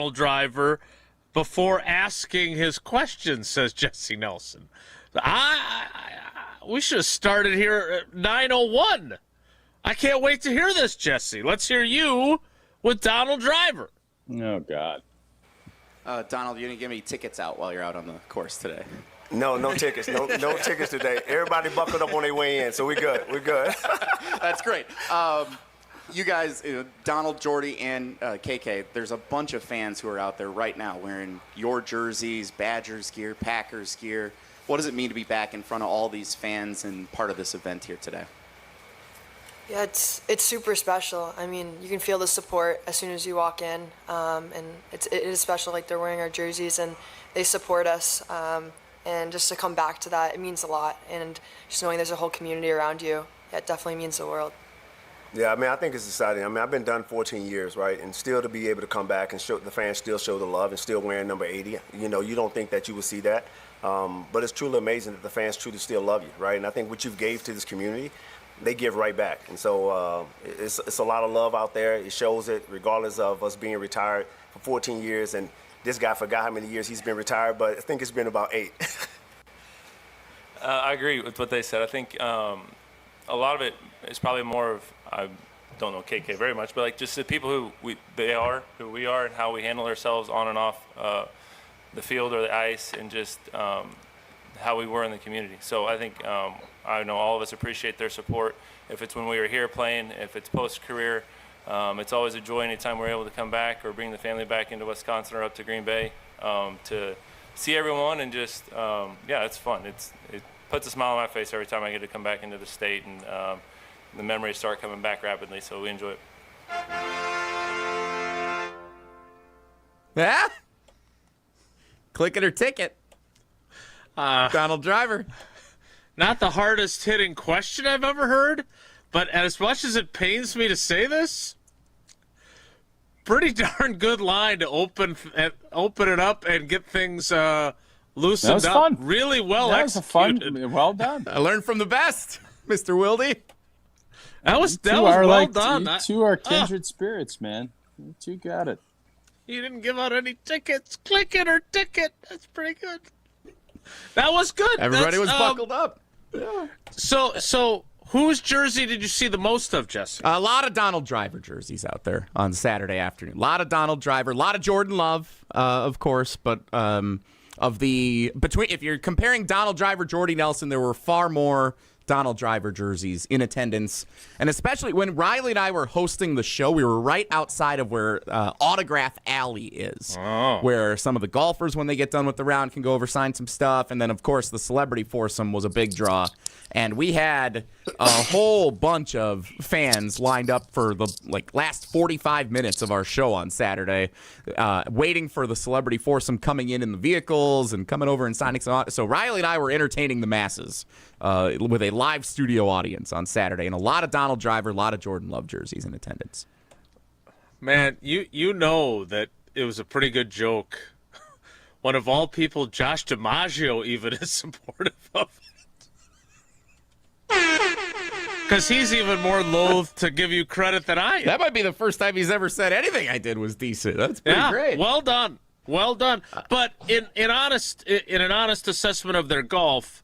driver before asking his question, says Jesse Nelson. We should have started here at 9:01. I can't wait to hear this, Jesse. Let's hear you with Donald Driver. Oh, God. Donald, you didn't give me tickets out while you're out on the course today. No tickets. No tickets today. Everybody buckled up on their way in, so we're good. That's great. You guys, Donald, Jordy, and KK, there's a bunch of fans who are out there right now wearing your jerseys, Badgers gear, Packers gear. What does it mean to be back in front of all these fans and part of this event here today? Yeah, it's super special. I mean, you can feel the support as soon as you walk in, and it is special. Like, they're wearing our jerseys and they support us, and just to come back to that, it means a lot. And just knowing there's a whole community around you, yeah, it definitely means the world. Yeah, I mean, I think it's exciting. I mean, I've been done 14 years, right? And still to be able to come back and show the fans still show the love and still wearing number 80. You know, you don't think that you would see that. But it's truly amazing that the fans truly still love you, right? And I think what you've gave to this community, they give right back. And so it's a lot of love out there. It shows it regardless of us being retired for 14 years. And this guy forgot how many years he's been retired, but I think it's been about 8. I agree with what they said. I think a lot of it is probably more of, I don't know KK very much, but like just the people who we are, and how we handle ourselves on and off the field or the ice, and just how we were in the community. So I think I know all of us appreciate their support. If it's when we were here playing, if it's post-career, it's always a joy anytime we're able to come back or bring the family back into Wisconsin or up to Green Bay to see everyone, and just yeah, it's fun. It puts a smile on my face every time I get to come back into the state, and the memories start coming back rapidly, so we enjoy it. Yeah? Click it or ticket. Donald Driver. Not the hardest hitting question I've ever heard, but as much as it pains me to say this, pretty darn good line to open it up and get things loosened That was up. fun. Really well executed. executed. Well done. I learned from the best, Mr. Wilde. That was well done. You two are kindred spirits, man. You two got it. You didn't give out any tickets. Click it or ticket. That's pretty good. That was good. Everybody was buckled up. Yeah. So whose jersey did you see the most of, Jesse? A lot of Donald Driver jerseys out there on Saturday afternoon. A lot of Donald Driver, a lot of Jordan Love, of course, but if you're comparing Donald Driver, Jordy Nelson, there were far more Donald Driver jerseys in attendance. And especially when Riley and I were hosting the show, we were right outside of where Autograph Alley is, where some of the golfers, when they get done with the round, can go over, sign some stuff. And then, of course, the celebrity foursome was a big draw. And we had a whole bunch of fans lined up for the last 45 minutes of our show on Saturday, waiting for the celebrity foursome coming in the vehicles and coming over and signing some. So Riley and I were entertaining the masses with a live studio audience on Saturday, and a lot of Donald Driver, a lot of Jordan Love jerseys in attendance. Man, you know that it was a pretty good joke. One of all people, Josh DiMaggio, even is supportive of it. Because he's even more loath to give you credit than I am. That might be the first time he's ever said anything I did was decent. That's pretty great. Well done. But in an honest assessment of their golf,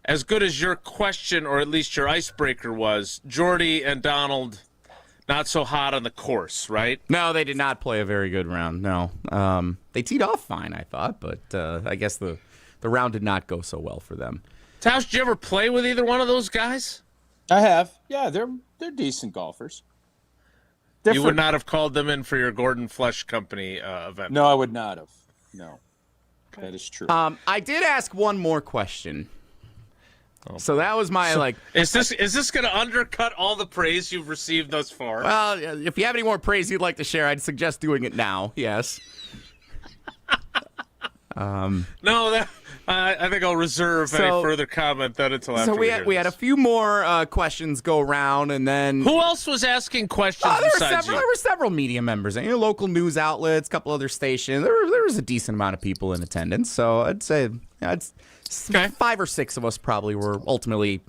as good as your question, or at least your icebreaker was, Jordy and Donald, not so hot on the course, right? No, they did not play a very good round, no. They teed off fine, I thought, but I guess the round did not go so well for them. Tausch, did you ever play with either one of those guys? I have. Yeah, they're decent golfers. Different. You would not have called them in for your Gordon Flesh Company event? No, I would not have. No. That is true. I did ask one more question. So that was my Is this going to undercut all the praise you've received thus far? Well, if you have any more praise you'd like to share, I'd suggest doing it now. Yes. No, I think I'll reserve any further comment until after. So we had a few more questions go around, and then who else was asking questions besides you? There were several media members, and local news outlets, a couple other stations. There was a decent amount of people in attendance. So I'd say 5 or 6 of us probably were ultimately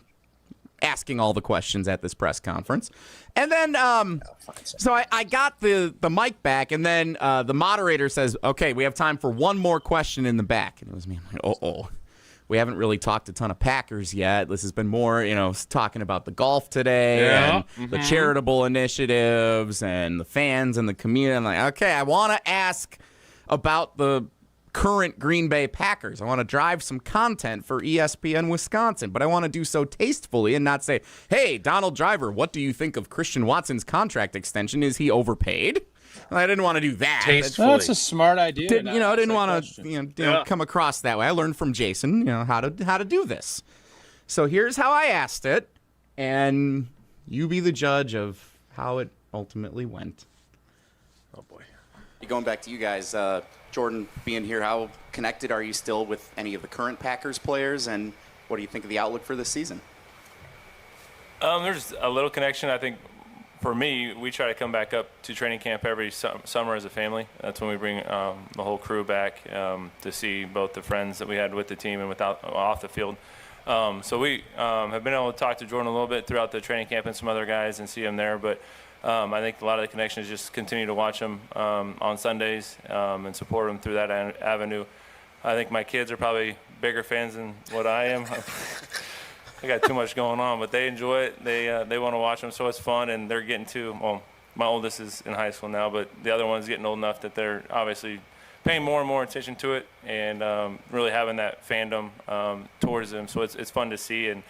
asking all the questions at this press conference. And then, so I got the mic back, and then the moderator says, okay, we have time for one more question in the back. And it was me. I'm like, uh-oh. We haven't really talked a ton of Packers yet. This has been more, talking about the golf today and the charitable initiatives and the fans and the community. I'm like, okay, I want to ask about the current Green Bay Packers. I want to drive some content for ESPN Wisconsin, but I want to do so tastefully and not say, hey, Donald Driver, what do you think of Christian Watson's contract extension? Is he overpaid? I didn't want to do that. Tastefully. That's a smart idea. Didn't want to come across that way. I learned from Jason, how to do this. So here's how I asked it, and you be the judge of how it ultimately went. Oh boy. Going back to you guys, Jordan being here, how connected are you still with any of the current Packers players, and what do you think of the outlook for this season? There's a little connection. I think for me, we try to come back up to training camp every summer as a family. That's when we bring the whole crew back to see both the friends that we had with the team and off the field. So we have been able to talk to Jordan a little bit throughout the training camp and some other guys and see him there. But I think a lot of the connection is just continue to watch him on Sundays and support him through that avenue. I think my kids are probably bigger fans than what I am. I got too much going on, but they enjoy it. They want to watch them, so it's fun, and they're getting to. Well, my oldest is in high school now, but the other one's getting old enough that they're obviously paying more and more attention to it, and really having that fandom towards them. So it's fun to see, and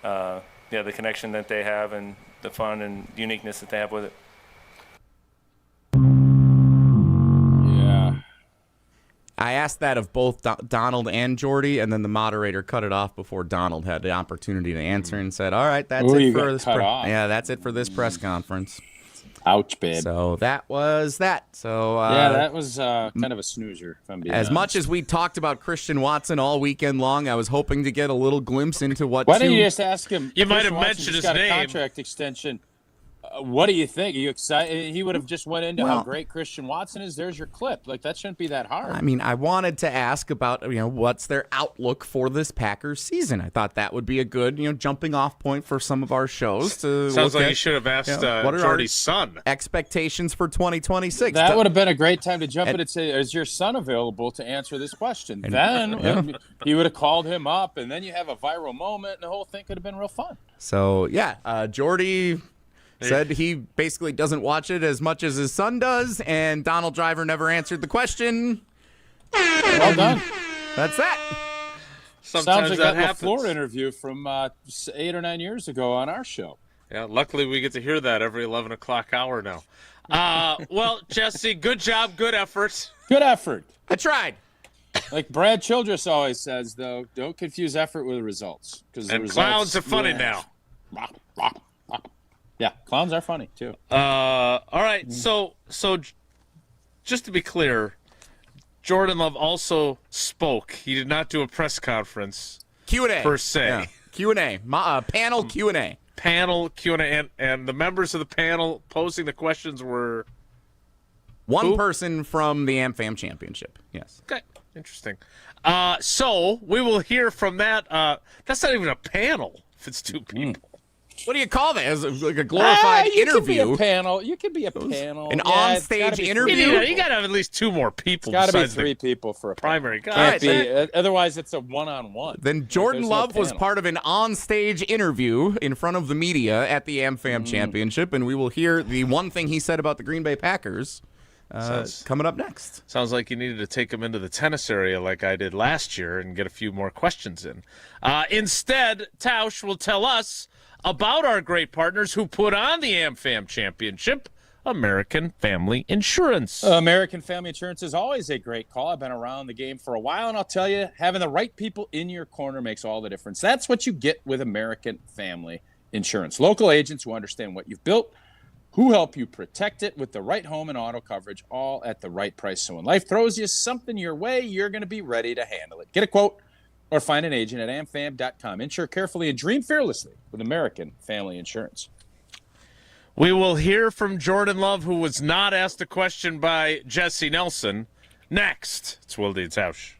the connection that they have, and the fun and uniqueness that they have with it. I asked that of both Donald and Jordy, and then the moderator cut it off before Donald had the opportunity to answer and said, all right, that's it for this that's it for this press conference. Ouch, babe. So that was that. So that was kind of a snoozer, if I'm being honest. Much as we talked about Christian Watson all weekend long, I was hoping to get a little glimpse into what Why didn't you just ask him? You might have mentioned his got name. A contract extension. What do you think? Are you excited? He would have just went into how great Christian Watson is. There's your clip. Like, that shouldn't be that hard. I mean, I wanted to ask about, what's their outlook for this Packers season. I thought that would be a good, jumping off point for some of our shows. Sounds like you should have asked Jordy's son. Expectations for 2026. That would have been a great time to jump in and say, is your son available to answer this question? Then he would have called him up, and then you have a viral moment, and the whole thing could have been real fun. So, Jordy said he basically doesn't watch it as much as his son does, and Donald Driver never answered the question. Well done. That's that. Sounds like that LaFleur interview from 8 or 9 years ago on our show. Yeah, luckily we get to hear that every 11 o'clock hour now. Well, Jesse, good job, good effort. Good effort. I tried. Like Brad Childress always says, though, don't confuse effort with results. And clowns are funny now. Yeah, clowns are funny, too. All right, so just to be clear, Jordan Love also spoke. He did not do a press conference. Q&A. Per se. Yeah. Q&A. Panel Q&A. Panel Q&A. And the members of the panel posing the questions were? One person from the AmFam Championship, yes. Okay, interesting. So we will hear from that. That's not even a panel if it's two people. What do you call that? As like a glorified interview? You could be a panel. You could be a panel. An on-stage interview? You got to have at least two more people. It's got to be 3 people for a primary guy. Otherwise, it's a one-on-one. Then Jordan Love was part of an on-stage interview in front of the media at the AmFam Championship, and we will hear the one thing he said about the Green Bay Packers coming up next. Sounds like you needed to take him into the tennis area like I did last year and get a few more questions in. Instead, Tausch will tell us about our great partners who put on the AmFam Championship, American Family Insurance. American Family Insurance is always a great call. I've been around the game for a while, and I'll tell you, having the right people in your corner makes all the difference. That's what you get with American Family Insurance. Local agents who understand what you've built, who help you protect it with the right home and auto coverage, all at the right price. So when life throws you something your way, you're going to be ready to handle it. Get a quote or find an agent at amfam.com. Insure carefully and dream fearlessly with American Family Insurance. We will hear from Jordan Love, who was not asked a question by Jesse Nelson. Next, it's Wilde and Tausch.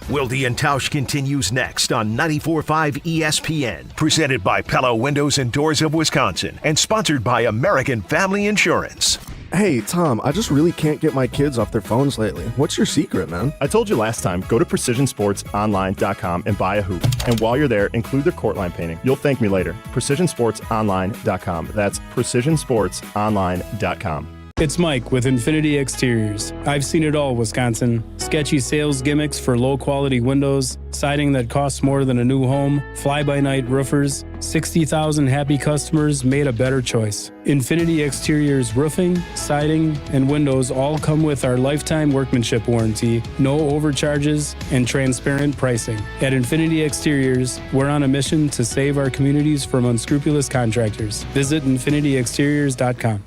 Wilde and Tausch continues next on 94.5 ESPN. Presented by Pella Windows and Doors of Wisconsin and sponsored by American Family Insurance. Hey, Tom, I just really can't get my kids off their phones lately. What's your secret, man? I told you last time, go to PrecisionSportsOnline.com and buy a hoop. And while you're there, include their court line painting. You'll thank me later. PrecisionSportsOnline.com. That's PrecisionSportsOnline.com. It's Mike with Infinity Exteriors. I've seen it all, Wisconsin. Sketchy sales gimmicks for low-quality windows, siding that costs more than a new home, fly-by-night roofers. 60,000 happy customers made a better choice. Infinity Exteriors roofing, siding, and windows all come with our lifetime workmanship warranty, no overcharges, and transparent pricing. At Infinity Exteriors, we're on a mission to save our communities from unscrupulous contractors. Visit infinityexteriors.com.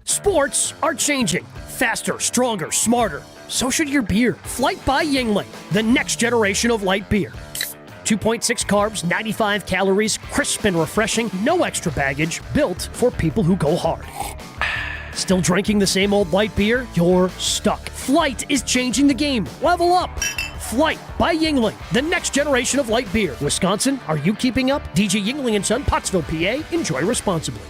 Sports are changing. Faster, stronger, smarter. So should your beer. Flight by Yuengling, the next generation of light beer. 2.6 carbs, 95 calories, crisp and refreshing, no extra baggage, built for people who go hard. Still drinking the same old light beer? You're stuck. Flight is changing the game. Level up. Flight by Yuengling, the next generation of light beer. Wisconsin, are you keeping up? DJ Yuengling & Son, Pottsville, PA. Enjoy responsibly.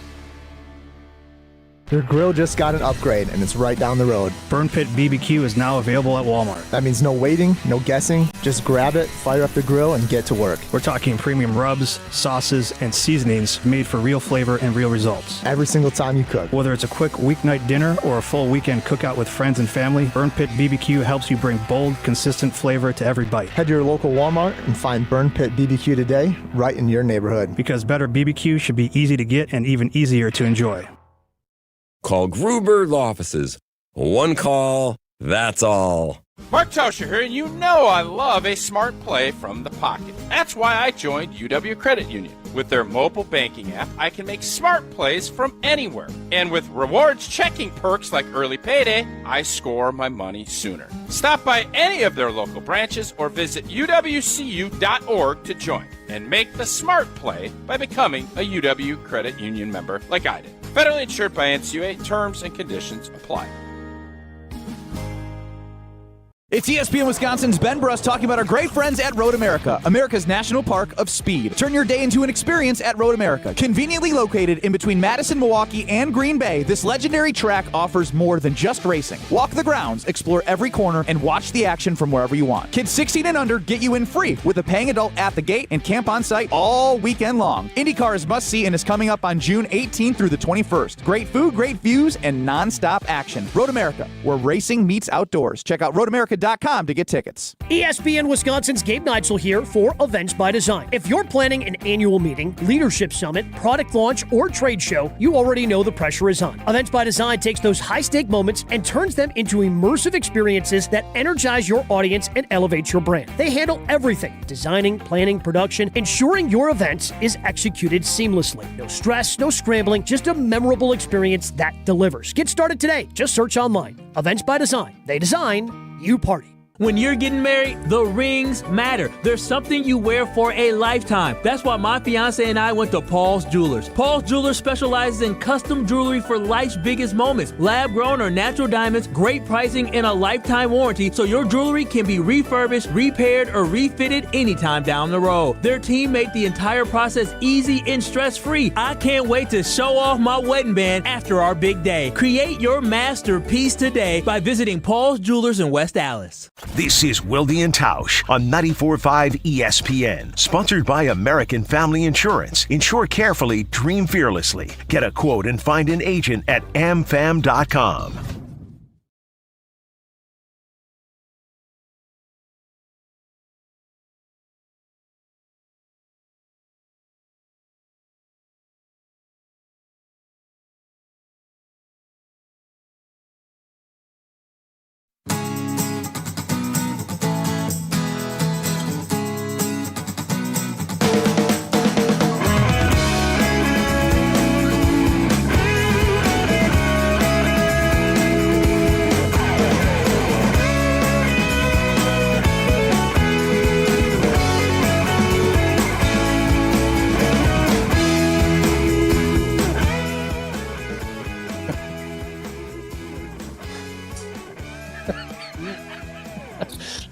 Your grill just got an upgrade, and it's right down the road. Burn Pit BBQ is now available at Walmart. That means no waiting, no guessing. Just grab it, fire up the grill, and get to work. We're talking premium rubs, sauces, and seasonings made for real flavor and real results. Every single time you cook. Whether it's a quick weeknight dinner or a full weekend cookout with friends and family, Burn Pit BBQ helps you bring bold, consistent flavor to every bite. Head to your local Walmart and find Burn Pit BBQ today, right in your neighborhood. Because better BBQ should be easy to get and even easier to enjoy. Call Gruber Law Offices. One call, that's all. Mark Tausch here, and you know I love a smart play from the pocket. That's why I joined UW Credit Union. With their mobile banking app, I can make smart plays from anywhere. And with rewards checking perks like early payday, I score my money sooner. Stop by any of their local branches or visit uwcu.org to join and make the smart play by becoming a UW Credit Union member like I did. Federally insured by NCUA. Terms and conditions apply. It's ESPN Wisconsin's Ben Bruss talking about our great friends at Road America, America's National Park of Speed. Turn your day into an experience at Road America. Conveniently located in between Madison, Milwaukee, and Green Bay, this legendary track offers more than just racing. Walk the grounds, explore every corner, and watch the action from wherever you want. Kids 16 and under get you in free with a paying adult at the gate and camp on site all weekend long. IndyCar is must-see and is coming up on June 18th through the 21st. Great food, great views, and non-stop action. Road America, where racing meets outdoors. Check out roadamerica.com to get tickets. ESPN Wisconsin's Gabe Neitzel here for Events by Design. If you're planning an annual meeting, leadership summit, product launch, or trade show, you already know the pressure is on. Events by Design takes those high-stake moments and turns them into immersive experiences that energize your audience and elevate your brand. They handle everything: designing, planning, production, ensuring your event is executed seamlessly. No stress, no scrambling, just a memorable experience that delivers. Get started today. Just search online. Events by Design. They design, you party. When you're getting married, the rings matter. There's something you wear for a lifetime. That's why my fiance and I went to Paul's Jewelers. Paul's Jewelers specializes in custom jewelry for life's biggest moments. Lab-grown or natural diamonds, great pricing, and a lifetime warranty, so your jewelry can be refurbished, repaired, or refitted anytime down the road. Their team made the entire process easy and stress-free. I can't wait to show off my wedding band after our big day. Create your masterpiece today by visiting Paul's Jewelers in West Allis. This is Wilde and Tausch on 94.5 ESPN. Sponsored by American Family Insurance. Insure carefully, dream fearlessly. Get a quote and find an agent at amfam.com.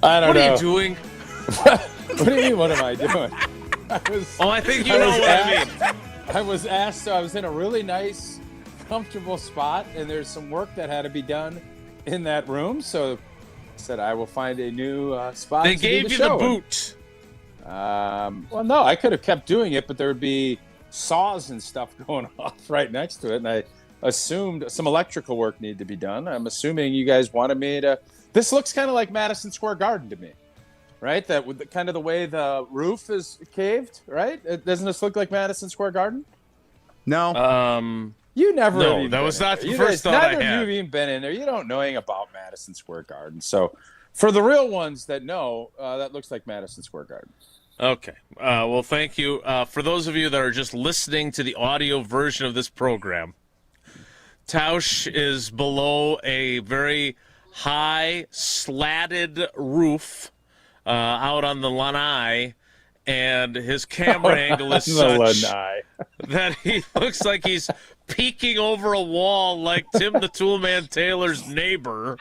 I don't know. What are you doing? What do you mean, what am I doing? I think you know what I mean. I was asked, so I was in a really nice, comfortable spot, and there's some work that had to be done in that room. So I said, I will find a new spot. They to do gave you the boot. Well, no, I could have kept doing it, but there would be saws and stuff going off right next to it. And I assumed some electrical work needed to be done. I'm assuming you guys wanted me to. This looks kind of like Madison Square Garden to me, right? That with kind of the way the roof is caved, right? Doesn't this look like Madison Square Garden? No. You never. No, that was not the first thought I had. Neither of you even been in there. You don't know anything about Madison Square Garden. So, for the real ones that know, that looks like Madison Square Garden. Okay. Well, thank you. For those of you that are just listening to the audio version of this program, Tausch is below a very high, slatted roof out on the lanai, and his camera angle is such that he looks like he's peeking over a wall like Tim the Toolman Taylor's neighbor.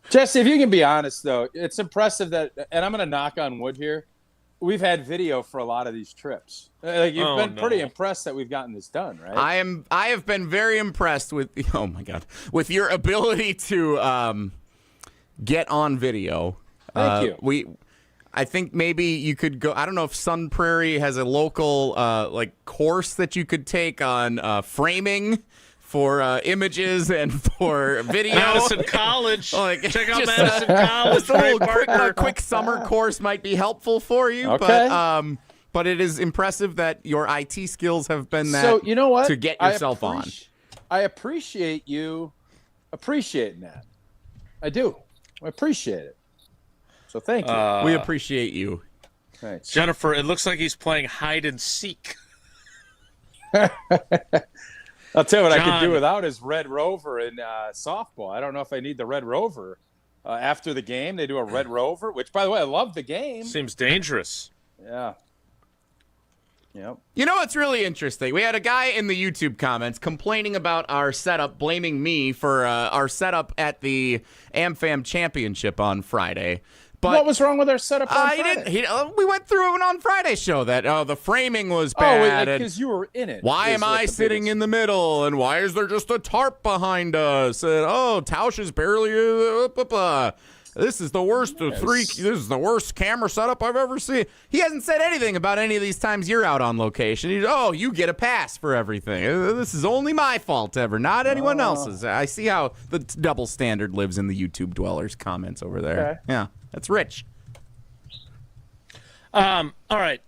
Jesse, if you can be honest, though, it's impressive that, and I'm going to knock on wood here, we've had video for a lot of these trips. You've been pretty impressed that we've gotten this done, right? I have been very impressed with, oh my God, with your ability to get on video. Thank you. I think maybe you could go. I don't know if Sun Prairie has a local course that you could take on framing for images and for video. Madison College. Check out Madison College. Just a little quick summer course might be helpful for you. Okay. But it is impressive that your IT skills have been that. So you know what? To get yourself on. I appreciate you appreciating that. I do. I appreciate it. So thank you. We appreciate you. Thanks. Jennifer, it looks like he's playing hide and seek. I'll tell you what I could do without is Red Rover in softball. I don't know if I need the Red Rover. After the game, they do a Red Rover, which, by the way, I love the game. Seems dangerous. Yeah. Yep. You know what's really interesting? We had a guy in the YouTube comments complaining about our setup, blaming me for our setup at the AmFam Championship on Friday. But what was wrong with our setup on Friday? We went through it on Friday's show that the framing was bad. Oh, because you were in it. Why am I sitting in the middle? And why is there just a tarp behind us? And, Tausch is barely... This is the worst of three. This is the worst camera setup I've ever seen. He hasn't said anything about any of these times you're out on location. You get a pass for everything. This is only my fault ever, not anyone else's. I see how the double standard lives in the YouTube dwellers comments over there. Okay. Yeah, that's rich. All right.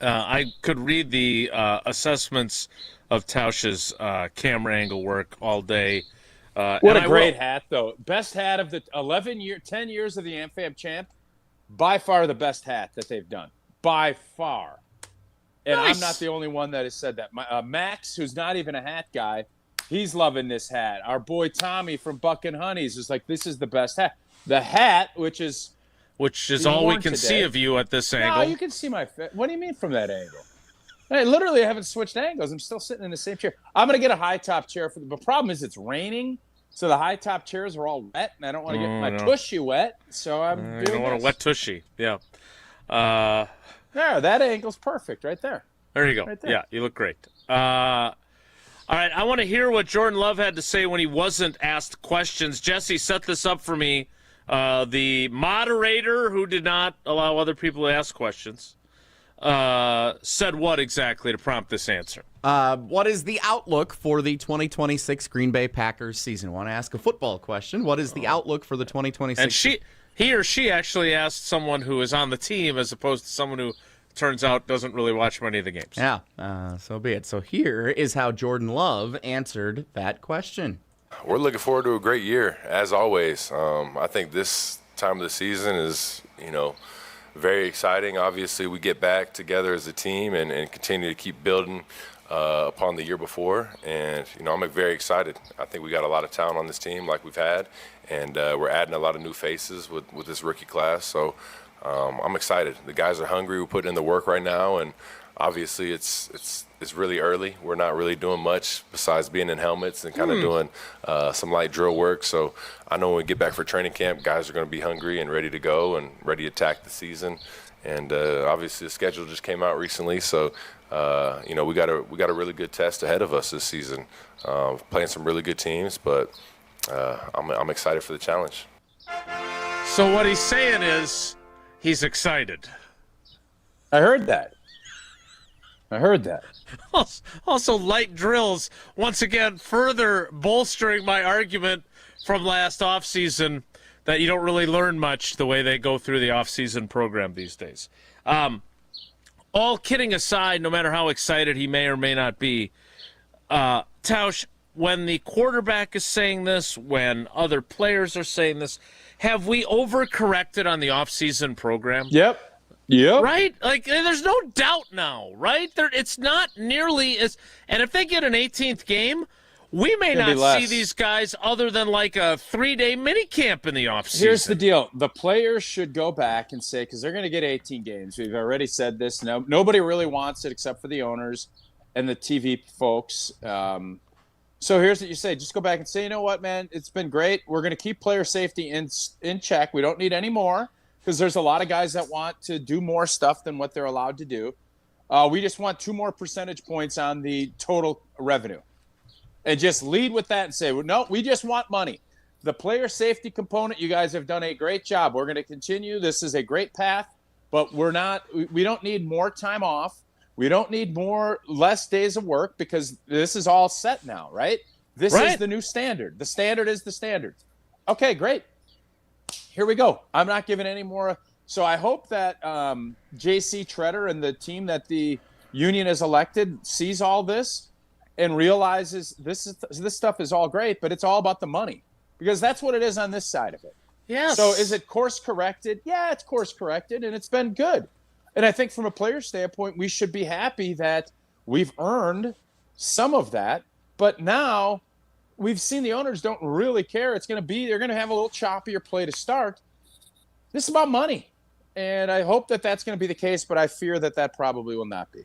I could read the assessments of Tausch's camera angle work all day. What a great hat, though. Best hat of the 10 years of the AmFam Champ. By far the best hat that they've done. By far. And Nice. I'm not the only one that has said that. Max, who's not even a hat guy, he's loving this hat. Our boy Tommy from Buck and Honeys is like, this is the best hat. The hat, which is all we can see of you at this angle. No, you can see my face. What do you mean from that angle? I literally haven't switched angles. I'm still sitting in the same chair. I'm going to get a high-top chair. The problem is it's raining, so the high-top chairs are all wet, and I don't want to get my tushy wet, so I'm doing You don't want a wet tushy. Yeah. There, that angle's perfect right there. There you go. Right there. Yeah, you look great. All right, I want to hear what Jordan Love had to say when he wasn't asked questions. Jesse, set this up for me. The moderator who did not allow other people to ask questions said what exactly to prompt this answer? What is the outlook for the 2026 Green Bay Packers season? I want to ask a football question. What is the outlook for the 2026? And he or she actually asked someone who is on the team as opposed to someone who turns out doesn't really watch many of the games. Yeah, so be it. So here is how Jordan Love answered that question. We're looking forward to a great year, as always. I think this time of the season is, very exciting. Obviously, we get back together as a team and continue to keep building upon the year before. And, I'm very excited. I think we got a lot of talent on this team like we've had, and we're adding a lot of new faces with this rookie class. So I'm excited. The guys are hungry. We're putting in the work right now, and obviously it's really early. We're not really doing much besides being in helmets and kind of doing some light drill work. So I know when we get back for training camp, guys are going to be hungry and ready to go and ready to attack the season. And obviously the schedule just came out recently, so we got a really good test ahead of us this season. Playing some really good teams, but I'm excited for the challenge. So what he's saying is he's excited. I heard that. Also, light drills, once again, further bolstering my argument from last offseason that you don't really learn much the way they go through the offseason program these days. All kidding aside, no matter how excited he may or may not be, Tausch, when the quarterback is saying this, when other players are saying this, have we overcorrected on the offseason program? Yep. Right? Like, there's no doubt now, right? It's not nearly as... And if they get an 18th game, we may not see these guys other than like a 3-day mini camp in the offseason. Here's the deal. The players should go back and say, because they're going to get 18 games. We've already said this. No, nobody really wants it except for the owners and the TV folks. So here's what you say. Just go back and say, you know what, man, it's been great. We're going to keep player safety in check. We don't need any more because there's a lot of guys that want to do more stuff than what they're allowed to do. We just want 2 more percentage points on the total revenue. And just lead with that and say, well, no, we just want money. The player safety component, you guys have done a great job. We're going to continue. This is a great path, but we don't need more time off. We don't need less days of work because this is all set now, right? This is the new standard. The standard is the standard. Okay, great. Here we go. I'm not giving any more. So I hope that J.C. Treader and the team that the union has elected sees all this and realizes this stuff is all great, but it's all about the money because that's what it is on this side of it. Yes. So is it course corrected? Yeah, it's course corrected, and it's been good. And I think from a player standpoint, we should be happy that we've earned some of that. But now we've seen the owners don't really care. They're going to have a little choppier play to start. This is about money. And I hope that that's going to be the case, but I fear that that probably will not be.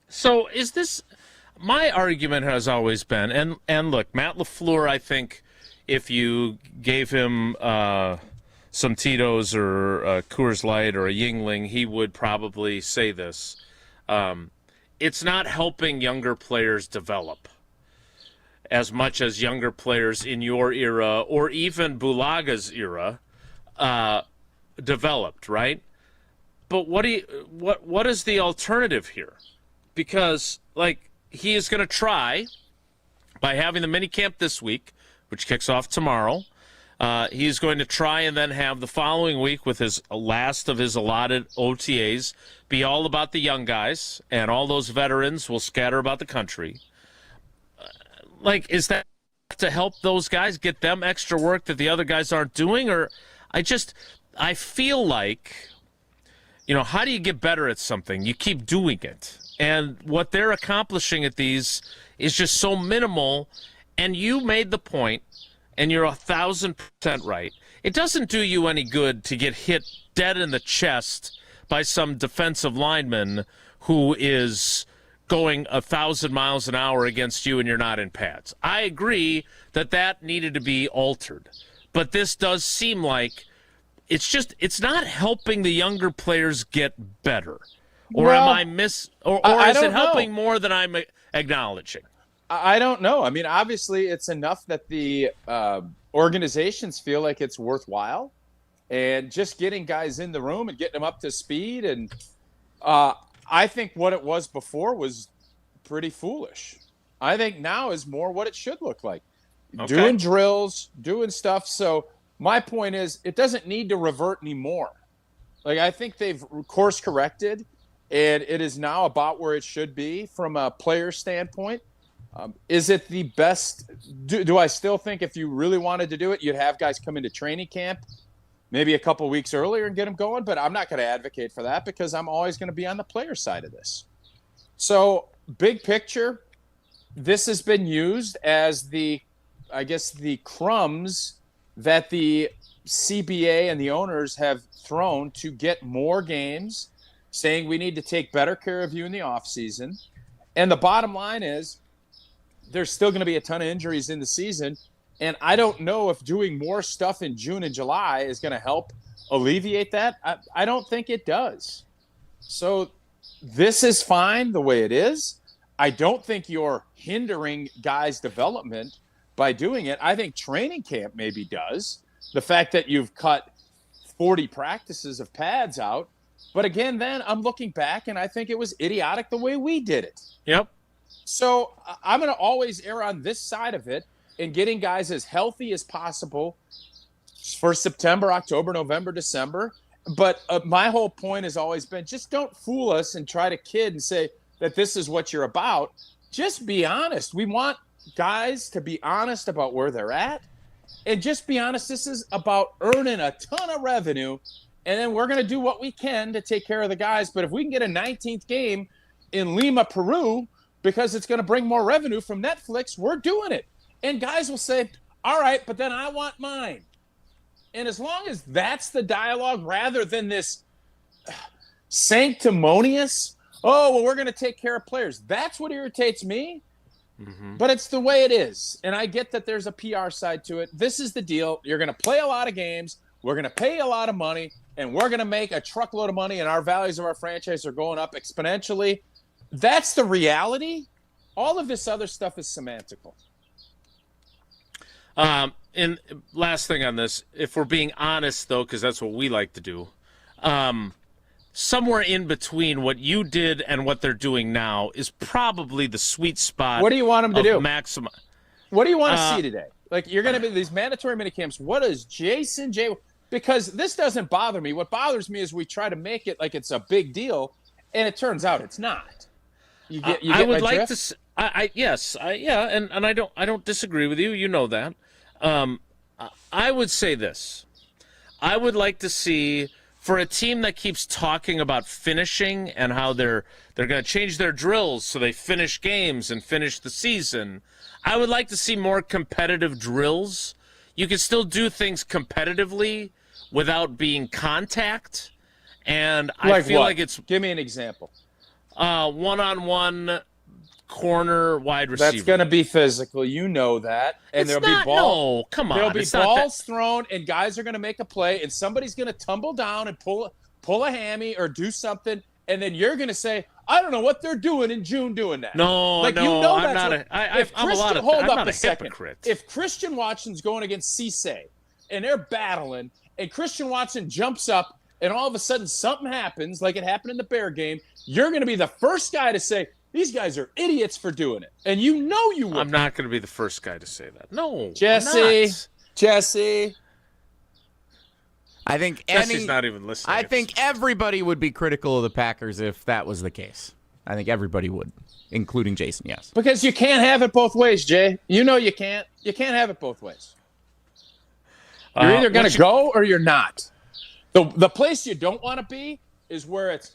So is this... My argument has always been, and look, Matt LaFleur, I think if you gave him some Tito's or a Coors Light or a Yingling, he would probably say this. It's not helping younger players develop as much as younger players in your era or even Bulaga's era developed, right? But what is the alternative here? Because, he is going to try, by having the minicamp this week, which kicks off tomorrow, he's going to try and then have the following week with his last of his allotted OTAs be all about the young guys, and all those veterans will scatter about the country. Is that to help those guys, get them extra work that the other guys aren't doing? Or I feel like, how do you get better at something? You keep doing it. And what they're accomplishing at these is just so minimal. And you made the point, and you're 1,000% right. It doesn't do you any good to get hit dead in the chest by some defensive lineman who is going 1,000 miles an hour against you and you're not in pads. I agree that needed to be altered. But this does seem like it's not helping the younger players get better. Or am I or is it helping more than I'm acknowledging? I don't know. I mean, obviously, it's enough that the organizations feel like it's worthwhile, and just getting guys in the room and getting them up to speed. And I think what it was before was pretty foolish. I think now is more what it should look like. Okay. Doing drills, doing stuff. So my point is, it doesn't need to revert anymore. I think they've course corrected. And it is now about where it should be from a player standpoint. Is it the best? Do I still think if you really wanted to do it, you'd have guys come into training camp maybe a couple weeks earlier and get them going? But I'm not going to advocate for that because I'm always going to be on the player side of this. So big picture, this has been used as the crumbs that the CBA and the owners have thrown to get more games saying we need to take better care of you in the offseason. And the bottom line is there's still going to be a ton of injuries in the season. And I don't know if doing more stuff in June and July is going to help alleviate that. I don't think it does. So this is fine the way it is. I don't think you're hindering guys' development by doing it. I think training camp maybe does. The fact that you've cut 40 practices of pads out. But again, then I'm looking back, and I think it was idiotic the way we did it. Yep. So I'm going to always err on this side of it and getting guys as healthy as possible for September, October, November, December. But my whole point has always been just don't fool us and try to kid and say that this is what you're about. Just be honest. We want guys to be honest about where they're at. And just be honest, this is about earning a ton of revenue. And then we're going to do what we can to take care of the guys. But if we can get a 19th game in Lima, Peru, because it's going to bring more revenue from Netflix, we're doing it. And guys will say, all right, but then I want mine. And as long as that's the dialogue rather than this sanctimonious, oh, well, we're going to take care of players. That's what irritates me. Mm-hmm. But it's the way it is. And I get that there's a PR side to it. This is the deal. You're going to play a lot of games. We're going to pay a lot of money. And we're going to make a truckload of money. And our values of our franchise are going up exponentially. That's the reality. All of this other stuff is semantical. And last thing on this, if we're being honest, though, because that's what we like to do, somewhere in between what you did and what they're doing now is probably the sweet spot. What do you want them to do? What do you want to see today? Like, you're going to be these mandatory minicamps. What is Jason J? Because this doesn't bother me. What bothers me is we try to make it like it's a big deal, and it turns out it's not. You get I would my like drift? and I don't disagree with you. You know that. I would say this. I would like to see, for a team that keeps talking about finishing and how they're going to change their drills so they finish games and finish the season, I would like to see more competitive drills. You can still do things competitively without being contact, and I feel like it's... Give me an example. One-on-one corner wide receiver. That's going to be physical. You know that. And there'll be balls. No, come on. There'll be balls thrown, and guys are going to make a play, and somebody's going to tumble down and pull a hammy or do something, and then you're going to say, I don't know what they're doing in June doing that. No, you know I'm not a hypocrite. If Christian Watson's going against Cisse, and they're battling, and Christian Watson jumps up, and all of a sudden something happens, like it happened in the Bear game, you're going to be the first guy to say, these guys are idiots for doing it. And you know you will. I'm not going to be the first guy to say that. No, Jesse. I think Jesse's not even listening. I think everybody would be critical of the Packers if that was the case. I think everybody would, including Jason, yes. Because you can't have it both ways, Jay. You know you can't. You can't have it both ways. You're either going to go or you're not. The place you don't want to be is where it's,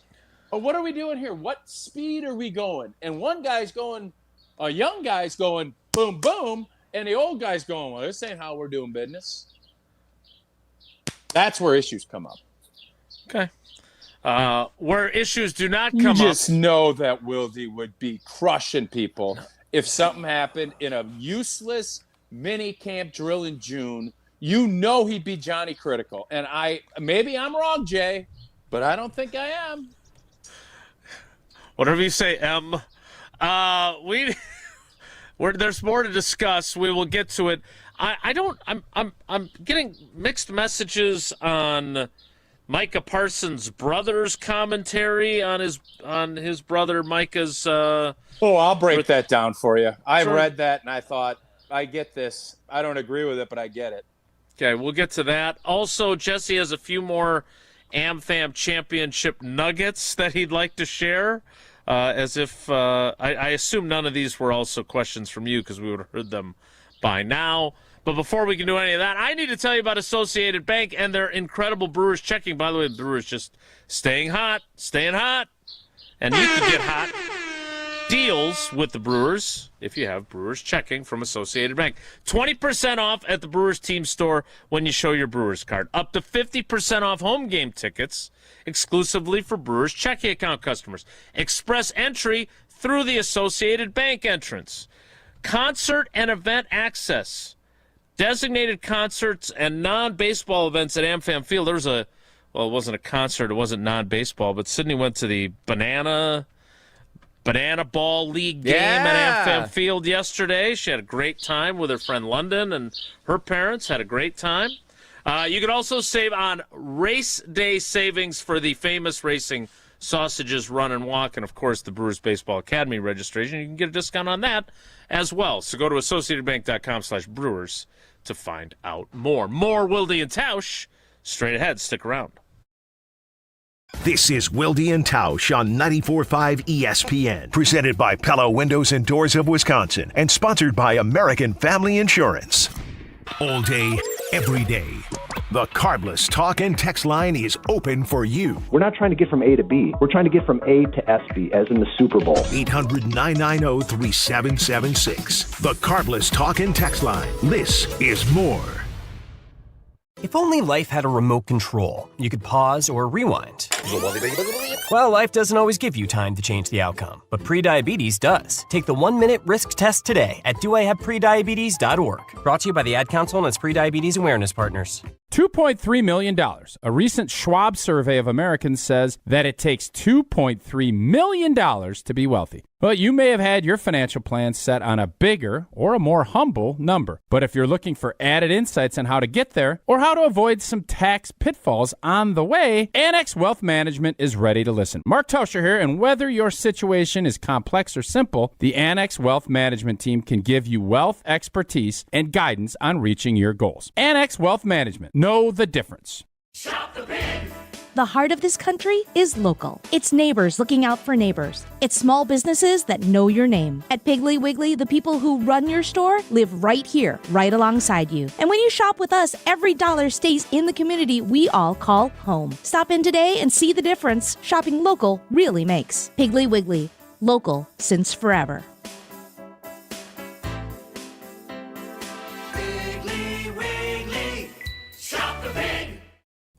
oh, what are we doing here? What speed are we going? And one guy's going, a young guy's going, boom, boom, and the old guy's going, well, this ain't how we're doing business. That's where issues come up. Okay. Where issues do not come up. You just know that Wilde would be crushing people if something happened in a useless mini camp drill in June. You know he'd be Johnny Critical. And maybe I'm wrong, Jay, but I don't think I am. Whatever you say, M. There's more to discuss. We will get to it. I'm getting mixed messages on Micah Parsons' brother's commentary on his brother Micah's. I'll break that down for you. I read that and I thought, I get this. I don't agree with it, but I get it. Okay, we'll get to that. Also, Jesse has a few more AmFam Championship nuggets that he'd like to share. As if I assume none of these were also questions from you because we would have heard them by now. But before we can do any of that, I need to tell you about Associated Bank and their incredible Brewers checking. By the way, the Brewers just staying hot, and you can get hot. deals with the Brewers if you have Brewers checking from Associated Bank. 20% off at the Brewers team store when you show your Brewers card. Up to 50% off home game tickets exclusively for Brewers checking account customers. Express entry through the Associated Bank entrance. Concert and event access. Designated concerts and non-baseball events at AmFam Field. There was it wasn't a concert, it wasn't non-baseball, but Sydney went to the Banana Ball League game at AmFam Field yesterday. She had a great time with her friend London, and her parents had a great time. You can also save on race day savings for the famous racing sausages run and walk, and of course the Brewers Baseball Academy registration. You can get a discount on that as well. So go to associatedbank.com/brewers to find out more. More Wilde and Tausch straight ahead. Stick around. This is Wilde and Tausch on 94.5 ESPN, presented by Pella Windows and Doors of Wisconsin, and sponsored by American Family Insurance. All day, every day, the Carbless talk and text line is open for you. We're not trying to get from A to B. We're trying to get from A to SB, as in the Super Bowl. 800-990-3776. The Carbless talk and text line. This is more. If only life had a remote control, you could pause or rewind. Well, life doesn't always give you time to change the outcome, but prediabetes does. Take the 1-minute risk test today at doihaveprediabetes.org. Brought to you by the Ad Council and its prediabetes awareness partners. $2.3 million. A recent Schwab survey of Americans says that it takes $2.3 million to be wealthy. Well, you may have had your financial plan set on a bigger or a more humble number. But if you're looking for added insights on how to get there or how to avoid some tax pitfalls on the way, Annex Wealth Management is ready to listen. Mark Tausch here, and whether your situation is complex or simple, the Annex Wealth Management team can give you wealth expertise and guidance on reaching your goals. Annex Wealth Management. Know the difference. Shop the Pig. The heart of this country is local. It's neighbors looking out for neighbors. It's small businesses that know your name. At Piggly Wiggly, the people who run your store live right here, right alongside you. And when you shop with us, every dollar stays in the community we all call home. Stop in today and see the difference shopping local really makes. Piggly Wiggly, local since forever.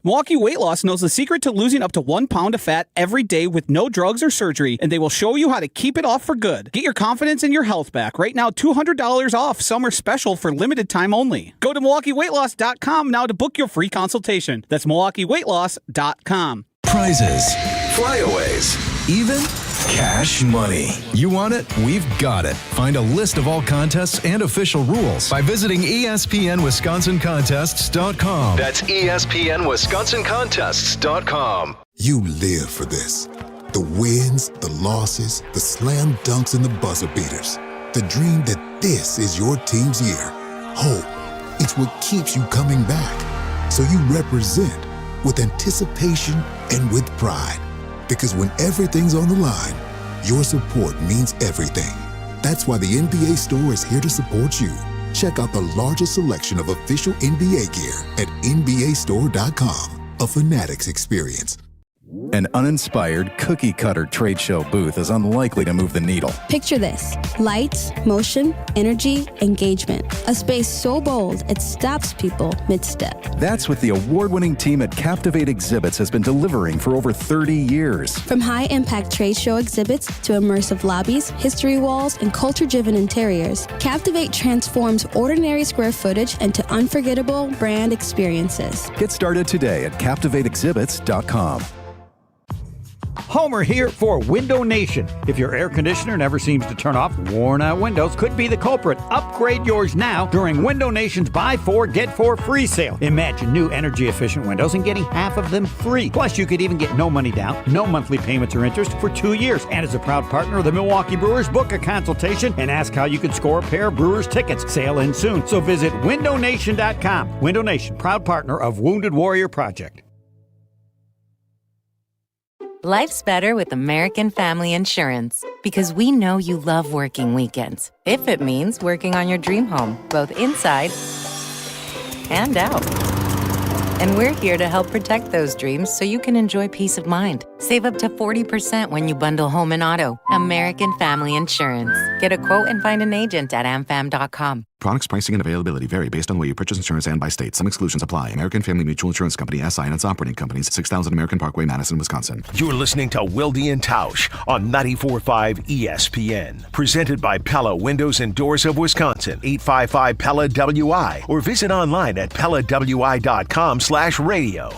Milwaukee Weight Loss knows the secret to losing up to 1 pound of fat every day with no drugs or surgery, and they will show you how to keep it off for good. Get your confidence and your health back. Right now, $200 off summer special for limited time only. Go to MilwaukeeWeightLoss.com now to book your free consultation. That's MilwaukeeWeightLoss.com. Prizes, flyaways, even cash money. You want it? We've got it. Find a list of all contests and official rules by visiting ESPNWisconsinContests.com. That's ESPNWisconsinContests.com. You live for this. The wins, the losses, the slam dunks, and the buzzer beaters. The dream that this is your team's year. Hope. It's what keeps you coming back. So you represent with anticipation and with pride. Because when everything's on the line, your support means everything. That's why the NBA store is here to support you. Check out the largest selection of official NBA gear at NBAstore.com. A Fanatics experience. An uninspired, cookie-cutter trade show booth is unlikely to move the needle. Picture this. Lights, motion, energy, engagement. A space so bold, it stops people mid-step. That's what the award-winning team at Captivate Exhibits has been delivering for over 30 years. From high-impact trade show exhibits to immersive lobbies, history walls, and culture-driven interiors, Captivate transforms ordinary square footage into unforgettable brand experiences. Get started today at CaptivateExhibits.com. Homer here for Window Nation. If your air conditioner never seems to turn off, worn out windows could be the culprit. Upgrade yours now during Window Nation's Buy 4, Get 4 free sale. Imagine new energy efficient windows and getting half of them free. Plus, you could even get no money down, no monthly payments or interest for 2 years. And as a proud partner of the Milwaukee Brewers, book a consultation and ask how you could score a pair of Brewers tickets. Sale ends soon, so visit windownation.com. Window Nation, proud partner of Wounded Warrior Project. Life's better with American Family Insurance because we know you love working weekends. If it means working on your dream home, both inside and out. And we're here to help protect those dreams so you can enjoy peace of mind. Save up to 40% when you bundle home and auto. American Family Insurance. Get a quote and find an agent at amfam.com. Products, pricing, and availability vary based on where you purchase insurance and by state. Some exclusions apply. American Family Mutual Insurance Company, SI, and its operating companies, 6000 American Parkway, Madison, Wisconsin. You're listening to Wilde and Tausch on 94.5 ESPN. Presented by Pella Windows and Doors of Wisconsin, 855 Pella WI, or visit online at PellaWI.com/radio.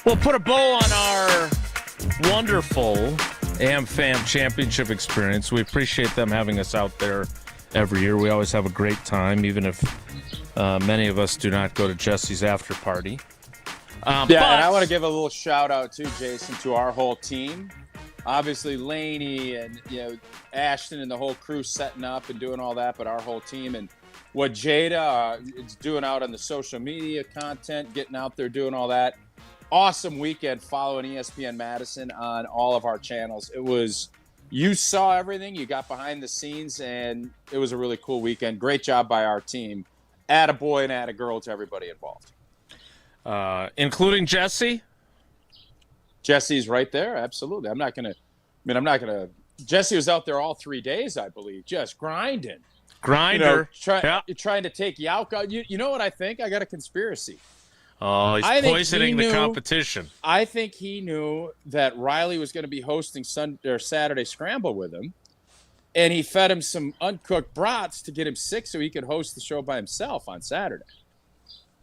We'll put a bow on our wonderful AmFam Championship experience. We appreciate them having us out there every year. We always have a great time, even if many of us do not go to Jesse's after party. And I want to give a little shout out too, Jason, to our whole team. Obviously, Laney and Ashton and the whole crew setting up and doing all that, but our whole team and what Jada is doing out on the social media content, getting out there doing all that. Awesome weekend following ESPN Madison on all of our channels. You saw everything, you got behind the scenes, and it was a really cool weekend. Great job by our team. Add a boy and add a girl to everybody involved. Including Jesse? Jesse's right there, absolutely. Jesse was out there all 3 days, I believe, just grinding. Grinder. Trying to take Yauk out. You know what I think? I got a conspiracy. Oh, he's poisoning the competition. I think he knew that Riley was going to be hosting Saturday Scramble with him, and he fed him some uncooked brats to get him sick so he could host the show by himself on Saturday.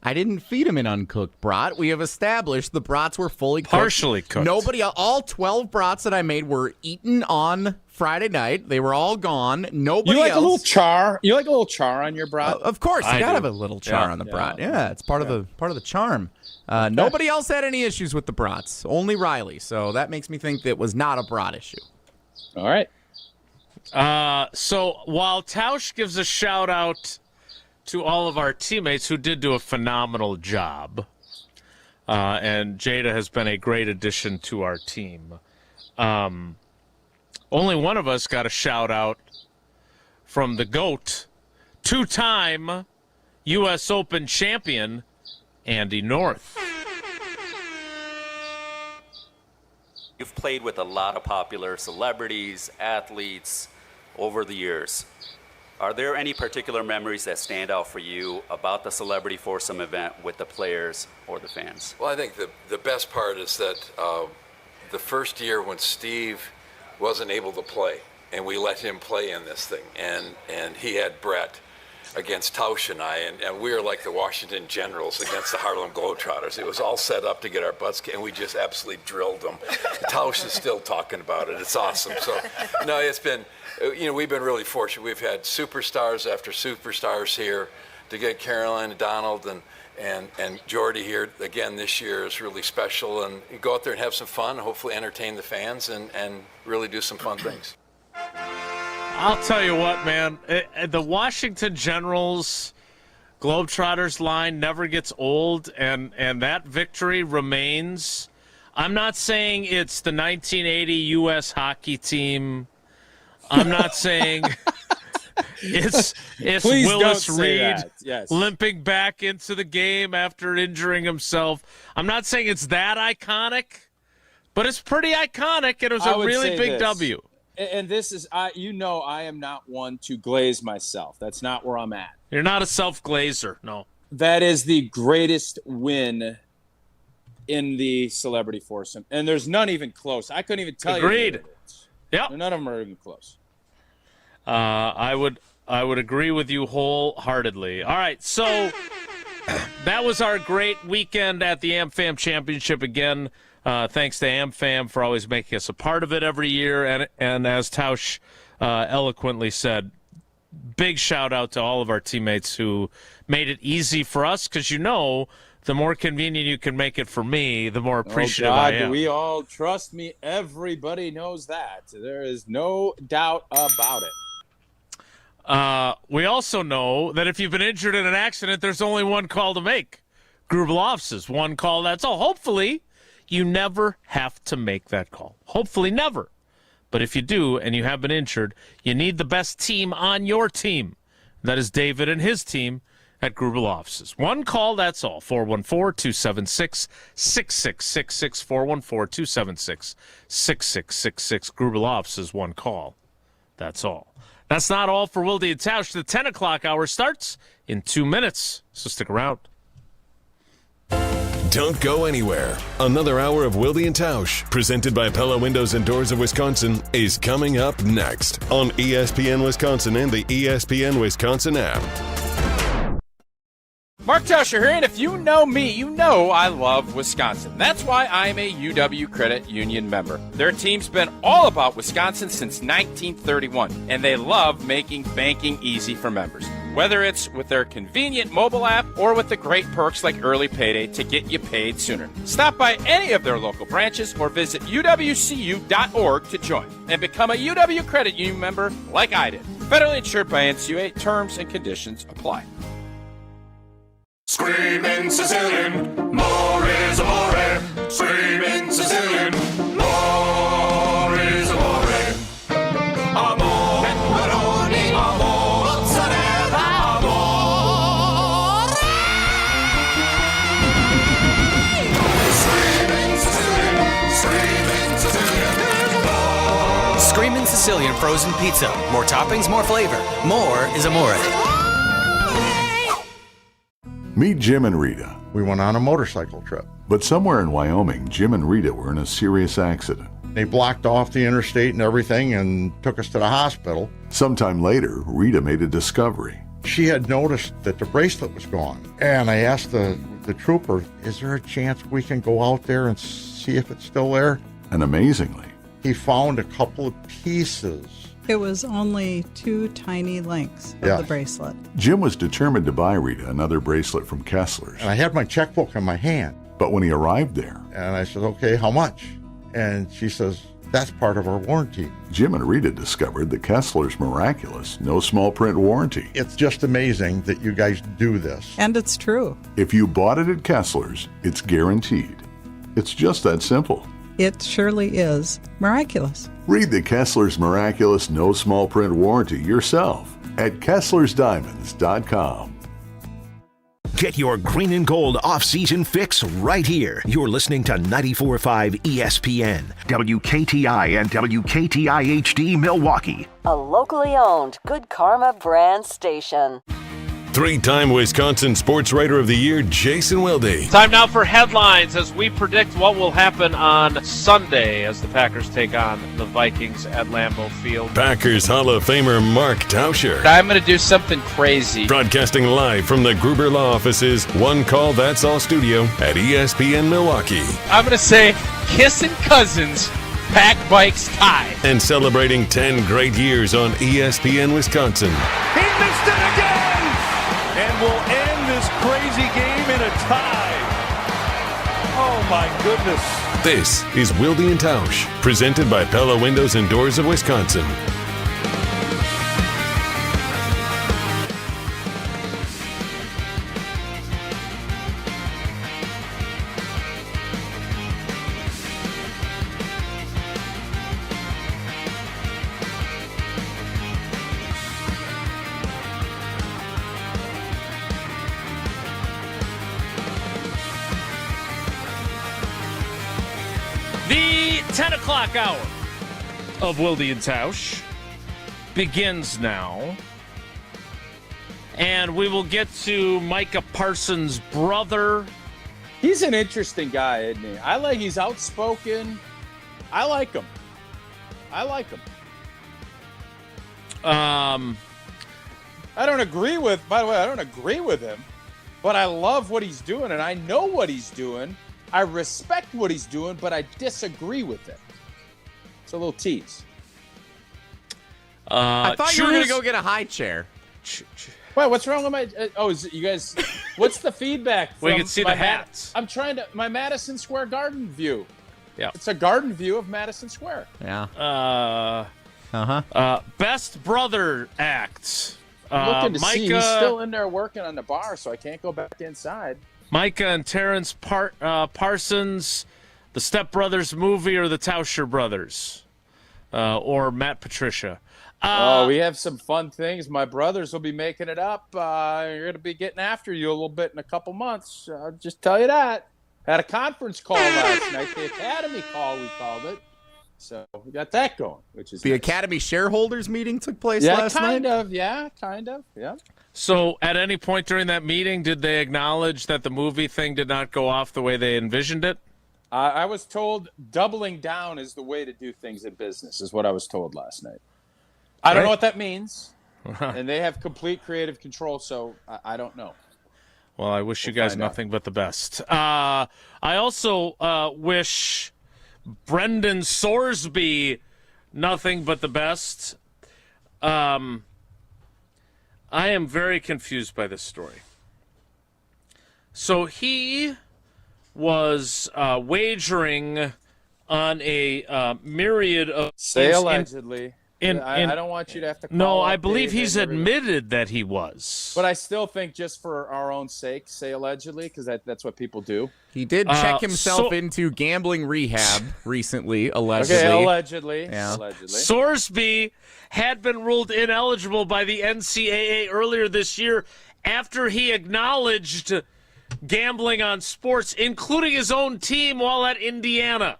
I didn't feed him an uncooked brat. We have established the brats were fully cooked. Partially cooked. All 12 brats that I made were eaten on Friday night. They were all gone. Nobody else. A little char? You like a little char on your brat? Of course, you gotta have a little char on the brat. Yeah, it's part of the charm. Nobody else had any issues with the brats. Only Riley. So that makes me think that it was not a brat issue. All right. So while Tausch gives a shout out to all of our teammates who did do a phenomenal job, and Jada has been a great addition to our team. Only one of us got a shout out from the GOAT, two-time U.S. Open champion, Andy North. You've played with a lot of popular celebrities, athletes over the years. Are there any particular memories that stand out for you about the Celebrity Foursome event with the players or the fans? Well, I think the best part is that the first year when Steve wasn't able to play, and we let him play in this thing, and he had Brett against Tausch and I, and we were like the Washington Generals against the Harlem Globetrotters. It was all set up to get our butts kicked, and we just absolutely drilled them. Tausch is still talking about it. It's awesome. So, no, it's been, we've been really fortunate. We've had superstars after superstars here. To get Caroline, Donald, and Jordy here again this year is really special. And you go out there and have some fun, hopefully entertain the fans, and really do some fun things. I'll tell you what, man. The Washington Generals Globetrotters line never gets old, and that victory remains. I'm not saying it's the 1980 U.S. hockey team. I'm not saying it's Willis Reed limping back into the game after injuring himself. I'm not saying it's that iconic, but it's pretty iconic, and it was a really big W. And this is, I am not one to glaze myself. That's not where I'm at. You're not a self-glazer, no. That is the greatest win in the Celebrity Foursome. And there's none even close. I couldn't even tell you. Agreed. Yep. None of them are even close. I would agree with you wholeheartedly. All right, so that was our great weekend at the AmFam Championship again. Thanks to AmFam for always making us a part of it every year. And as Tausch eloquently said, big shout out to all of our teammates who made it easy for us, because the more convenient you can make it for me, the more appreciative I am. We all, trust me, everybody knows that. There is no doubt about it. We also know that if you've been injured in an accident, there's only one call to make. Grubel offices, one call, that's all. Hopefully, you never have to make that call. Hopefully never. But if you do and you have been injured, you need the best team on your team. That is David and his team at Grubel Offices. One call, that's all. 414-276-6666. 414-276-6666. Grubel Offices, one call. That's all. That's not all for Wilde and Tausch. The 10 o'clock hour starts in 2 minutes, so stick around. Don't go anywhere. Another hour of Wilde and Tausch, presented by Pella Windows and Doors of Wisconsin, is coming up next on ESPN Wisconsin and the ESPN Wisconsin app. Mark Tauscher here, and if you know me, you know I love Wisconsin. That's why I'm a UW Credit Union member. Their team's been all about Wisconsin since 1931, and they love making banking easy for members. Whether it's with their convenient mobile app or with the great perks like early payday to get you paid sooner. Stop by any of their local branches or visit uwcu.org to join and become a UW Credit Union member like I did. Federally insured by NCUA. Terms and conditions apply. Screaming Sicilian, more is amore. Screaming Sicilian, more is amore. Amore, pepperoni, amore, mozzarella, amore. Screaming Sicilian, Screaming Sicilian frozen pizza. More toppings, more flavor. More is amore. Meet Jim and Rita. We went on a motorcycle trip. But somewhere in Wyoming, Jim and Rita were in a serious accident. They blocked off the interstate and everything and took us to the hospital. Sometime later, Rita made a discovery. She had noticed that the bracelet was gone. And I asked the trooper, is there a chance we can go out there and see if it's still there? And amazingly, he found a couple of pieces. It was only 2 tiny links of the bracelet. Jim was determined to buy Rita another bracelet from Kessler's. And I had my checkbook in my hand. But when he arrived there, and I said, okay, how much? And she says, that's part of our warranty. Jim and Rita discovered the Kessler's miraculous, no small print warranty. It's just amazing that you guys do this. And it's true. If you bought it at Kessler's, it's guaranteed. It's just that simple. It surely is miraculous. Read the Kessler's miraculous no small print warranty yourself at KesslersDiamonds.com. Get your green and gold off-season fix right here. You're listening to 94.5 ESPN, WKTI and WKTI HD Milwaukee. A locally owned Good Karma brand station. 3-time Wisconsin Sports Writer of the Year, Jason Wilde. Time now for headlines as we predict what will happen on Sunday as the Packers take on the Vikings at Lambeau Field. Packers Hall of Famer Mark Tauscher. I'm going to do something crazy. Broadcasting live from the Gruber Law Offices, One Call That's All studio at ESPN Milwaukee. I'm going to say Kissing Cousins, Pack Bikes tie. And celebrating 10 great years on ESPN Wisconsin. He missed it again! And we'll end this crazy game in a tie. Oh, my goodness. This is Wilde and Tausch, presented by Pella Windows and Doors of Wisconsin. The 10 o'clock hour of Wilde and Tausch begins now. And we will get to Micah Parsons' brother. He's an interesting guy, isn't he? He's outspoken. I like him. I don't agree with, by the way, I don't agree with him, but I love what he's doing, and I know what he's doing. I respect what he's doing, but I disagree with it. It's a little tease. I thought you were going to go get a high chair. Wait, what's wrong with my... is it you guys... What's the feedback? We can see the hats. I'm trying to... My Madison Square Garden view. Yeah. It's a garden view of Madison Square. Yeah. Best brother act. Looking to Micah, see. He's still in there working on the bar, so I can't go back inside. Micah and Terrence Parsons, The Step Brothers movie or the Tauscher brothers? Or Matt Patricia? We have some fun things. My brothers will be making it up. You're going to be getting after you a little bit in a couple months. I'll just tell you that. Had a conference call last night. The Academy call, we called it. So we got that going, which is the nice. Academy shareholders meeting took place last night? Kind of. So at any point during that meeting, did they acknowledge that the movie thing did not go off the way they envisioned it? I was told doubling down is the way to do things in business, is what I was told last night. I don't know what that means, and they have complete creative control, so I don't know. Well, I wish you guys nothing but the best. I also wish Brendan Sorsby nothing but the best. I am very confused by this story. So he was wagering on a myriad of... Say allegedly. I don't want you to have to call No, up I believe David he's admitted that he was. But I still think, just for our own sake, say allegedly, because that's what people do. He did check himself into gambling rehab recently, allegedly. Okay, allegedly. Yeah. Allegedly. Sorsby had been ruled ineligible by the NCAA earlier this year after he acknowledged gambling on sports, including his own team while at Indiana.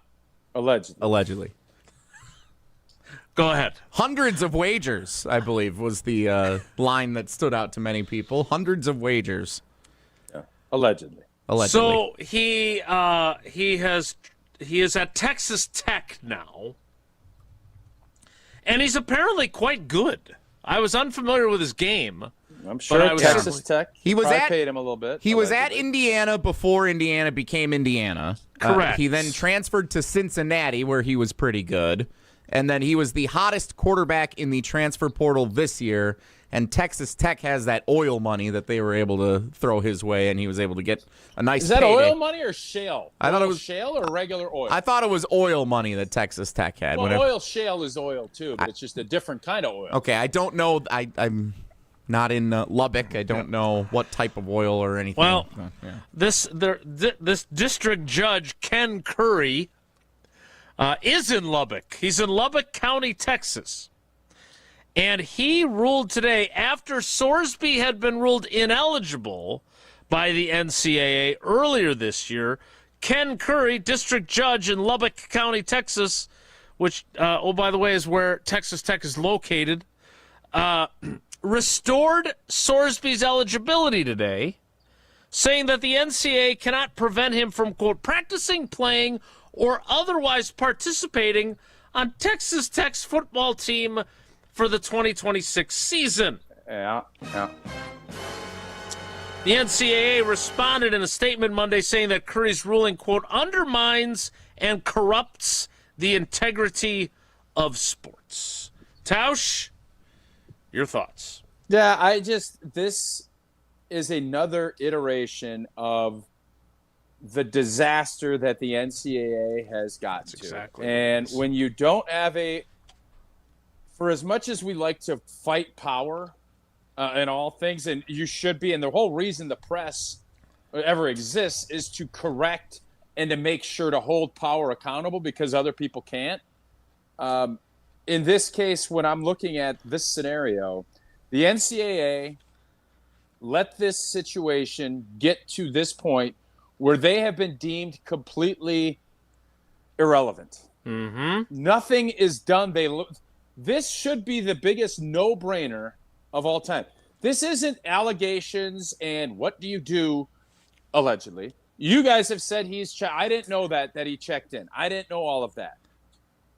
Allegedly. Go ahead. Hundreds of wagers, I believe, was the line that stood out to many people. Hundreds of wagers. Yeah. Allegedly. So he is at Texas Tech now, and he's apparently quite good. I was unfamiliar with his game. I'm sure Texas Tech. He was paid him a little bit. He was at Indiana before Indiana became Indiana. Correct. He then transferred to Cincinnati, where he was pretty good. And then he was the hottest quarterback in the transfer portal this year. And Texas Tech has that oil money that they were able to throw his way, and he was able to get a nice Is that payday. oil money or shale? I thought it was shale or regular oil. I thought it was oil money that Texas Tech had. Well, oil shale is oil too, but it's just a different kind of oil. Okay, I don't know. I'm not in Lubbock. I don't know what type of oil or anything. Well, this district judge, Ken Curry, is in Lubbock. He's in Lubbock County, Texas. And he ruled today, after Sorsby had been ruled ineligible by the NCAA earlier this year, Ken Curry, district judge in Lubbock County, Texas, which, by the way, is where Texas Tech is located, restored Sorsby's eligibility today, saying that the NCAA cannot prevent him from, quote, practicing, playing, or otherwise participating on Texas Tech's football team for the 2026 season. Yeah. The NCAA responded in a statement Monday saying that Curry's ruling, quote, undermines and corrupts the integrity of sports. Tausch, your thoughts? Yeah, this is another iteration of the disaster that the NCAA has gotten to. Exactly. And when you don't have for as much as we like to fight power in all things, and you should be, and the whole reason the press ever exists is to correct and to make sure to hold power accountable because other people can't. In this case, when I'm looking at this scenario, the NCAA let this situation get to this point where they have been deemed completely irrelevant. Mm-hmm. Nothing is done. This should be the biggest no-brainer of all time. This isn't allegations and what do you do, allegedly. You guys have said I didn't know that he checked in. I didn't know all of that.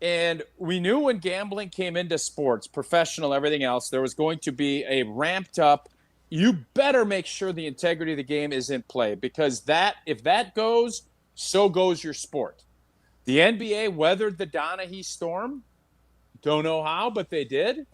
And we knew when gambling came into sports, professional, everything else, there was going to be a ramped up, you better make sure the integrity of the game is in play because if that goes, so goes your sport. The NBA weathered the Donaghy storm. Don't know how, but they did.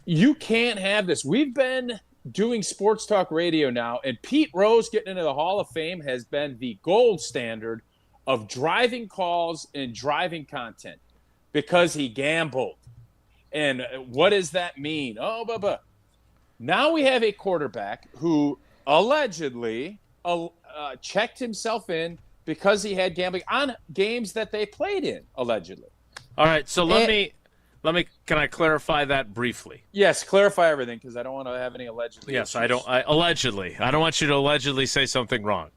You can't have this. We've been doing sports talk radio now, and Pete Rose getting into the Hall of Fame has been the gold standard of driving calls and driving content because he gambled. And what does that mean? Now we have a quarterback who allegedly checked himself in because he had gambling on games that they played in, allegedly. All right, so let me. Can I clarify that briefly? Yes, clarify everything because I don't want to have any allegedly. Yes, issues. allegedly. I don't want you to allegedly say something wrong.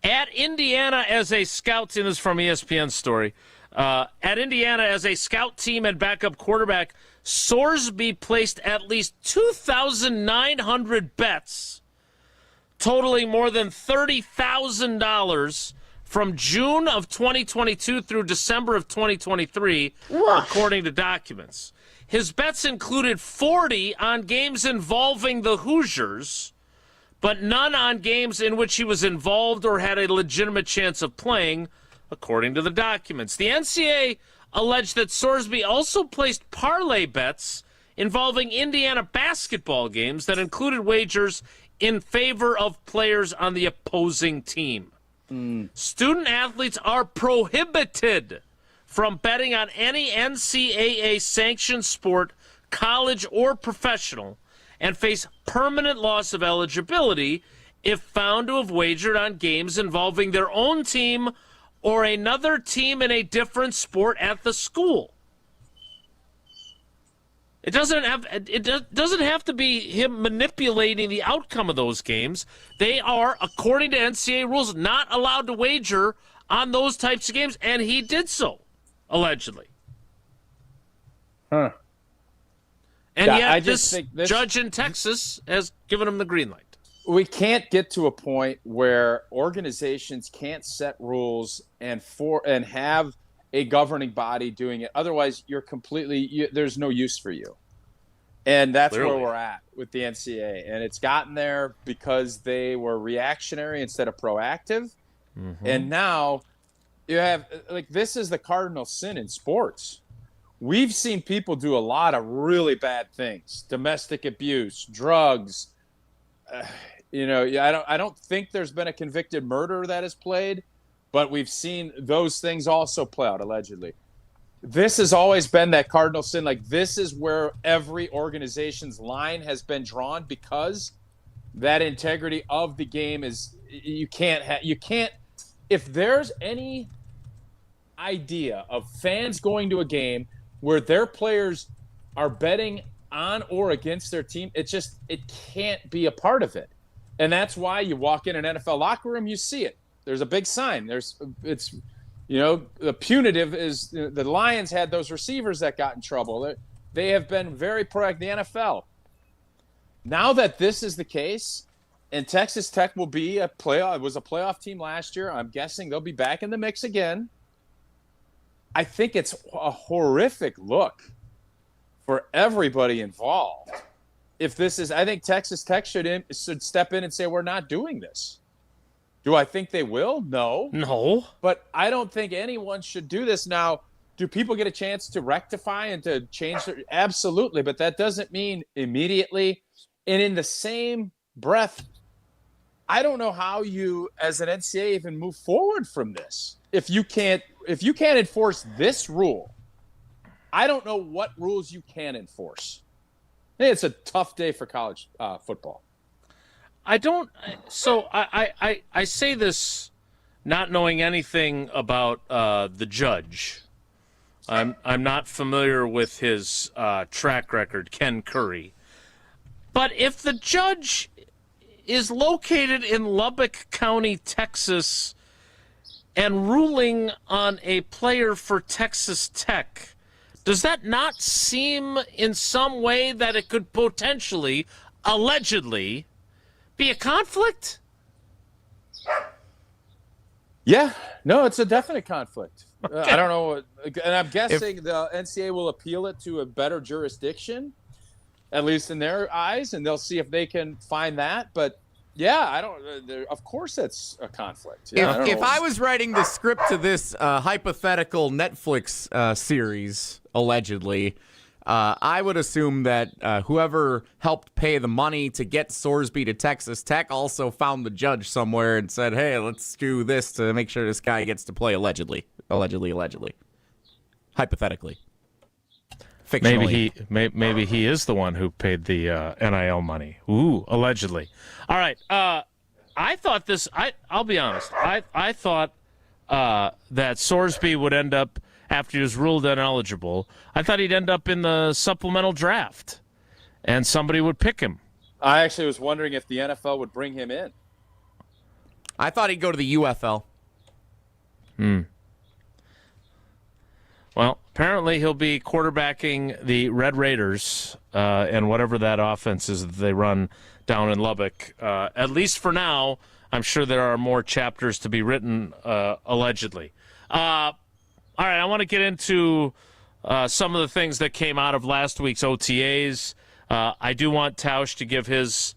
At Indiana as a scout, and this is from ESPN story. At Indiana as a scout team and backup quarterback, Sorsby placed at least 2,900 bets, totaling more than $30,000 from June of 2022 through December of 2023, according to documents. His bets included 40 on games involving the Hoosiers, but none on games in which he was involved or had a legitimate chance of playing, according to the documents. The NCAA alleged that Sorsby also placed parlay bets involving Indiana basketball games that included wagers in favor of players on the opposing team. Student athletes are prohibited from betting on any NCAA-sanctioned sport, college or professional, and face permanent loss of eligibility if found to have wagered on games involving their own team or another team in a different sport at the school. It doesn't have to be him manipulating the outcome of those games. They are, according to NCAA rules, not allowed to wager on those types of games, and he did so, allegedly. Huh. And Yeah, yet this judge in Texas has given him the green light. We can't get to a point where organizations can't set rules and have a governing body doing it. Otherwise, there's no use for you. And that's Clearly. where we're at with the NCAA. And it's gotten there because they were reactionary instead of proactive. Mm-hmm. And now you have, this is the cardinal sin in sports. We've seen people do a lot of really bad things, domestic abuse, drugs. I don't think there's been a convicted murderer that has played, but we've seen those things also play out, allegedly. This has always been that cardinal sin. This is where every organization's line has been drawn because that integrity of the game is you can't if there's any idea of fans going to a game where their players are betting on or against their team, it can't be a part of it. And that's why you walk in an NFL locker room, you see it. There's a big sign. The punitive is the Lions had those receivers that got in trouble. They have been very proactive. The NFL. Now that this is the case, and Texas Tech will be it was a playoff team last year. I'm guessing they'll be back in the mix again. I think it's a horrific look for everybody involved. I think Texas Tech should step in and say, we're not doing this. Do I think they will? No. But I don't think anyone should do this. Now, do people get a chance to rectify and to change? Absolutely. But that doesn't mean immediately. And in the same breath, I don't know how you, as an NCAA, even move forward from this. If you can't enforce this rule, I don't know what rules you can enforce. It's a tough day for college football. I say this not knowing anything about the judge. I'm not familiar with his track record, Ken Curry. But if the judge is located in Lubbock County, Texas, and ruling on a player for Texas Tech, does that not seem in some way that it could potentially, allegedly, be a conflict? Yeah. No, it's a definite conflict. Okay. I don't know. And I'm guessing the NCAA will appeal it to a better jurisdiction, at least in their eyes, and they'll see if they can find that. But yeah, of course it's a conflict. Yeah, if I was writing the script to this hypothetical Netflix series, allegedly, I would assume that whoever helped pay the money to get Sorsby to Texas Tech also found the judge somewhere and said, hey, let's do this to make sure this guy gets to play allegedly. Hypothetically. Fictionally. Maybe he is the one who paid the NIL money. Ooh, allegedly. All right. I thought this. I'll be honest. I thought that Sorsby would end up, after he was ruled ineligible, I thought he'd end up in the supplemental draft, and somebody would pick him. I actually was wondering if the NFL would bring him in. I thought he'd go to the UFL. Well, apparently he'll be quarterbacking the Red Raiders and whatever that offense is that they run down in Lubbock. At least for now, I'm sure there are more chapters to be written, allegedly. All right, I want to get into some of the things that came out of last week's OTAs. I do want Tausch to give his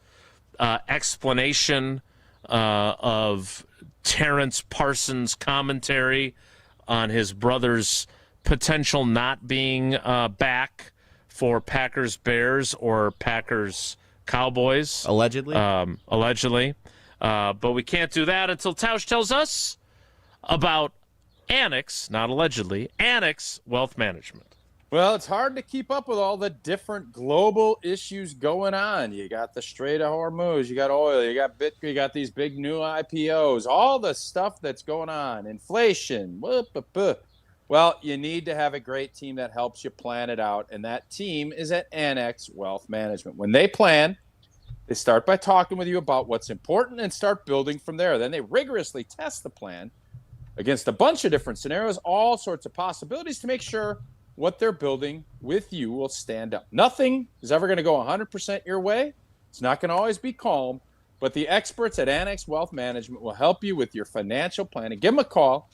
explanation of Terrence Parsons' commentary on his brother's potential not being back for Packers-Bears or Packers-Cowboys. Allegedly. But we can't do that until Tausch tells us about Annex, not allegedly, Annex Wealth Management. Well, it's hard to keep up with all the different global issues going on. You got the Strait of Hormuz, you got oil, you got Bitcoin, you got these big new IPOs, all the stuff that's going on, inflation. Well, you need to have a great team that helps you plan it out, and that team is at Annex Wealth Management. When they plan, they start by talking with you about what's important and start building from there. Then they rigorously test the plan against a bunch of different scenarios, all sorts of possibilities to make sure what they're building with you will stand up. Nothing is ever going to go 100% your way. It's not going to always be calm, but the experts at Annex Wealth Management will help you with your financial planning. Give them a call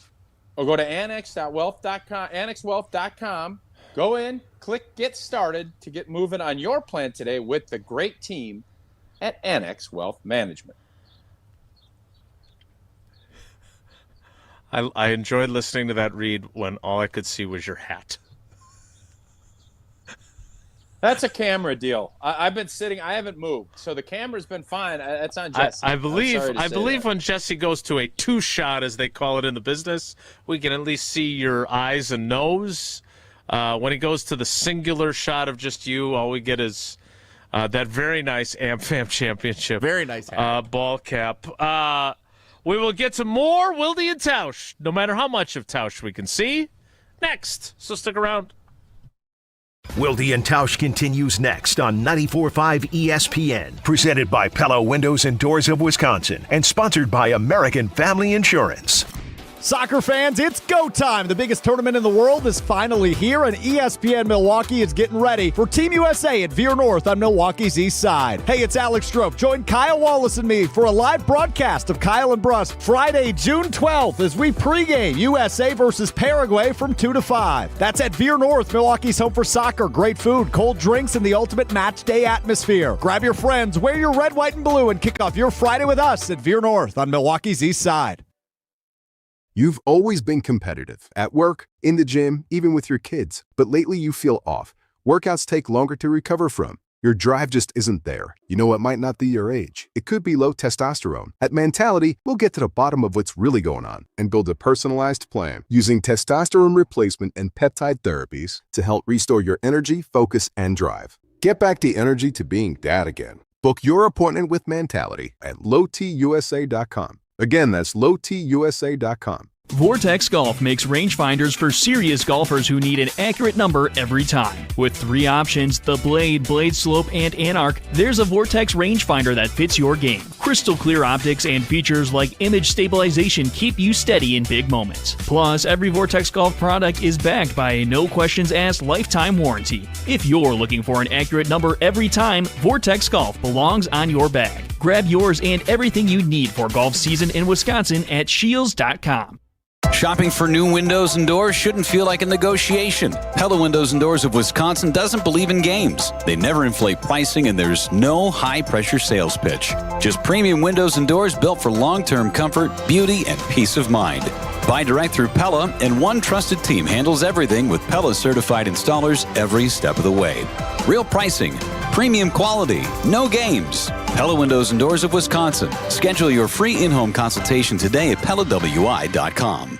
or go to annexwealth.com. Go in, click Get Started to get moving on your plan today with the great team at Annex Wealth Management. I enjoyed listening to that read when all I could see was your hat. That's a camera deal. I've been sitting. I haven't moved, so the camera's been fine. That's on Jesse. I believe when Jesse goes to a two-shot, as they call it in the business, we can at least see your eyes and nose. When he goes to the singular shot of just you, all we get is that very nice AmFam Championship. Very nice hat. Ball cap. We will get to more Wilde and Tausch, no matter how much of Tausch we can see, next. So stick around. Wilde and Tausch continues next on 94.5 ESPN. Presented by Pella Windows and Doors of Wisconsin and sponsored by American Family Insurance. Soccer fans, it's go time. The biggest tournament in the world is finally here, and ESPN Milwaukee is getting ready for Team USA at Veer North on Milwaukee's east side. Hey, it's Alex Strope. Join Kyle Wallace and me for a live broadcast of Kyle and Brust Friday, June 12th as we pregame USA versus Paraguay from 2 to 5. That's at Veer North, Milwaukee's home for soccer. Great food, cold drinks, and the ultimate match day atmosphere. Grab your friends, wear your red, white, and blue, and kick off your Friday with us at Veer North on Milwaukee's east side. You've always been competitive at work, in the gym, even with your kids. But lately you feel off. Workouts take longer to recover from. Your drive just isn't there. You know, it might not be your age. It could be low testosterone. At Mentality, we'll get to the bottom of what's really going on and build a personalized plan using testosterone replacement and peptide therapies to help restore your energy, focus, and drive. Get back the energy to being dad again. Book your appointment with Mentality at lowtusa.com. Again, that's lowtusa.com. Vortex Golf makes rangefinders for serious golfers who need an accurate number every time. With 3 options, the Blade, Blade Slope, and Anarch, there's a Vortex rangefinder that fits your game. Crystal clear optics and features like image stabilization keep you steady in big moments. Plus, every Vortex Golf product is backed by a no-questions-asked lifetime warranty. If you're looking for an accurate number every time, Vortex Golf belongs on your bag. Grab yours and everything you need for golf season in Wisconsin at Shields.com. Shopping for new windows and doors shouldn't feel like a negotiation. Pella Windows and Doors of Wisconsin doesn't believe in games. They never inflate pricing, and there's no high-pressure sales pitch. Just premium windows and doors built for long-term comfort, beauty, and peace of mind. Buy direct through Pella, and one trusted team handles everything with Pella-certified installers every step of the way. Real pricing, premium quality, no games. Pella Windows and Doors of Wisconsin. Schedule your free in-home consultation today at PellaWI.com.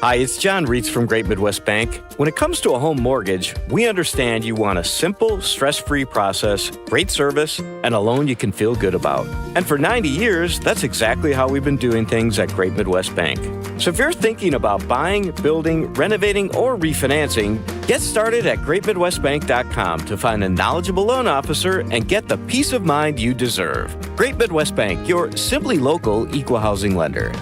Hi, it's John Reitz from Great Midwest Bank. When it comes to a home mortgage, we understand you want a simple, stress-free process, great service, and a loan you can feel good about. And for 90 years, that's exactly how we've been doing things at Great Midwest Bank. So if you're thinking about buying, building, renovating, or refinancing, get started at greatmidwestbank.com to find a knowledgeable loan officer and get the peace of mind you deserve. Great Midwest Bank, your simply local equal housing lender.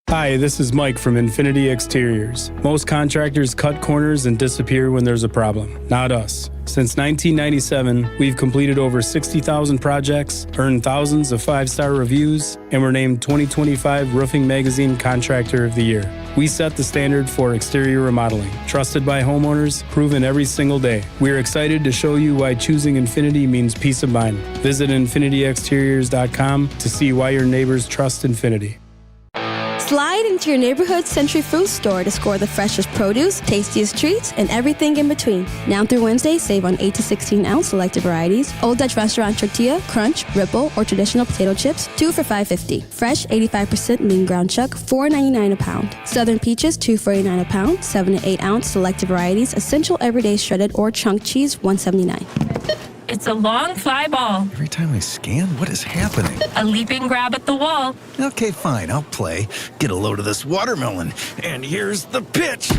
Hi, this is Mike from Infinity Exteriors. Most contractors cut corners and disappear when there's a problem. Not us. Since 1997, we've completed over 60,000 projects, earned thousands of 5-star reviews, and were named 2025 Roofing Magazine Contractor of the Year. We set the standard for exterior remodeling. Trusted by homeowners, proven every single day. We're excited to show you why choosing Infinity means peace of mind. Visit infinityexteriors.com to see why your neighbors trust Infinity. Slide into your neighborhood Century Food Store to score the freshest produce, tastiest treats, and everything in between. Now through Wednesday, save on 8 to 16-ounce selected varieties. Old Dutch Restaurant tortilla, crunch, ripple, or traditional potato chips, 2 for $5.50. Fresh 85% lean ground chuck, $4.99 a pound. Southern peaches, $2.49 a pound. 7 to 8-ounce selected varieties. Essential everyday shredded or chunk cheese, $1.79. It's a long fly ball. Every time I scan, what is happening? A leaping grab at the wall. Okay, fine, I'll play. Get a load of this watermelon. And here's the pitch.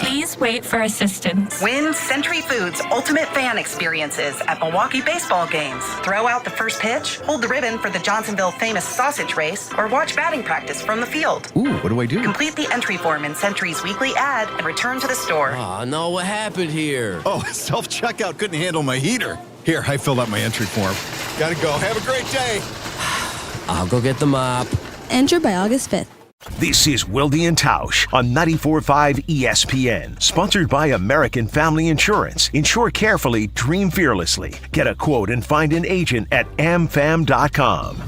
Please wait for assistance. Win Century Foods Ultimate Fan Experiences at Milwaukee baseball games. Throw out the first pitch, hold the ribbon for the Johnsonville famous sausage race, or watch batting practice from the field. Ooh, what do I do? Complete the entry form in Century's weekly ad and return to the store. Oh, no, what happened here? Oh, self-checkout couldn't handle my heater. Here, I filled out my entry form. Gotta go. Have a great day. I'll go get the mop. Enter by August 5th. This is Wilde and Tausch on 94.5 ESPN, sponsored by American Family Insurance. Insure carefully, dream fearlessly. Get a quote and find an agent at amfam.com.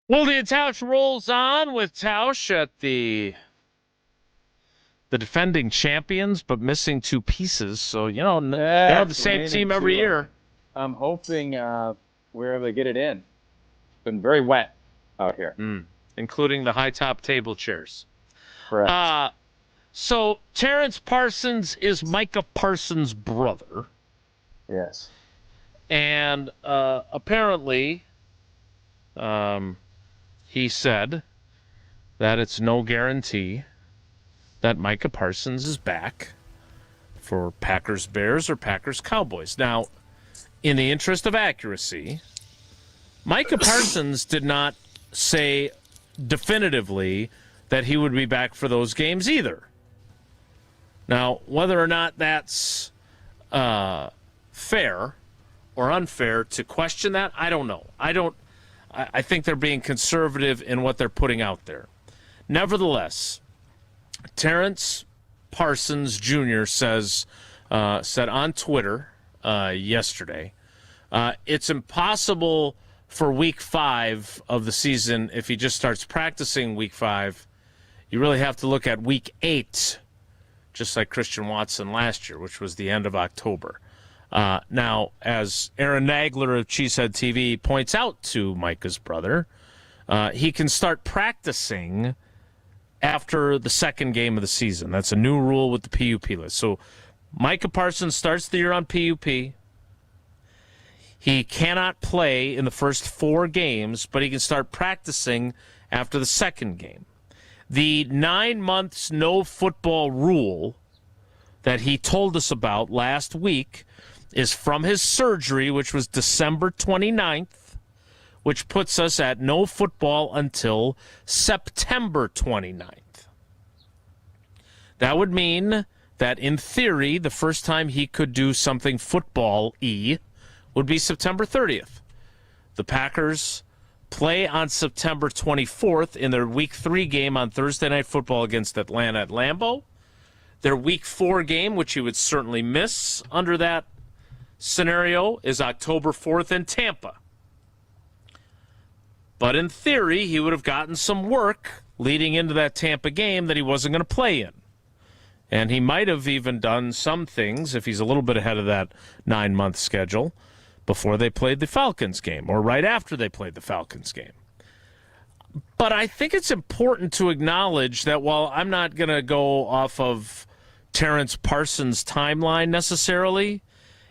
Wilde and Tausch rolls on with Tausch at the defending champions, but missing 2 pieces. So, you know, they're the same team every year. I'm hoping we're able to get it in. It's been very wet out here. Including the high top table chairs. Correct. So Terrence Parsons is Micah Parsons' brother. Yes. And apparently he said that it's no guarantee that Micah Parsons is back for Packers-Bears or Packers-Cowboys. Now, in the interest of accuracy, Micah Parsons did not say definitively that he would be back for those games either. Now, whether or not that's fair or unfair to question that, I don't know. I think they're being conservative in what they're putting out there. Nevertheless, Terrence Parsons Jr. said on Twitter yesterday, it's impossible for week 5 of the season if he just starts practicing week 5. You really have to look at week 8, just like Christian Watson last year, which was the end of October. Now, as Aaron Nagler of Cheesehead TV points out to Micah's brother, he can start practicing after the second game of the season. That's a new rule with the PUP list. So Micah Parsons starts the year on PUP. He cannot play in the first 4 games, but he can start practicing after the second game. The 9 months no football rule that he told us about last week is from his surgery, which was December 29th, which puts us at no football until September 29th. That would mean that, in theory, the first time he could do something football-y would be September 30th. The Packers play on September 24th in their Week 3 game on Thursday Night Football against Atlanta at Lambeau. Their Week 4 game, which he would certainly miss under that scenario, is October 4th in Tampa. But in theory, he would have gotten some work leading into that Tampa game that he wasn't going to play in. And he might have even done some things, if he's a little bit ahead of that 9-month schedule, before they played the Falcons game or right after they played the Falcons game. But I think it's important to acknowledge that while I'm not going to go off of Terrence Parsons' timeline necessarily,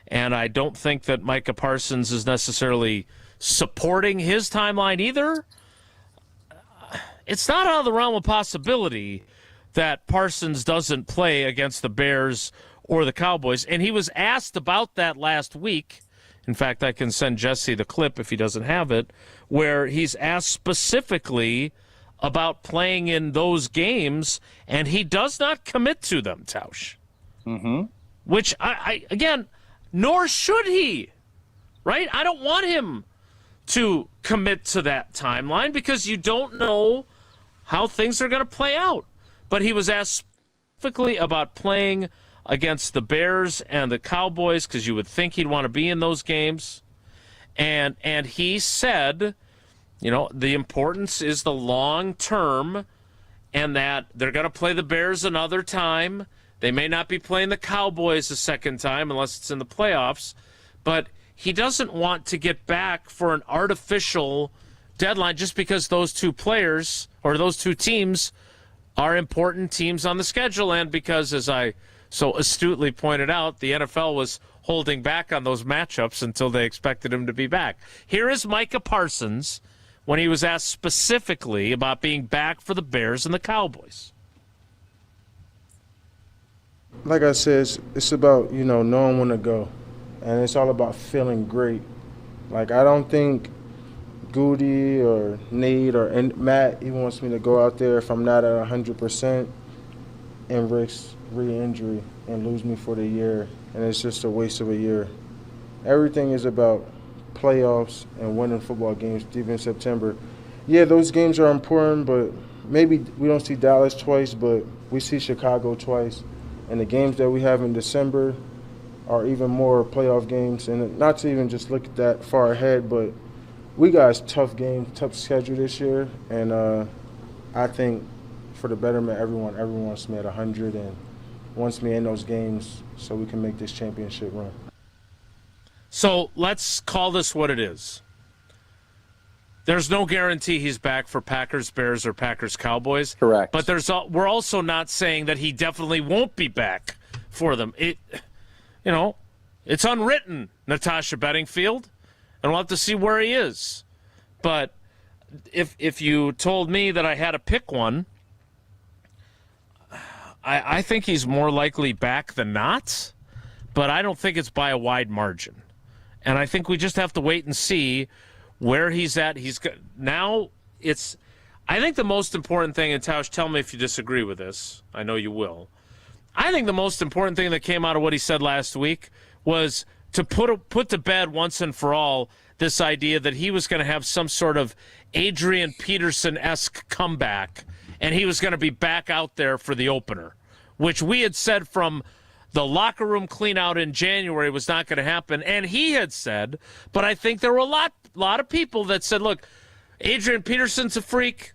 and I don't think that Micah Parsons is necessarily supporting his timeline either, it's not out of the realm of possibility that Parsons doesn't play against the Bears or the Cowboys. And he was asked about that last week. In fact, I can send Jesse the clip if he doesn't have it, where he's asked specifically about playing in those games, and he does not commit to them, Tausch. Mm-hmm. Which, I again, nor should he, right? I don't want him to commit to that timeline because you don't know how things are going to play out. But he was asked specifically about playing against the Bears and the Cowboys because you would think he'd want to be in those games. And he said, you know, the importance is the long term and that they're going to play the Bears another time. They may not be playing the Cowboys a second time unless it's in the playoffs. But he doesn't want to get back for an artificial deadline just because those two players or those two teams are important teams on the schedule and because, as I so astutely pointed out, the NFL was holding back on those matchups until they expected him to be back. Here is Micah Parsons when he was asked specifically about being back for the Bears and the Cowboys. Like I said, it's about, knowing when to go. And it's all about feeling great. Like, I don't think Goody or Nate or Matt even wants me to go out there if I'm not at 100% and risk re-injury and lose me for the year. And it's just a waste of a year. Everything is about playoffs and winning football games deep in September. Yeah, those games are important, but maybe we don't see Dallas twice, but we see Chicago twice. And the games that we have in December are even more playoff games. And not to even just look at that far ahead, but we got a tough game, tough schedule this year. And I think for the betterment, everyone wants me at 100 and wants me in those games so we can make this championship run. So let's call this what it is. There's no guarantee he's back for Packers, Bears, or Packers, Cowboys. Correct. But we're also not saying that he definitely won't be back for them. It's unwritten, Natasha Bedingfield, and we'll have to see where he is. But if you told me that I had to pick one, I think he's more likely back than not, but I don't think it's by a wide margin. And I think we just have to wait and see where he's at. I think the most important thing, and Tausch, tell me if you disagree with this. I know you will. I think the most important thing that came out of what he said last week was to put to bed once and for all this idea that he was going to have some sort of Adrian Peterson-esque comeback, and he was going to be back out there for the opener, which we had said from the locker room clean out in January was not going to happen. And he had said, but I think there were a lot of people that said, look, Adrian Peterson's a freak.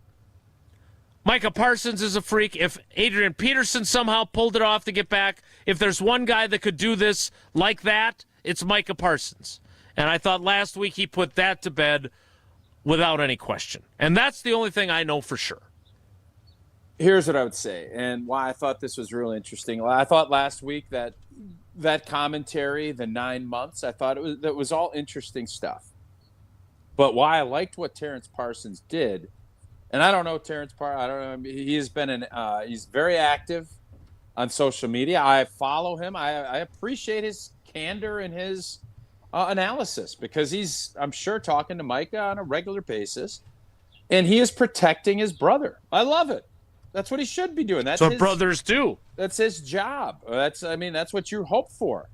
Micah Parsons is a freak. If Adrian Peterson somehow pulled it off to get back, if there's one guy that could do this like that, it's Micah Parsons. And I thought last week he put that to bed without any question. And that's the only thing I know for sure. Here's what I would say, and why I thought this was really interesting. I thought last week that commentary, the 9 months, I thought that was all interesting stuff. But why I liked what Terrence Parsons did, and I don't know Terrence Parsons. I don't know. He's been he's very active on social media. I follow him. I appreciate his candor and his analysis because he's, I'm sure, talking to Micah on a regular basis, and he is protecting his brother. I love it. That's what he should be doing. That's what brothers do. That's his job. That's what you hope for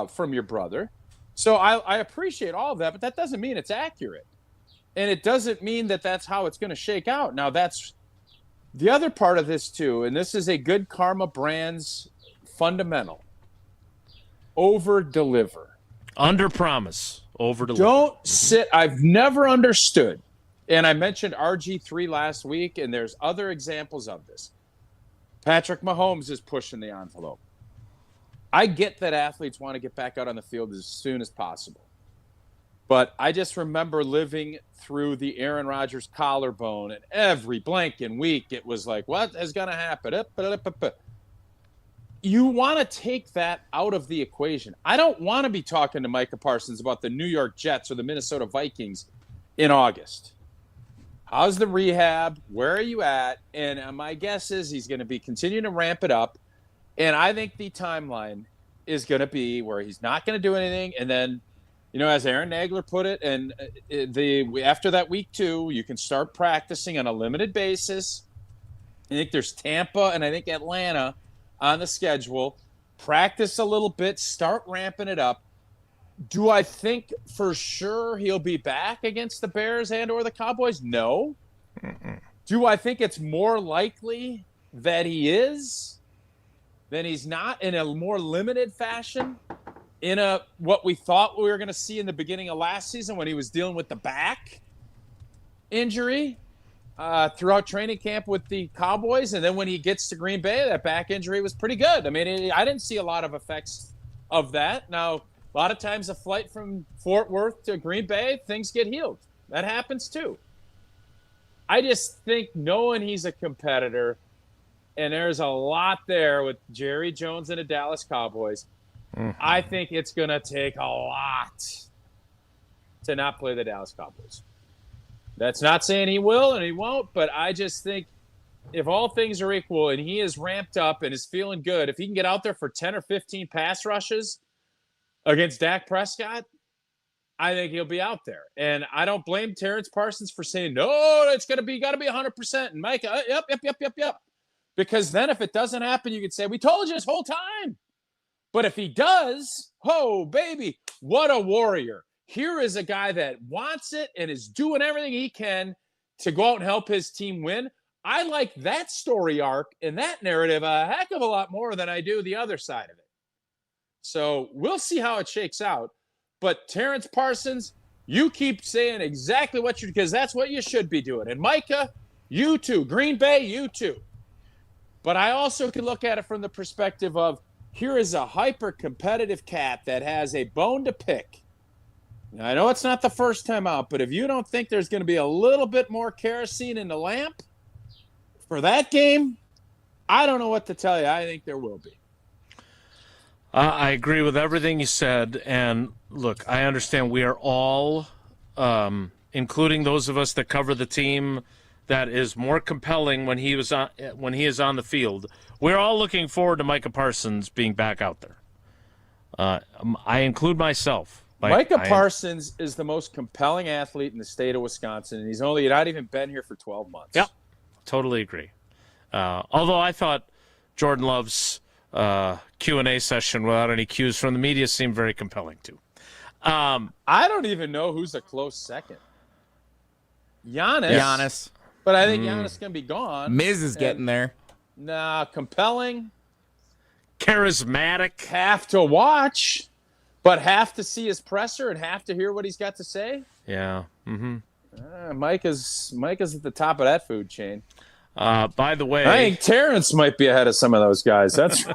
from your brother. So I appreciate all of that, but that doesn't mean it's accurate. And it doesn't mean that that's how it's going to shake out. Now, that's The other part of this, too, and this is a good Karma Brands fundamental, over-deliver. Under-promise, over-deliver. Don't sit. I've never understood, and I mentioned RG3 last week, and there's other examples of this. Patrick Mahomes is pushing the envelope. I get that athletes want to get back out on the field as soon as possible. But I just remember living through the Aaron Rodgers collarbone, and every blanking week it was like, what is going to happen? You want to take that out of the equation. I don't want to be talking to Micah Parsons about the New York Jets or the Minnesota Vikings in August. How's the rehab? Where are you at? And my guess is he's going to be continuing to ramp it up. And I think the timeline is going to be where he's not going to do anything. And then, as Aaron Nagler put it, and after that week 2, you can start practicing on a limited basis. I think there's Tampa and I think Atlanta on the schedule. Practice a little bit, start ramping it up. Do I think for sure he'll be back against the Bears and or the Cowboys? No. Do I think it's more likely that he is than he's not in a more limited fashion in what we thought we were going to see in the beginning of last season when he was dealing with the back injury throughout training camp with the Cowboys? And then when he gets to Green Bay, that back injury was pretty good. I mean, I didn't see a lot of effects of that. Now, a lot of times a flight from Fort Worth to Green Bay, things get healed. That happens too. I just think knowing he's a competitor, and there's a lot there with Jerry Jones and the Dallas Cowboys, I think it's going to take a lot to not play the Dallas Cowboys. That's not saying he will and he won't, but I just think if all things are equal and he is ramped up and is feeling good, if he can get out there for 10 or 15 pass rushes against Dak Prescott, I think he'll be out there. And I don't blame Terrence Parsons for saying, no, it's got to be 100%. And Micah, yep. Because then if it doesn't happen, you could say, we told you this whole time. But if he does, oh, baby, what a warrior. Here is a guy that wants it and is doing everything he can to go out and help his team win. I like that story arc and that narrative a heck of a lot more than I do the other side of it. So we'll see how it shakes out. But Terrence Parsons, you keep saying exactly what because that's what you should be doing. And Micah, you too. Green Bay, you too. But I also can look at it from the perspective of here is a hyper-competitive cat that has a bone to pick. Now, I know it's not the first time out, but if you don't think there's going to be a little bit more kerosene in the lamp for that game, I don't know what to tell you. I think there will be. I agree with everything you said. And, look, I understand we are all, including those of us that cover the team that is more compelling when he is on the field. We're all looking forward to Micah Parsons being back out there. I include myself. Micah Parsons is the most compelling athlete in the state of Wisconsin, and he's not even been here for 12 months. Yep, totally agree. Although I thought Jordan Love's Q&A session without any cues from the media seemed very compelling too. I don't even know who's a close second. Giannis. But I think Giannis is going to be gone. Miz is getting there. Nah, compelling. Charismatic. Have to watch, but have to see his presser and have to hear what he's got to say. Yeah. Micah's at the top of that food chain. By the way, I think Terrence might be ahead of some of those guys. That's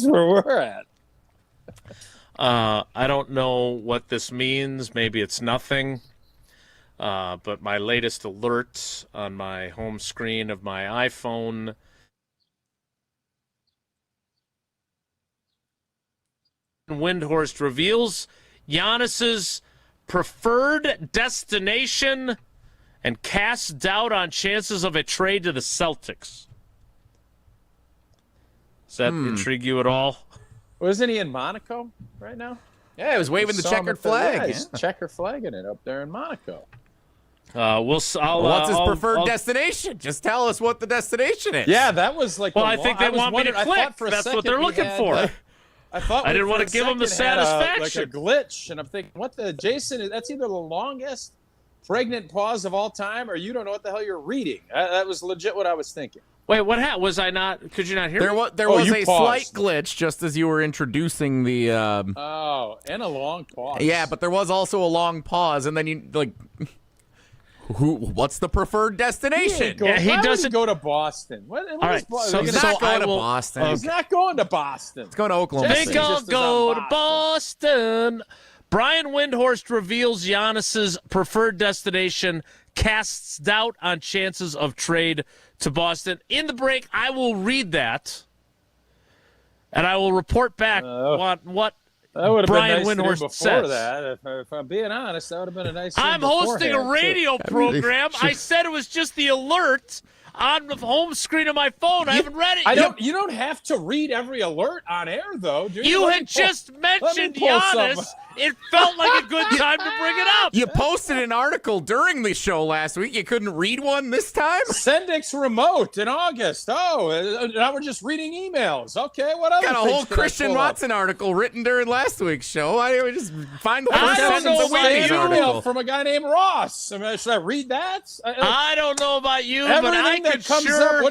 where we're at. I don't know what this means. Maybe it's nothing. But my latest alert on my home screen of my iPhone Windhorst reveals Giannis's preferred destination and casts doubt on chances of a trade to the Celtics. Does that intrigue you at all? Wasn't he in Monaco right now? Yeah, he was waving the checkered flag. Yeah, he's checker flagging it up there in Monaco. What's his preferred destination? Just tell us what the destination is. Yeah, that was like. Well, I think they want me to click. That's what they're looking for. I didn't want to give them the satisfaction. Like a glitch, and I'm thinking, what the Jason? That's either the longest pregnant pause of all time, or you don't know what the hell you're reading. That was legit what I was thinking. Wait, what happened? Was I not? Could you not hear me? There was a slight glitch just as you were introducing the. And a long pause. Yeah, but there was also a long pause, and then you like. What's the preferred destination? He doesn't go to Boston. All right, so he's not going to Boston. He's not going to Boston. He's going to Oklahoma. Think I'll go to Boston. Brian Windhorst reveals Giannis's preferred destination, casts doubt on chances of trade to Boston. In the break, I will read that, and I will report back what that would have Brian been nice Windhorst to do before says. that. If I'm being honest, that would have been a nice. I'm hosting a radio program. I said it was just the alert on the home screen of my phone. I haven't read it yet. You don't have to read every alert on air, though, do you? You had just mentioned Giannis. It felt like a good time to bring it up. You posted an article during the show last week. You couldn't read one this time? Sendix remote in August. Oh, now we're just reading emails. Okay, what other Got a things whole can I Christian pull up? Watson article written during last week's show. I would just find the first I sentence don't know of about Wendy's an article. email from a guy named Ross. I mean, should I read that? I don't know about you, but Everything I that could comes sure. up.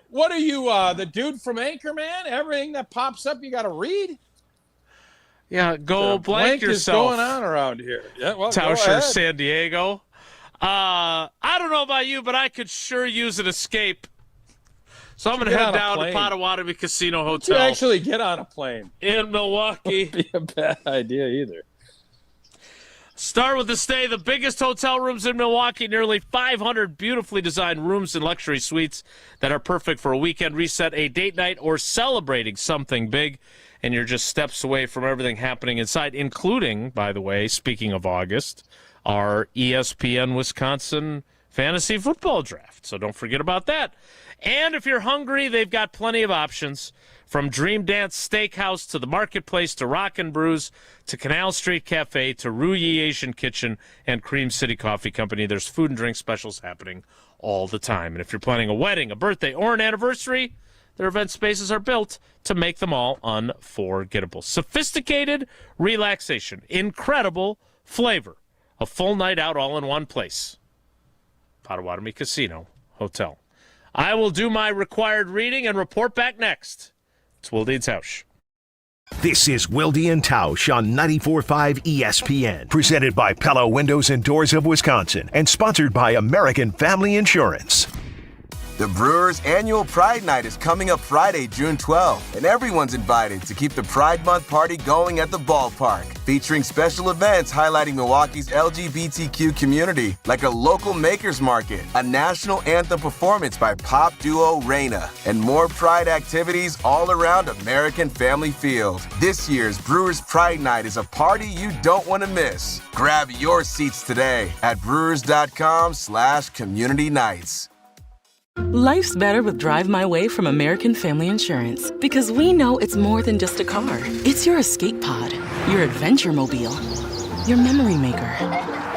What are you? The dude from Anchorman? Everything that pops up, you got to read. Yeah, go blank yourself. Is going on around here? Yeah, well, Tauscher, San Diego. I don't know about you, but I could sure use an escape. So I'm going to head down to Potawatomi Casino Hotel. You actually get on a plane in Milwaukee. Wouldn't be a bad idea either. Start with the stay. The biggest hotel rooms in Milwaukee, nearly 500 beautifully designed rooms and luxury suites that are perfect for a weekend reset, a date night, or celebrating something big. And you're just steps away from everything happening inside, including, by the way, speaking of August, our ESPN Wisconsin fantasy football draft. So don't forget about that. And if you're hungry, they've got plenty of options. From Dream Dance Steakhouse to the Marketplace to Rockin' Brews to Canal Street Cafe to Ruyi Asian Kitchen and Cream City Coffee Company, there's food and drink specials happening all the time. And if you're planning a wedding, a birthday, or an anniversary, their event spaces are built to make them all unforgettable. Sophisticated relaxation, incredible flavor, a full night out all in one place. Potawatomi Casino Hotel. I will do my required reading and report back next. It's Wilde and Tausch. This is Wilde and Tausch on 94.5 ESPN, presented by Pella Windows and Doors of Wisconsin and sponsored by American Family Insurance. The Brewers' annual Pride Night is coming up Friday, June 12th, and everyone's invited to keep the Pride Month party going at the ballpark, featuring special events highlighting Milwaukee's LGBTQ community, like a local makers market, a national anthem performance by pop duo Reina, and more Pride activities all around American Family Field. This year's Brewers' Pride Night is a party you don't want to miss. Grab your seats today at brewers.com/community nights. Life's better with Drive My Way from American Family Insurance, because we know it's more than just a car. It's your escape pod, your adventure mobile, your memory maker.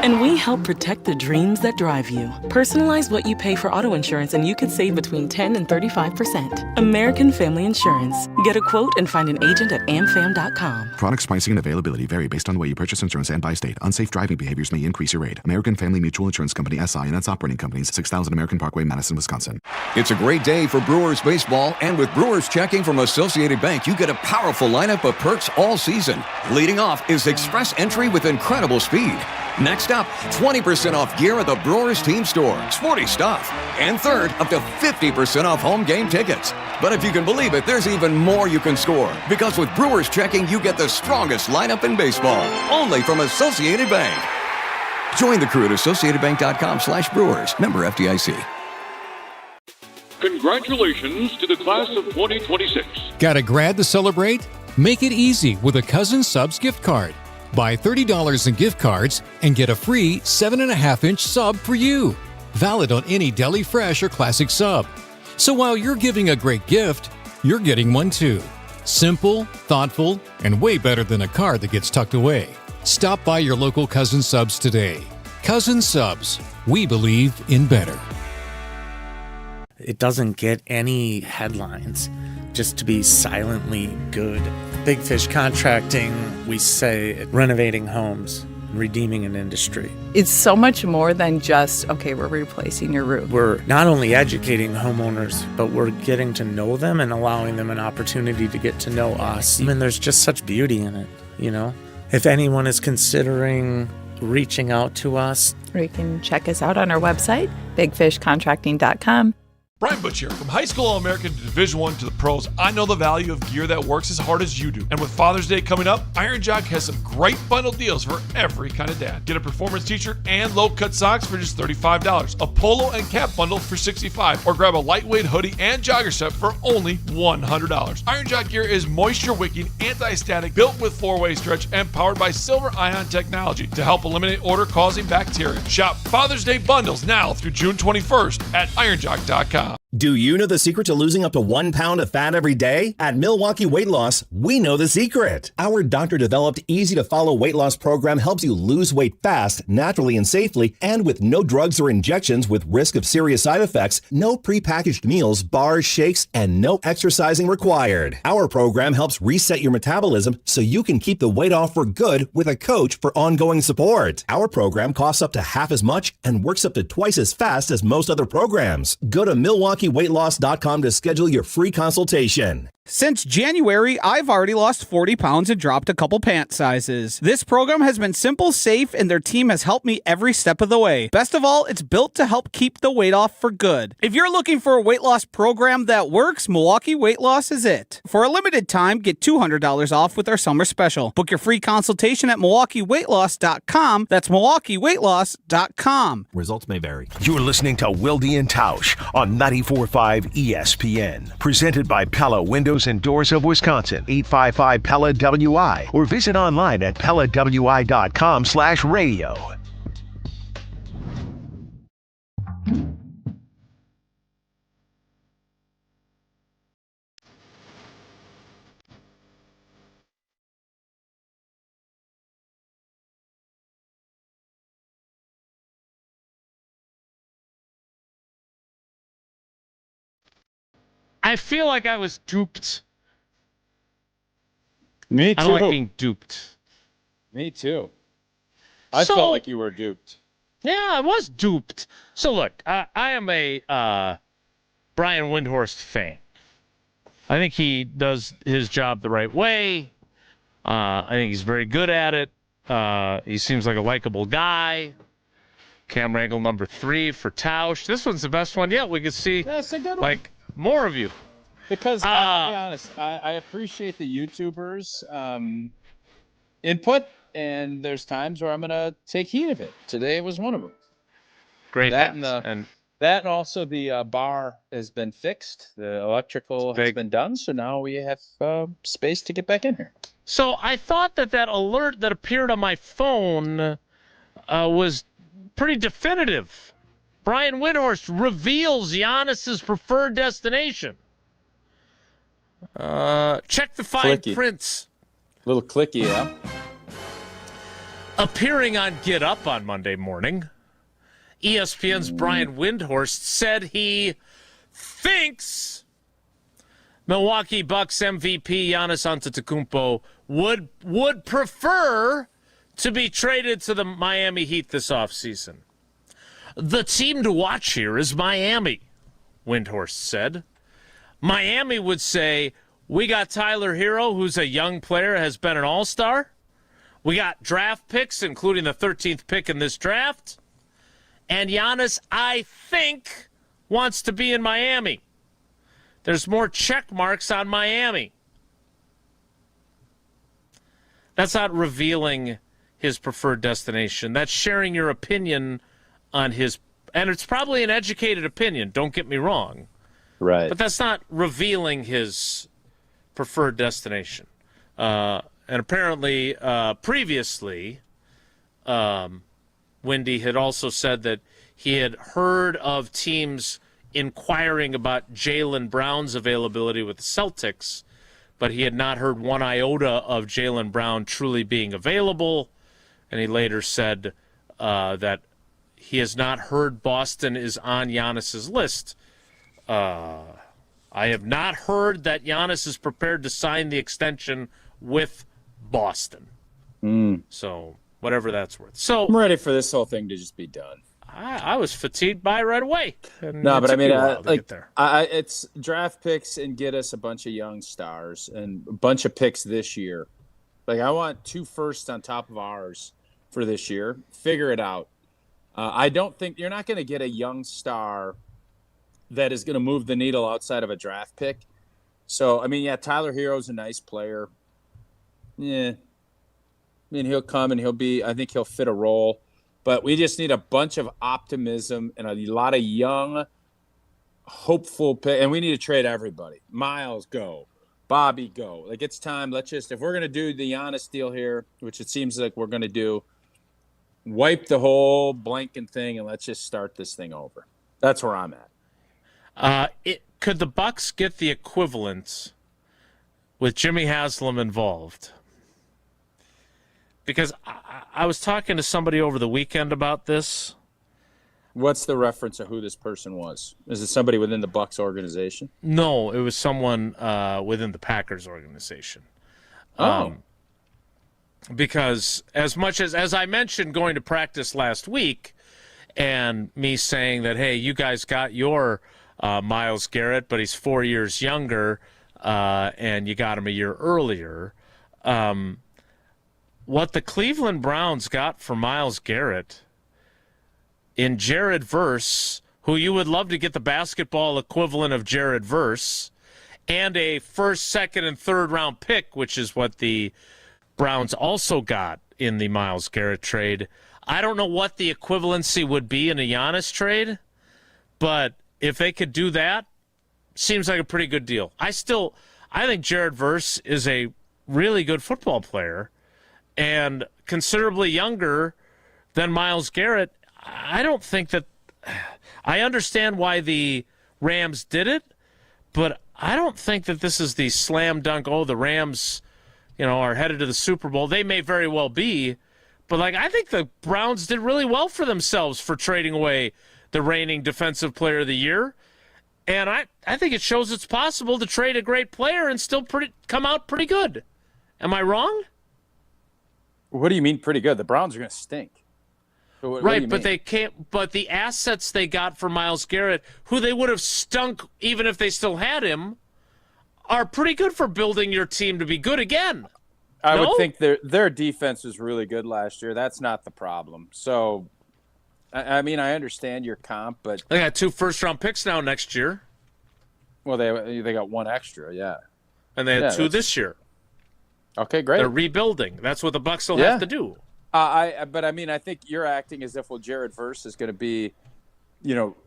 And we help protect the dreams that drive you. Personalize what you pay for auto insurance and you could save between 10 and 35%. American Family Insurance. Get a quote and find an agent at amfam.com. Products, pricing, and availability vary based on the way you purchase insurance and by state. Unsafe driving behaviors may increase your rate. American Family Mutual Insurance Company, SI, and its operating companies, 6000 American Parkway, Madison, Wisconsin. It's a great day for Brewers baseball, and with Brewers checking from Associated Bank, you get a powerful lineup of perks all season. Leading off is express entry with incredible speed. Next up, 20% off gear at the Brewers team store. Sporty stuff. And third, up to 50% off home game tickets. But if you can believe it, there's even more you can score. Because with Brewers checking, you get the strongest lineup in baseball. Only from Associated Bank. Join the crew at AssociatedBank.com/Brewers. Member FDIC. Congratulations to the class of 2026. Got a grad to celebrate? Make it easy with a Cousin Subs gift card. Buy $30 in gift cards and get a free 7.5-inch sub for you. Valid on any Deli Fresh or Classic sub. So while you're giving a great gift, you're getting one too. Simple, thoughtful, and way better than a card that gets tucked away. Stop by your local Cousin Subs today. Cousin Subs. We believe in better. It doesn't get any headlines just to be silently good. Big Fish Contracting, we say renovating homes. redeeming an industry. It's so much more than just, okay, we're replacing your roof. We're not only educating homeowners, but we're getting to know them and allowing them an opportunity to get to know us. And there's just such beauty in it, you know? If anyone is considering reaching out to us, Or you can check us out on our website, bigfishcontracting.com. Brian Butch here. From high school All-American to Division I to the pros, I know the value of gear that works as hard as you do. And with Father's Day coming up, Iron Jock has some great bundle deals for every kind of dad. Get a performance t-shirt and low-cut socks for just $35, a polo and cap bundle for $65, or grab a lightweight hoodie and jogger set for only $100. Iron Jock gear is moisture-wicking, anti-static, built with 4-way stretch, and powered by silver ion technology to help eliminate odor-causing bacteria. Shop Father's Day bundles now through June 21st at ironjock.com. Do you know the secret to losing up to 1 pound of fat every day? At Milwaukee Weight Loss, we know the secret. Our doctor-developed, easy-to-follow weight loss program helps you lose weight fast, naturally, and safely, and with no drugs or injections with risk of serious side effects, no prepackaged meals, bars, shakes, and no exercising required. Our program helps reset your metabolism so you can keep the weight off for good with a coach for ongoing support. Our program costs up to half as much and works up to twice as fast as most other programs. Go to MilwaukeeWeightLoss.com to schedule your free consultation. Since January, I've already lost 40 pounds and dropped a couple pant sizes. This program has been simple, safe, and their team has helped me every step of the way. Best of all, it's built to help keep the weight off for good. If you're looking for a weight loss program that works, Milwaukee Weight Loss is it. For a limited time, get $200 off with our summer special. Book your free consultation at MilwaukeeWeightLoss.com. That's MilwaukeeWeightLoss.com. Results may vary. You're listening to Wilde and Tausch on 94.5 ESPN. Presented by Pella Windows and Doors of Wisconsin, 855 Pella WI, or visit online at PellaWI.com/radio. I feel like I was duped. Me too. I don't like being duped. Me too. I felt like you were duped. Yeah, I was duped. So look, I am a Brian Windhorst fan. I think he does his job the right way. I think he's very good at it. He seems like a likable guy. Camera angle number 3 for Tausch. This one's the best one yet. We could see more of you. Because I'll be honest, I appreciate the YouTubers' input, and there's times where I'm gonna take heed of it. Today was one of them. Great. That and also the bar has been fixed. The electrical has been done, so now we have space to get back in here. So I thought that alert that appeared on my phone was pretty definitive. Brian Windhorst reveals Giannis's preferred destination. Check the fine prints. Little clicky, yeah. Appearing on Get Up on Monday morning, ESPN's Brian Windhorst said he thinks Milwaukee Bucks MVP Giannis Antetokounmpo would prefer to be traded to the Miami Heat this offseason. The team to watch here is Miami, Windhorst said. Miami would say, we got Tyler Hero, who's a young player, has been an all-star. We got draft picks, including the 13th pick in this draft. And Giannis, I think, wants to be in Miami. There's more check marks on Miami. That's not revealing his preferred destination. That's sharing your opinion on his, and it's probably an educated opinion, don't get me wrong. Right. But that's not revealing his preferred destination. And apparently, previously, Wendy had also said that he had heard of teams inquiring about Jaylen Brown's availability with the Celtics, but he had not heard one iota of Jaylen Brown truly being available. And he later said that he has not heard Boston is on Giannis's list. I have not heard that Giannis is prepared to sign the extension with Boston. So whatever that's worth. So I'm ready for this whole thing to just be done. I was fatigued by it right away. No, but I mean, get there. It's draft picks and get us a bunch of young stars and a bunch of picks this year. Like, I want 2 firsts on top of ours for this year. Figure it out. I don't think you're not going to get a young star that is going to move the needle outside of a draft pick. So, I mean, yeah, Tyler Hero's a nice player. Yeah. I mean, he'll come and I think he'll fit a role. But we just need a bunch of optimism and a lot of young, hopeful pick. And we need to trade everybody. Miles, go. Bobby, go. Like, it's time. If we're going to do the Giannis deal here, which it seems like we're going to do, wipe the whole blanking thing and let's just start this thing over. That's where I'm at. Could the Bucks get the equivalent with Jimmy Haslam involved? Because I was talking to somebody over the weekend about this. What's the reference of who this person was? Is it somebody within the Bucks organization? No, it was someone within the Packers organization. Because as much as I mentioned going to practice last week and me saying that, hey, you guys got your Myles Garrett, but he's 4 years younger and you got him a year earlier. What the Cleveland Browns got for Myles Garrett in Jared Verse, who you would love to get the basketball equivalent of Jared Verse, and a first, second, and third round pick, which is what the Browns also got in the Myles Garrett trade. I don't know what the equivalency would be in a Giannis trade, but if they could do that, seems like a pretty good deal. I think Jared Verse is a really good football player and considerably younger than Myles Garrett. I don't think that – I understand why the Rams did it, but I don't think that this is the slam dunk, the Rams, are headed to the Super Bowl. They may very well be, but, I think the Browns did really well for themselves for trading away the reigning Defensive Player of the Year. And I think it shows it's possible to trade a great player and still come out pretty good. Am I wrong? What do you mean pretty good? The Browns are going to stink. Right, but they can't. But the assets they got for Myles Garrett, who they would have stunk even if they still had him, are pretty good for building your team to be good again. I would think their defense was really good last year. That's not the problem. So, I mean, I understand your comp, but they got 2 first-round picks now next year. Well, they got 1 extra, yeah, and they had 2 this year. Okay, great. They're rebuilding. That's what the Bucks will have to do. But I mean, I think you're acting as if Jared Verse is going to be,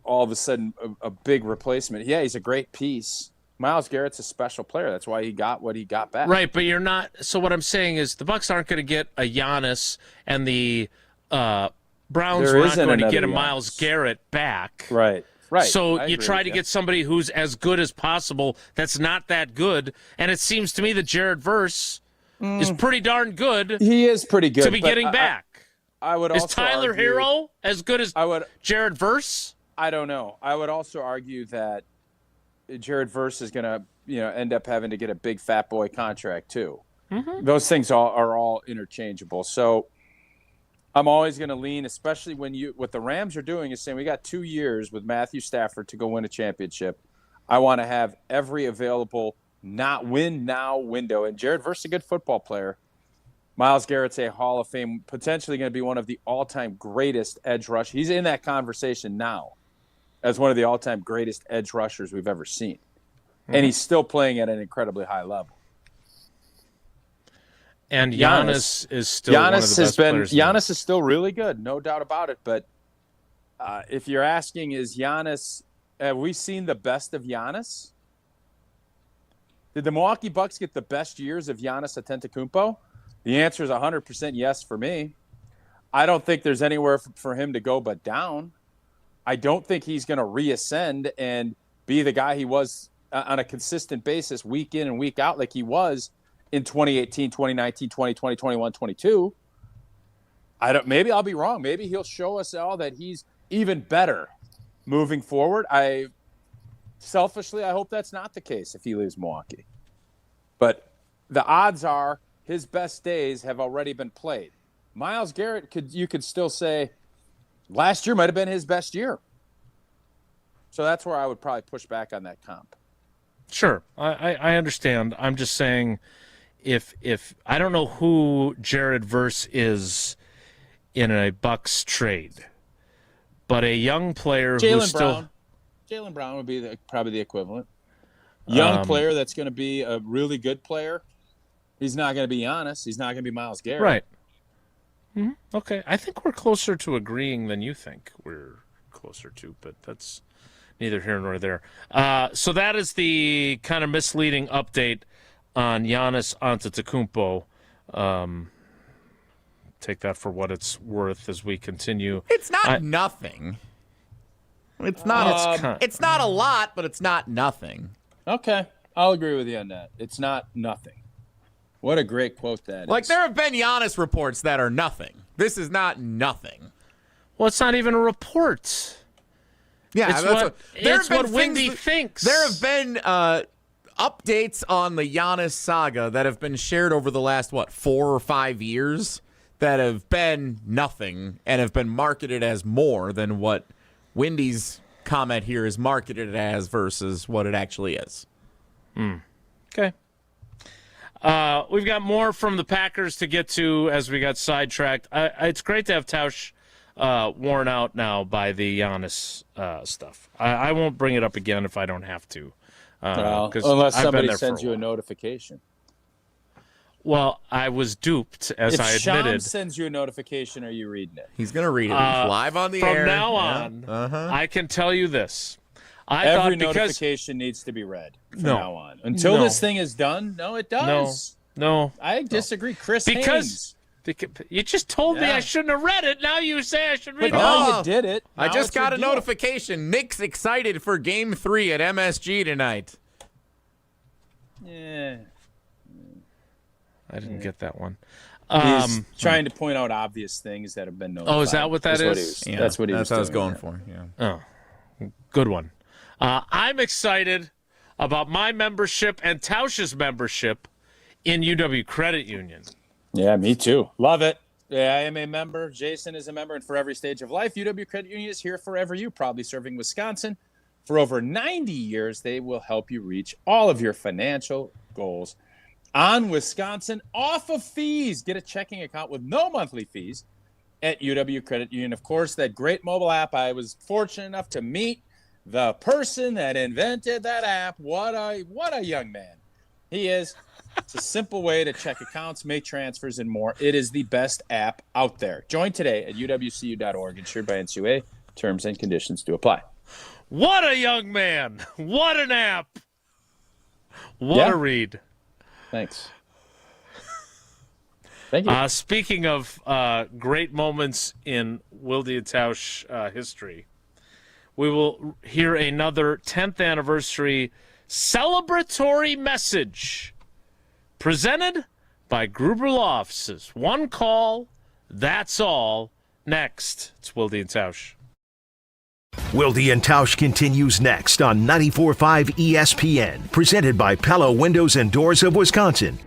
all of a sudden a big replacement. Yeah, he's a great piece. Myles Garrett's a special player. That's why he got what he got back. Right, but you're not. So what I'm saying is the Bucks aren't going to get a Giannis, and the Browns are not going to get a Myles Garrett back. Right. So you try to get somebody who's as good as possible. That's not that good, and it seems to me that Jared Verse is pretty darn good. He is pretty good to be getting back. I would. Is also Tyler argue, Hero as good as Jared Verse? I don't know. I would also argue that Jared Verse is going to, end up having to get a big fat boy contract too. Mm-hmm. Those things are all interchangeable. So I'm always going to lean, especially what the Rams are doing is saying we got 2 years with Matthew Stafford to go win a championship. I want to have every available not win now window. And Jared Verse is a good football player. Myles Garrett's a Hall of Fame, potentially going to be one of the all-time greatest edge rushers. He's in that conversation now as one of the all-time greatest edge rushers we've ever seen. Mm-hmm. And he's still playing at an incredibly high level. And Giannis is still one of the best players. Giannis is still really good, no doubt about it. But if you're asking, is Giannis – have we seen the best of Giannis? Did the Milwaukee Bucks get the best years of Giannis Antetokounmpo? The answer is 100% yes for me. I don't think there's anywhere for him to go but down. I don't think he's going to reascend and be the guy he was on a consistent basis week in and week out like he was in 2018, 2019, 2020, 21, 22. Maybe I'll be wrong. Maybe he'll show us all that he's even better moving forward. Selfishly, I hope that's not the case if he leaves Milwaukee. But the odds are his best days have already been played. Myles Garrett, you could still say last year might have been his best year. So that's where I would probably push back on that comp. Sure, I understand. I'm just saying, if I don't know who Jared Verse is in a Bucks trade, but a young player who's still Jaylen Brown would be probably the equivalent. Young player that's going to be a really good player. He's not going to be Giannis. He's not going to be Myles Garrett. Right. Mm-hmm. Okay, I think we're closer to agreeing than you think we're closer to, but that's neither here nor there. So that is the kind of misleading update on Giannis Antetokounmpo. Take that for what it's worth as we continue. It's not nothing. It's not. It's not a lot, but it's not nothing. Okay, I'll agree with you on that. It's not nothing. What a great quote that is. Like, there have been Giannis reports that are nothing. This is not nothing. Well, it's not even a report. Yeah, it's what Windy thinks. There have been updates on the Giannis saga that have been shared over the last, 4 or 5 years that have been nothing and have been marketed as more than what Windy's comment here is marketed as versus what it actually is. Okay. We've got more from the Packers to get to as we got sidetracked. It's great to have Tausch worn out now by the Giannis stuff. I won't bring it up again if I don't have to. Unless somebody sends you a notification. Well, I was duped, as I admitted. If Sean sends you a notification, are you reading it? He's going to read it live on the air. From now on, I can tell you this. Every notification needs to be read from now on. Until this thing is done, no, it does. No. I disagree. Chris Haynes. You just told me I shouldn't have read it. Now you say I should read it. Now you did it. I just got a notification. Nick's excited for Game 3 at MSG tonight. Yeah. I didn't get that one. He's trying to point out obvious things that have been notified. Oh, is that what that is? That's what he was going for. Yeah. Oh, good one. I'm excited about my membership and Tausch's membership in UW Credit Union. Yeah, me too. Love it. Yeah, I am a member. Jason is a member, and for every stage of life, UW Credit Union is here forever. You, proudly serving Wisconsin for over 90 years. They will help you reach all of your financial goals on Wisconsin off of fees. Get a checking account with no monthly fees at UW Credit Union. Of course, that great mobile app. I was fortunate enough to meet the person that invented that app. What a young man he is. It's a simple way to check accounts, make transfers, and more. It is the best app out there. Join today at uwcu.org. Insured by NCUA. Terms and conditions do apply. What a young man. What an app. What a read. Thanks. Thank you. Speaking of great moments in Wilde and Tausch history, we will hear another 10th anniversary celebratory message presented by Gruber Law Offices. One call, that's all. Next, it's Wilde and Tausch. Wilde and Tausch continues next on 94.5 ESPN, presented by Pella Windows and Doors of Wisconsin.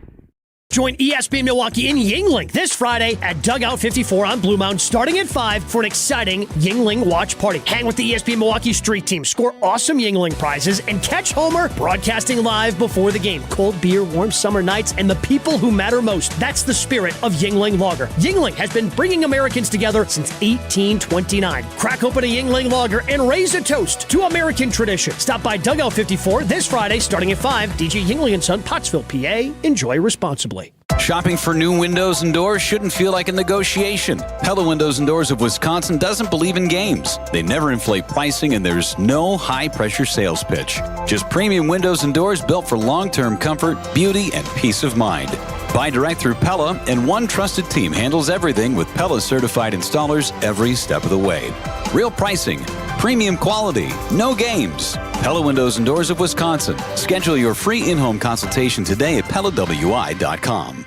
Join ESPN Milwaukee in Yingling this Friday at Dugout 54 on Blue Mountain, starting at 5 for an exciting Yingling watch party. Hang with the ESPN Milwaukee street team, score awesome Yingling prizes, and catch Homer broadcasting live before the game. Cold beer, warm summer nights, and the people who matter most. That's the spirit of Yingling Lager. Yingling has been bringing Americans together since 1829. Crack open a Yingling Lager and raise a toast to American tradition. Stop by Dugout 54 this Friday, starting at 5. DJ Yingling & Son, Pottsville, PA. Enjoy responsibly. Shopping for new windows and doors shouldn't feel like a negotiation. Pella Windows and Doors of Wisconsin doesn't believe in games. They never inflate pricing, and there's no high-pressure sales pitch. Just premium windows and doors built for long-term comfort, beauty, and peace of mind. Buy direct through Pella, and one trusted team handles everything with Pella-certified installers every step of the way. Real pricing, premium quality, no games. Pella Windows and Doors of Wisconsin. Schedule your free in-home consultation today at PellaWI.com.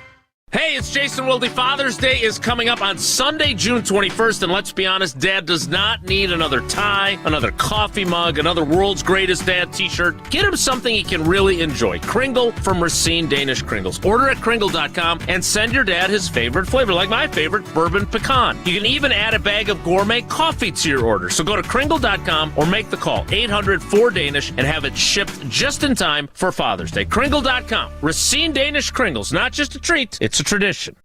Hey, it's Jason Wilde. Father's Day is coming up on Sunday, June 21st, and let's be honest, Dad does not need another tie, another coffee mug, another World's Greatest Dad t-shirt. Get him something he can really enjoy. Kringle from Racine Danish Kringles. Order at Kringle.com and send your dad his favorite flavor, like my favorite, bourbon pecan. You can even add a bag of gourmet coffee to your order. So go to Kringle.com or make the call, 800-4DANISH, and have it shipped just in time for Father's Day. Kringle.com. Racine Danish Kringles. Not just a treat, it's a tradition.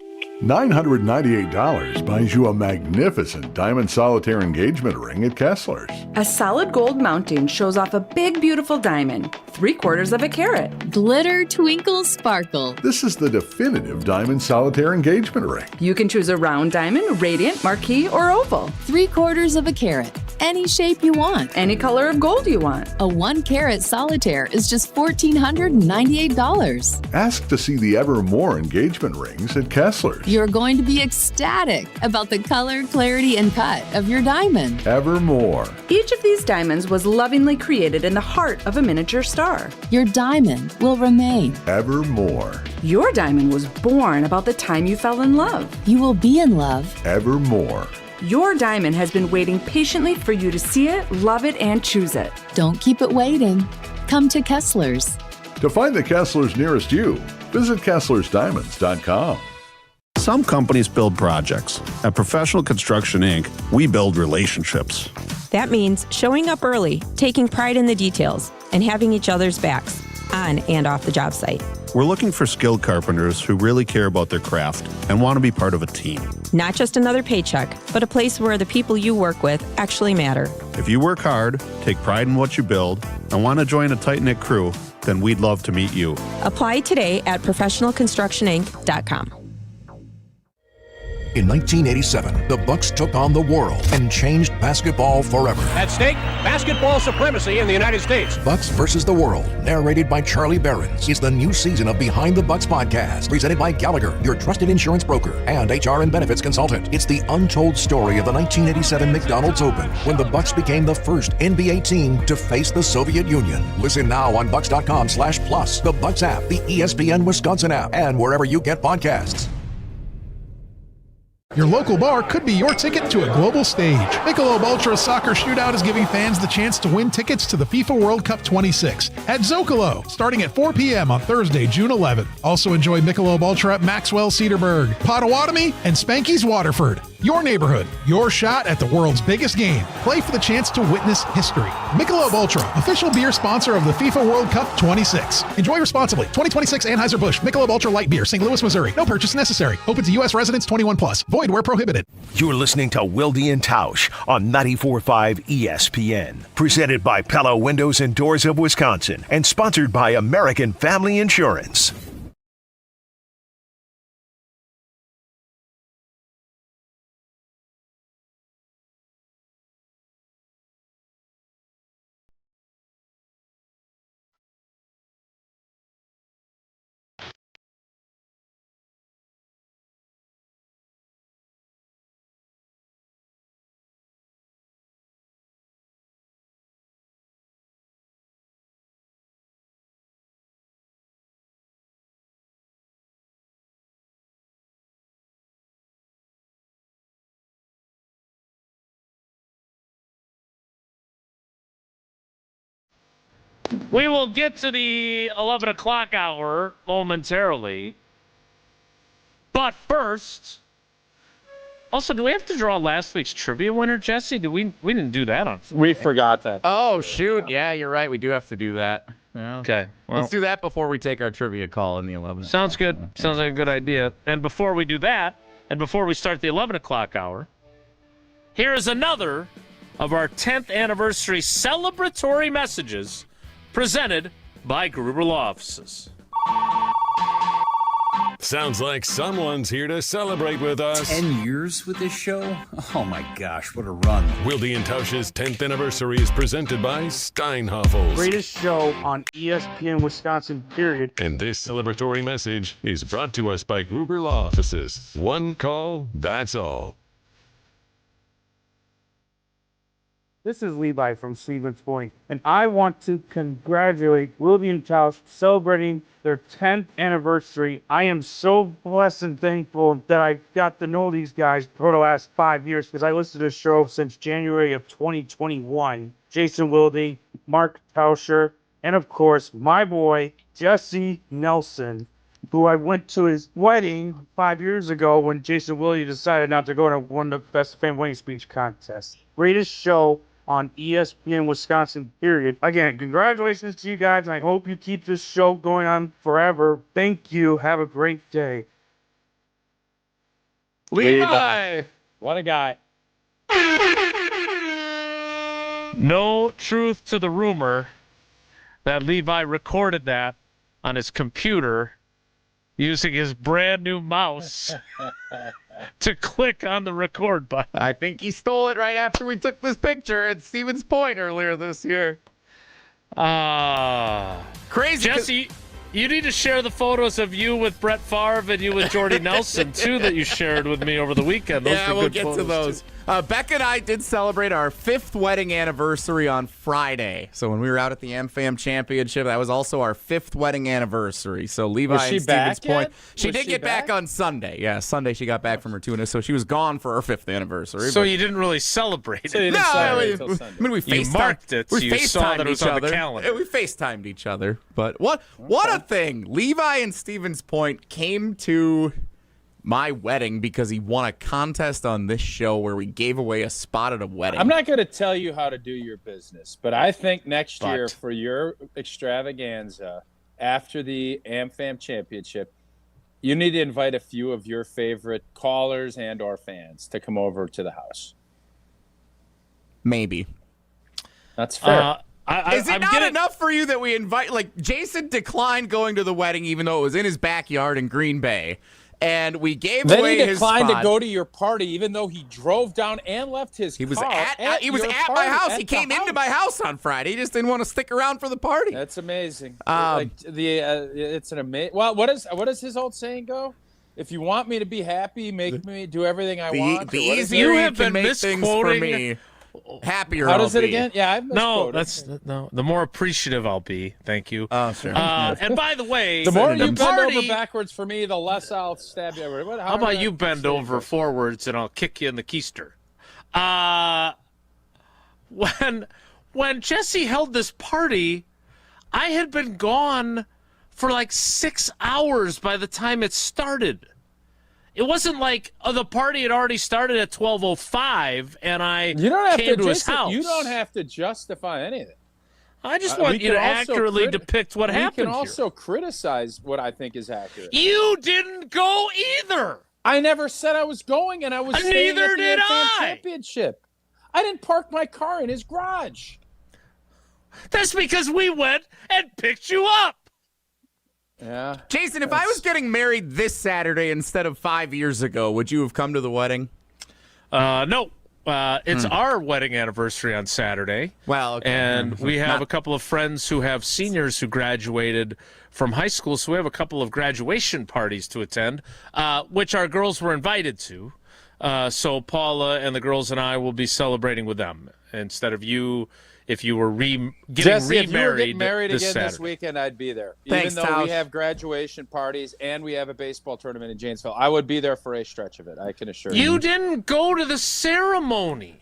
$998 buys you a magnificent diamond solitaire engagement ring at Kessler's. A solid gold mounting shows off a big, beautiful diamond, 3/4 carat. Glitter, twinkle, sparkle. This is the definitive diamond solitaire engagement ring. You can choose a round diamond, radiant, marquise, or oval. 3/4 carat. Any shape you want. Any color of gold you want. A 1-carat solitaire is just $1,498. Ask to see the Evermore engagement rings at Kessler's. You're going to be ecstatic about the color, clarity, and cut of your diamond. Evermore. Each of these diamonds was lovingly created in the heart of a miniature star. Your diamond will remain. Evermore. Your diamond was born about the time you fell in love. You will be in love. Evermore. Your diamond has been waiting patiently for you to see it, love it, and choose it. Don't keep it waiting. Come to Kessler's. To find the Kessler's nearest you, visit KesslersDiamonds.com. Some companies build projects. At Professional Construction, Inc., we build relationships. That means showing up early, taking pride in the details, and having each other's backs, on and off the job site. We're looking for skilled carpenters who really care about their craft and want to be part of a team. Not just another paycheck, but a place where the people you work with actually matter. If you work hard, take pride in what you build, and want to join a tight-knit crew, then we'd love to meet you. Apply today at professionalconstructioninc.com. In 1987, the Bucks took on the world and changed basketball forever. At stake, basketball supremacy in the United States. Bucks versus the World, narrated by Charlie Behrens, is the new season of Behind the Bucks podcast, presented by Gallagher, your trusted insurance broker and HR and benefits consultant. It's the untold story of the 1987 McDonald's Open, when the Bucks became the first NBA team to face the Soviet Union. Listen now on Bucks.com/plus, the Bucks app, the ESPN Wisconsin app, and wherever you get podcasts. Your local bar could be your ticket to a global stage. Michelob Ultra Soccer Shootout is giving fans the chance to win tickets to the FIFA World Cup 26 at Zocalo, starting at 4 p.m. on Thursday, June 11th. Also enjoy Michelob Ultra at Maxwell Cedarburg, Potawatomi, and Spanky's Waterford. Your neighborhood, your shot at the world's biggest game. Play for the chance to witness history. Michelob Ultra, official beer sponsor of the FIFA World Cup 26. Enjoy responsibly. 2026 Anheuser-Busch Michelob Ultra Light Beer, St. Louis, Missouri. No purchase necessary. Open to U.S. residents 21+. Void where prohibited. You're listening to Wilde and Tausch on 94.5 ESPN. Presented by Pella Windows and Doors of Wisconsin and sponsored by American Family Insurance. We will get to the 11 o'clock hour momentarily. But first, also, do we have to draw last week's trivia winner, Jesse? We didn't do that on Friday. We forgot that. Oh, shoot. Yeah, you're right. We do have to do that. Yeah. Okay. Well, let's do that before we take our trivia call in the 11. Sounds good. Sounds like a good idea. And before we do that, and before we start the 11 o'clock hour, here is another of our 10th anniversary celebratory messages presented by Gruber Law Offices. Sounds like someone's here to celebrate with us. 10 years with this show? Oh my gosh, what a run. Wilde and Tausch's 10th anniversary is presented by Steinhoffels. Greatest show on ESPN Wisconsin, period. And this celebratory message is brought to us by Gruber Law Offices. One call, that's all. This is Levi from Stevens Point, and I want to congratulate Wilde and Tausch celebrating their 10th anniversary. I am so blessed and thankful that I got to know these guys for the last 5 years because I listened to the show since January of 2021. Jason Wilde, Mark Tauscher, and of course, my boy, Jesse Nelson, who I went to his wedding 5 years ago when Jason Wilde decided not to go to one of the best fan wedding speech contests. Greatest show on ESPN Wisconsin, period. Again, congratulations to you guys, and I hope you keep this show going on forever. Thank you. Have a great day. Levi! What a guy. No truth to the rumor that Levi recorded that on his computer using his brand new mouse to click on the record button. I think he stole it right after we took this picture at Stevens Point earlier this year. Crazy. Jesse, you need to share the photos of you with Brett Favre and you with Jordy Nelson, too, that you shared with me over the weekend. Those were we'll good get photos, to those. Becca and I did celebrate our 5th wedding anniversary on Friday. So when we were out at the AmFam Championship, that was also our 5th wedding anniversary. So Levi Was she and Stevens back Point. yet? She Was did she get back on Sunday. Yeah, Sunday she got back from her tuna. So she was gone for our 5th anniversary. So you didn't really celebrate it. So you didn't celebrate until Sunday. I mean, we You marked it, so We you saw that it was FaceTimed on each the other. calendar. Yeah, we FaceTimed each other. But what a thing. Levi and Stevens Point came to my wedding because he won a contest on this show where we gave away a spot at a wedding. I'm not going to tell you how to do your business, but I think next year for your extravaganza after the AmFam Championship, you need to invite a few of your favorite callers and or fans to come over to the house. Maybe. That's fair. Is it not enough for you that we invite, like, Jason declined going to the wedding even though it was in his backyard in Green Bay, and we gave away his spot. Then he declined to go to your party even though he drove down and left his car. He was at my house. He came into my house on Friday. He just didn't want to stick around for the party. That's amazing. It's an amazing. Well, what does his old saying go? If you want me to be happy, make me do everything I want. The easier you can make things for me, happier How I'll does it be. again? Yeah, I've misquoted. The more appreciative I'll be. Thank you. Oh, sure. And by the way, the more you party, bend over backwards for me, the less I'll stab you. How about you bend over forwards and I'll kick you in the keister? When Jesse held this party, I had been gone for like 6 hours by the time it started. It wasn't like the party had already started at 12:05 and I came to his house. You don't have to justify anything. I just want you to accurately depict what happened. You can also criticize what I think is accurate. You didn't go either. I never said I was going, and I was staying Neither at the did AmFam I. Championship. I didn't park my car in his garage. That's because we went and picked you up. Yeah. Jason, if I was getting married this Saturday instead of 5 years ago, would you have come to the wedding? No. It's our wedding anniversary on Saturday. Well, okay. And we have a couple of friends who have seniors who graduated from high school, so we have a couple of graduation parties to attend, which our girls were invited to. So Paula and the girls and I will be celebrating with them instead of you. If you were getting Jesse, remarried, if you were getting married this again Saturday. this weekend, I'd be there. Thanks, Even though Tausch. we have graduation parties and we have a baseball tournament in Janesville, I would be there for a stretch of it. I can assure you. You didn't go to the ceremony.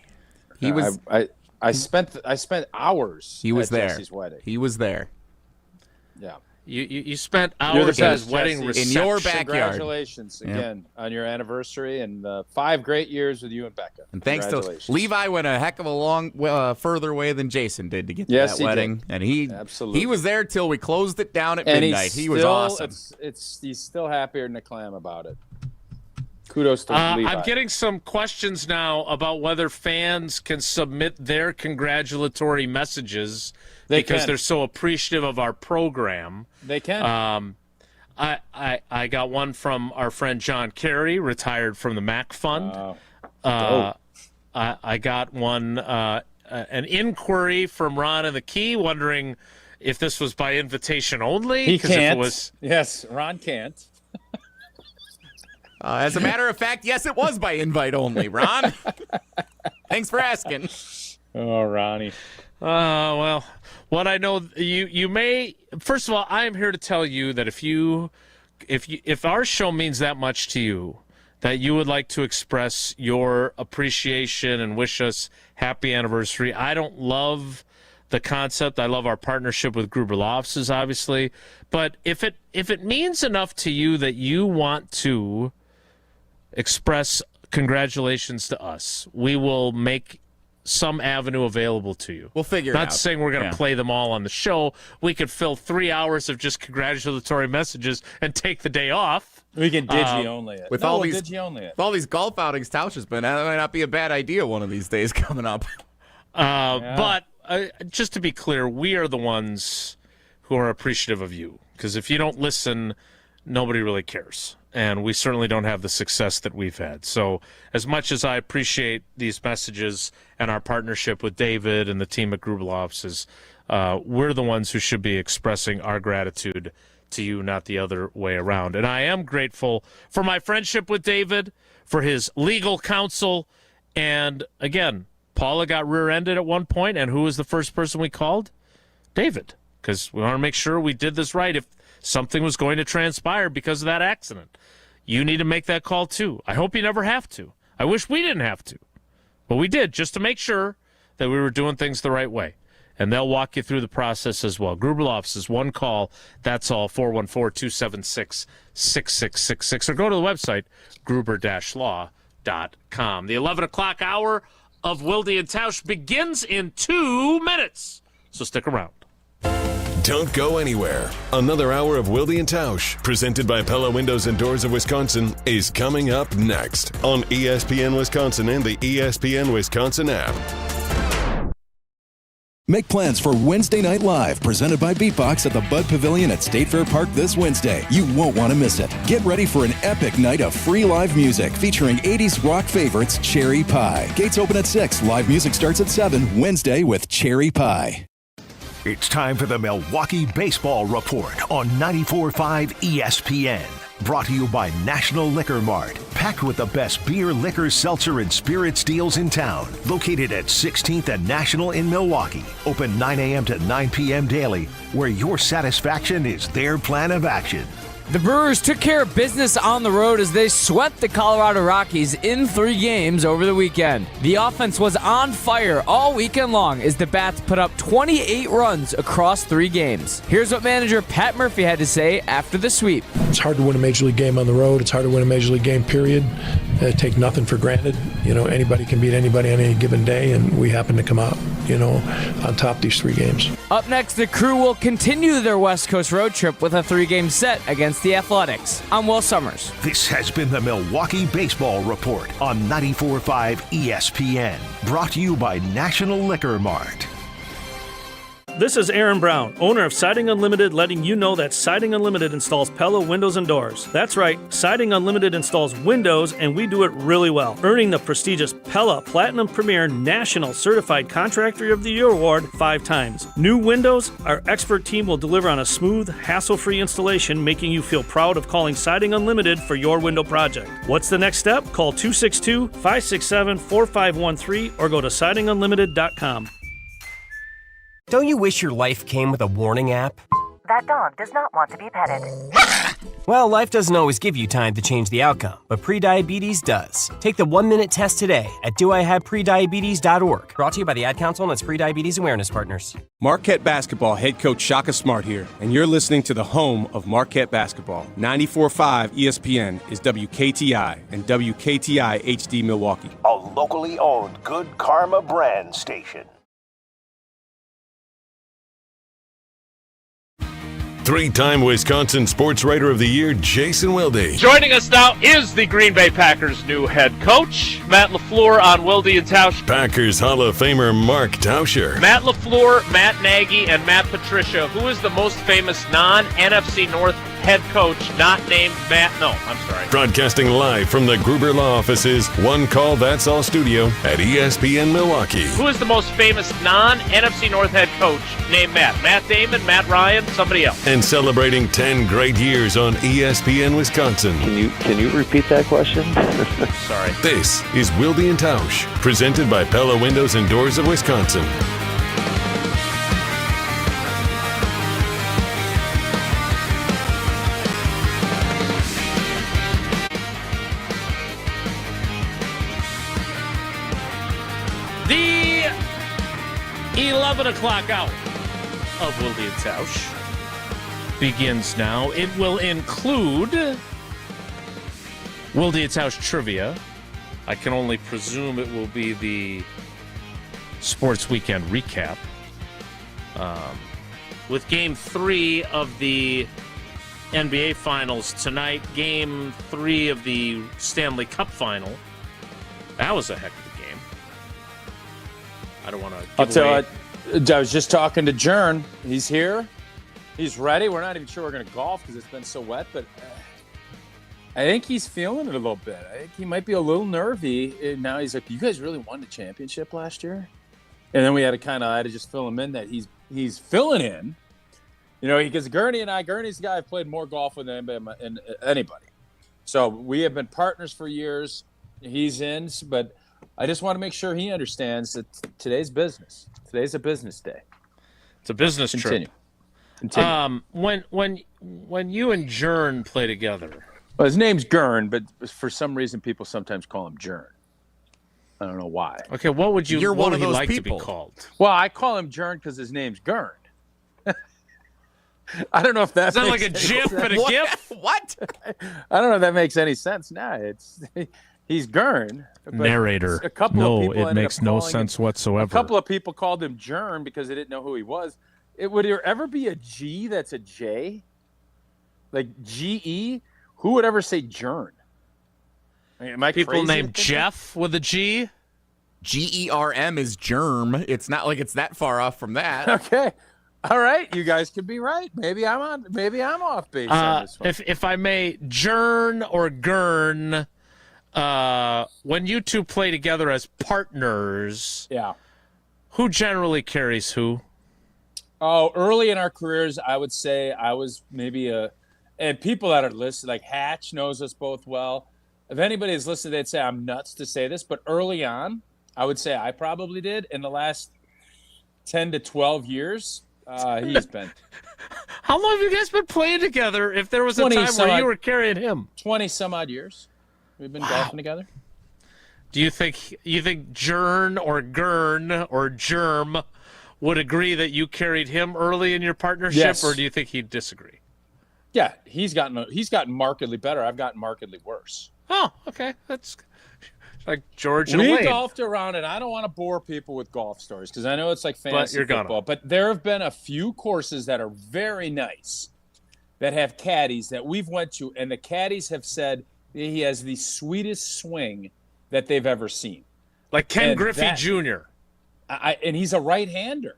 He was. I spent hours. He was at there. Jesse's wedding. He was there. Yeah. You spent You're hours the at best, his wedding Jesse. reception. In your backyard. Congratulations again on your anniversary and 5 great years with you and Becca. And thanks to Congratulations. Levi, went a heck of a long, further way than Jason did to get to Yes, that he wedding, did. and he Absolutely. was there till we closed it down at And midnight. He was awesome. He's still happier than a clam about it. Kudos to Levi. I'm getting some questions now about whether fans can submit their congratulatory messages because they're so appreciative of our program. They can. I got one from our friend John Carey, retired from the Mac Fund. I got one, an inquiry from Ron in the Key, wondering if this was by invitation only. He can't. If it was... Yes, Ron can't. As a matter of fact, yes, it was by invite only, Ron. Thanks for asking. Oh, Ronnie. Well, what I know, you may. First of all, I am here to tell you that if our show means that much to you, that you would like to express your appreciation and wish us happy anniversary. I don't love the concept. I love our partnership with Gruber Law Offices, obviously. But if it means enough to you that you want to express congratulations to us, we will make some avenue available to you. We'll figure it out. Not saying we're going to play them all on the show. We could fill 3 hours of just congratulatory messages and take the day off. We can digi-only it. With all these golf outings Tausch has been, that might not be a bad idea one of these days coming up. But just to be clear, we are the ones who are appreciative of you. Because if you don't listen, nobody really cares. And we certainly don't have the success that we've had. So as much as I appreciate these messages and our partnership with David and the team at Gruber Law Offices, we're the ones who should be expressing our gratitude to you, not the other way around. And I am grateful for my friendship with David, for his legal counsel, and again, Paula got rear-ended at one point, and who was the first person we called? David, because we want to make sure we did this right if something was going to transpire because of that accident. You need to make that call too. I hope you never have to. I wish we didn't have to, but we did, just to make sure that we were doing things the right way. And they'll walk you through the process as well. Gruber Law Offices, one call, that's all, 414-276-6666. Or go to the website, gruber-law.com. The 11 o'clock hour of Wilde and Tausch begins in 2 minutes. So stick around. Don't go anywhere. Another hour of Wilde and Tausch, presented by Pella Windows and Doors of Wisconsin, is coming up next on ESPN Wisconsin and the ESPN Wisconsin app. Make plans for Wednesday Night Live, presented by Beatbox at the Bud Pavilion at State Fair Park this Wednesday. You won't want to miss it. Get ready for an epic night of free live music featuring 80s rock favorites Cherry Pie. Gates open at 6. Live music starts at 7. Wednesday with Cherry Pie. It's time for the Milwaukee Baseball Report on 94.5 ESPN. Brought to you by National Liquor Mart. Packed with the best beer, liquor, seltzer, and spirits deals in town. Located at 16th and National in Milwaukee. Open 9 a.m. to 9 p.m. daily, where your satisfaction is their plan of action. The Brewers took care of business on the road as they swept the Colorado Rockies in 3 games over the weekend. The offense was on fire all weekend long as the Bats put up 28 runs across 3 games. Here's what manager Pat Murphy had to say after the sweep. It's hard to win a Major League game on the road. It's hard to win a Major League game, period. Take nothing for granted. Anybody can beat anybody on any given day, and we happen to come out, on top these 3 games. Up next, the Crew will continue their West Coast road trip with a 3-game set against the Athletics. I'm Will Summers. This has been the Milwaukee Baseball Report on 94.5 ESPN. Brought to you by National Liquor Mart. This is Aaron Brown, owner of Siding Unlimited, letting you know that Siding Unlimited installs Pella windows and doors. That's right, Siding Unlimited installs windows, and we do it really well, earning the prestigious Pella Platinum Premier National Certified Contractor of the Year Award 5 times. New windows, our expert team will deliver on a smooth, hassle-free installation, making you feel proud of calling Siding Unlimited for your window project. What's the next step? Call 262-567-4513 or go to sidingunlimited.com. Don't you wish your life came with a warning app? That dog does not want to be petted. Well, life doesn't always give you time to change the outcome, but prediabetes does. Take the 1-minute test today at doihaveprediabetes.org. Brought to you by the Ad Council and its Prediabetes Awareness Partners. Marquette Basketball head coach Shaka Smart here, and you're listening to the home of Marquette Basketball. 94.5 ESPN is WKTI and WKTI HD Milwaukee. A locally owned Good Karma brand station. 3-time Wisconsin Sports Writer of the Year, Jason Wilde. Joining us now is the Green Bay Packers' new head coach, Matt LaFleur on Wilde and Tausch. Packers Hall of Famer Mark Tauscher. Matt LaFleur, Matt Nagy, and Matt Patricia. Who is the most famous non-NFC North head coach not named Matt. No, I'm sorry. Broadcasting live from the Gruber Law offices, One Call That's All studio at ESPN Milwaukee. Who is the most famous non-NFC North head coach named Matt? Matt Damon, Matt Ryan, somebody else. And celebrating 10 great years on ESPN Wisconsin. Can you repeat that question? Sorry. This is Wilde and Tausch, presented by Pella Windows and Doors of Wisconsin. The 11 o'clock hour of Wilde and Tausch begins now. It will include Wilde and Tausch trivia. I can only presume it will be the Sports Weekend recap. With Game 3 of the NBA Finals tonight, Game 3 of the Stanley Cup Final. That was a heck of a game. I don't want to I'll tell you, I was just talking to Jern. He's here. He's ready. We're not even sure we're going to golf because it's been so wet, but I think he's feeling it a little bit. I think he might be a little nervy. And now he's like, you guys really won the championship last year? And then we had to just fill him in that he's filling in. You know, because Gurney's the guy I've played more golf with than anybody. So we have been partners for years. He's in, but I just want to make sure he understands that today's business. Today's a business day. It's a business Continue. When you and Jern play together. Well, his name's Gurn, but for some reason people sometimes call him Jern. I don't know why. Okay, what would you? You're what one would of he those like people. to be called? Well, I call him Jern because his name's Gurn. I don't know if that Is that makes like a any GIF sense. and a GIF? What? I don't know if that makes any sense. Nah, he's Gurn. but Narrator. A couple of No, people it ended makes up no calling sense him, whatsoever. A couple of people called him Jern because they didn't know who he was. Would there ever be a G that's a J? Like G-E? Who would ever say Jern? Am I People crazy named to think Jeff with a G? GERM is germ. It's not like it's that far off from that. Okay. All right. You guys could be right. Maybe I'm off base on this one. If I may, Jern or Gurn, when you two play together as partners, Yeah. who generally carries who? Oh, early in our careers, I would say I was maybe and people that are listed, like Hatch knows us both well. If anybody is listed, they'd say I'm nuts to say this, but early on, I would say I probably did. In the last 10 to 12 years, he's been. How long have you guys been playing together if there was a time where you were carrying him? 20 some odd years. We've been golfing together. Do you think Jern or Gurn or Germ would agree that you carried him early in your partnership, Yes. or do you think he'd disagree? Yeah, he's gotten markedly better. I've gotten markedly worse. Oh, okay. That's like George and We Wayne. golfed around, and I don't want to bore people with golf stories because I know it's like fantasy you're gonna. football. But there have been a few courses that are very nice that have caddies that we've went to, and the caddies have said he has the sweetest swing that they've ever seen. Like Ken And Griffey that- Jr. And he's a right-hander,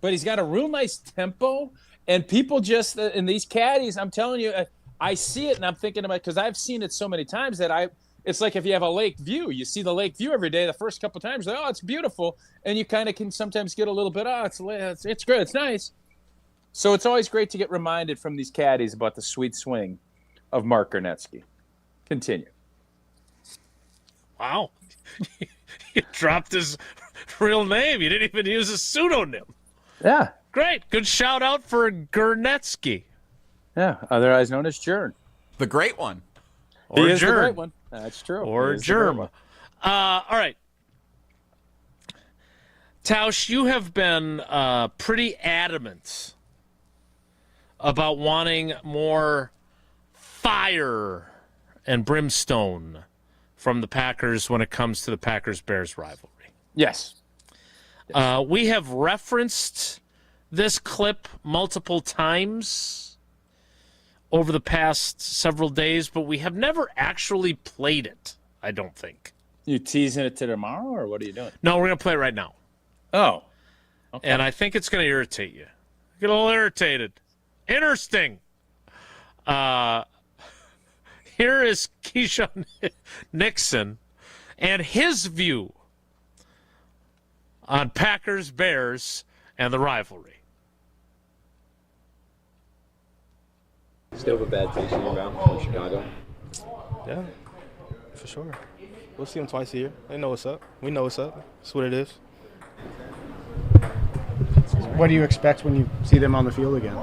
but he's got a real nice tempo. And people just in these caddies, I'm telling you, I see it and I'm thinking about it because I've seen it so many times that it's like if you have a lake view, you see the lake view every day. The first couple of times, like, oh, it's beautiful, and you kind of can sometimes get a little bit, it's good, it's nice. So it's always great to get reminded from these caddies about the sweet swing of Mark Gurnetsky. Continue. Wow. You dropped his real name. You didn't even use a pseudonym. Yeah. Great. Good shout out for Gurnetsky. Yeah, otherwise known as Jern. The great one. Or he is the Germ. great one. That's true. Or He is the great Germ. one. All right. Tausch, you have been pretty adamant about wanting more fire and brimstone from the Packers when it comes to the Packers-Bears rivalry. Yes. We have referenced this clip multiple times over the past several days, but we have never actually played it, I don't think. You teasing it to tomorrow, or what are you doing? No, we're going to play it right now. Oh. Okay. And I think it's going to irritate you. Get a little irritated. Interesting. Here is Keyshawn Nixon and his view on Packers, Bears, and the rivalry. Still have a bad taste in your mouth from Chicago? Yeah, for sure. We'll see them twice a year. They know what's up. We know what's up. That's what it is. What do you expect when you see them on the field again?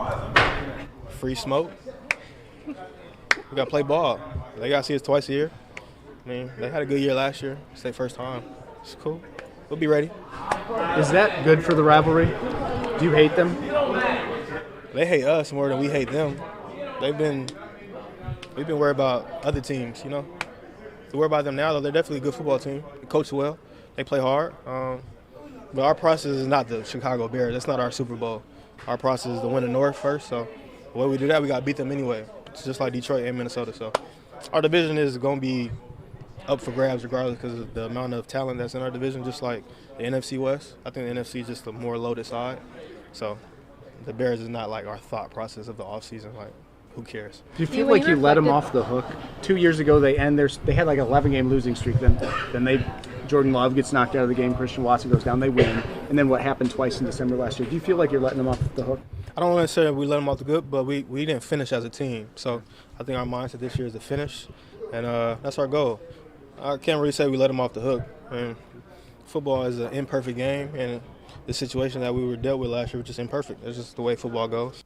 Free smoke. We got to play ball. They got to see us twice a year. I mean, they had a good year last year. It's their first time. It's cool. We'll be ready. Is that good for the rivalry? Do you hate them? They hate us more than we hate them. We've been worried about other teams, you know. To worry about them now, though, they're definitely a good football team. They coach well. They play hard. But our process is not the Chicago Bears. That's not our Super Bowl. Our process is to win the North first. So the way we do that, we got to beat them anyway. It's just like Detroit and Minnesota. So our division is going to be up for grabs regardless because of the amount of talent that's in our division, just like the NFC West. I think the NFC is just a more loaded side. So the Bears is not like our thought process of the offseason. Like, who cares? Do you feel like you let them off the hook? 2 years ago, they had like an 11-game losing streak. Then Jordan Love gets knocked out of the game. Christian Watson goes down. They win. And then what happened twice in December last year? Do you feel like you're letting them off the hook? I don't want to say we let them off the hook, but we didn't finish as a team. So I think our mindset this year is to finish, and that's our goal. I can't really say we let them off the hook. I mean, football is an imperfect game, and the situation that we were dealt with last year was just imperfect. It's just the way football goes.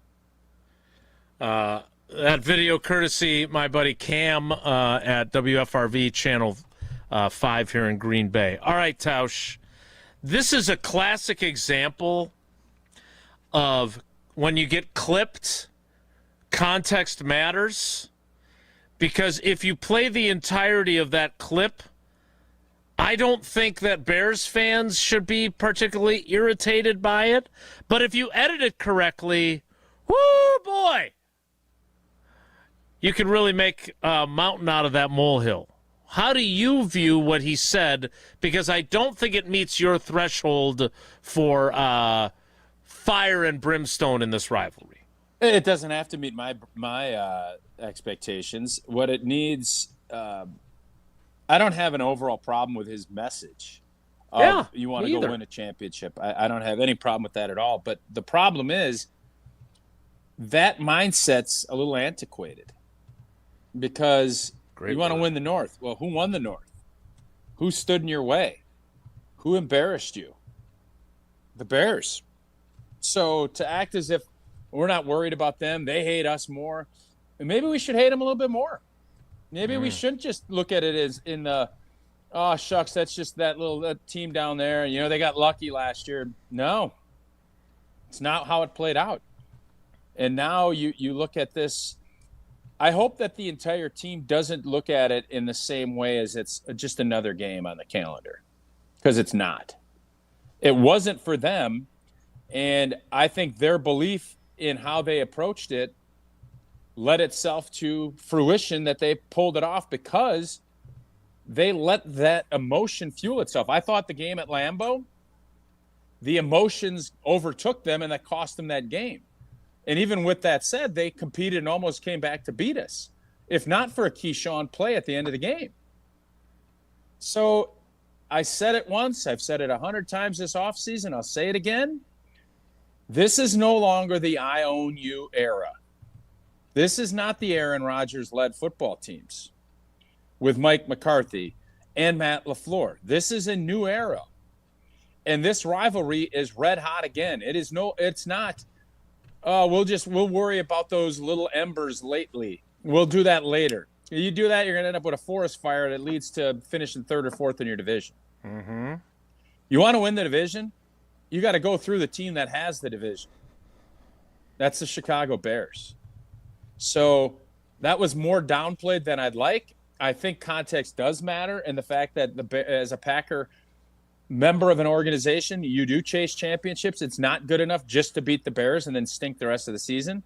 That video courtesy my buddy Cam at WFRV Channel 5 here in Green Bay. All right, Tausch. This is a classic example of when you get clipped, context matters. Because if you play the entirety of that clip, I don't think that Bears fans should be particularly irritated by it. But if you edit it correctly, whoo, boy, you can really make a mountain out of that molehill. How do you view what he said? Because I don't think it meets your threshold for fire and brimstone in this rivalry. It doesn't have to meet my expectations. What it needs, I don't have an overall problem with his message. You want to go win a championship. I don't have any problem with that at all. But the problem is that mindset's a little antiquated because you want to win the North. Well, who won the North? Who stood in your way? Who embarrassed you? The Bears. So to act as if we're not worried about them, they hate us more, and maybe we should hate them a little bit more. Maybe we shouldn't just look at it as in the, oh, shucks, that's just that team down there. You know, they got lucky last year. No, it's not how it played out. And now you look at this. I hope that the entire team doesn't look at it in the same way as it's just another game on the calendar, because it's not. It wasn't for them, and I think their belief in how they approached it led itself to fruition that they pulled it off because they let that emotion fuel itself. I thought the game at Lambeau, the emotions overtook them, and that cost them that game. And even with that said, they competed and almost came back to beat us, if not for a Keyshawn play at the end of the game. So I said it once. I've said it 100 times this offseason. I'll say it again. This is no longer the I own you era. This is not the Aaron Rodgers-led football teams with Mike McCarthy and Matt LaFleur. This is a new era. And this rivalry is red hot again. It's not, we'll worry about those little embers lately. We'll do that later. You do that, you're going to end up with a forest fire that leads to finishing third or fourth in your division. Mm-hmm. You want to win the division? You got to go through the team that has the division. That's the Chicago Bears. So that was more downplayed than I'd like. I think context does matter, and the fact that as a Packer member of an organization, you do chase championships. It's not good enough just to beat the Bears and then stink the rest of the season.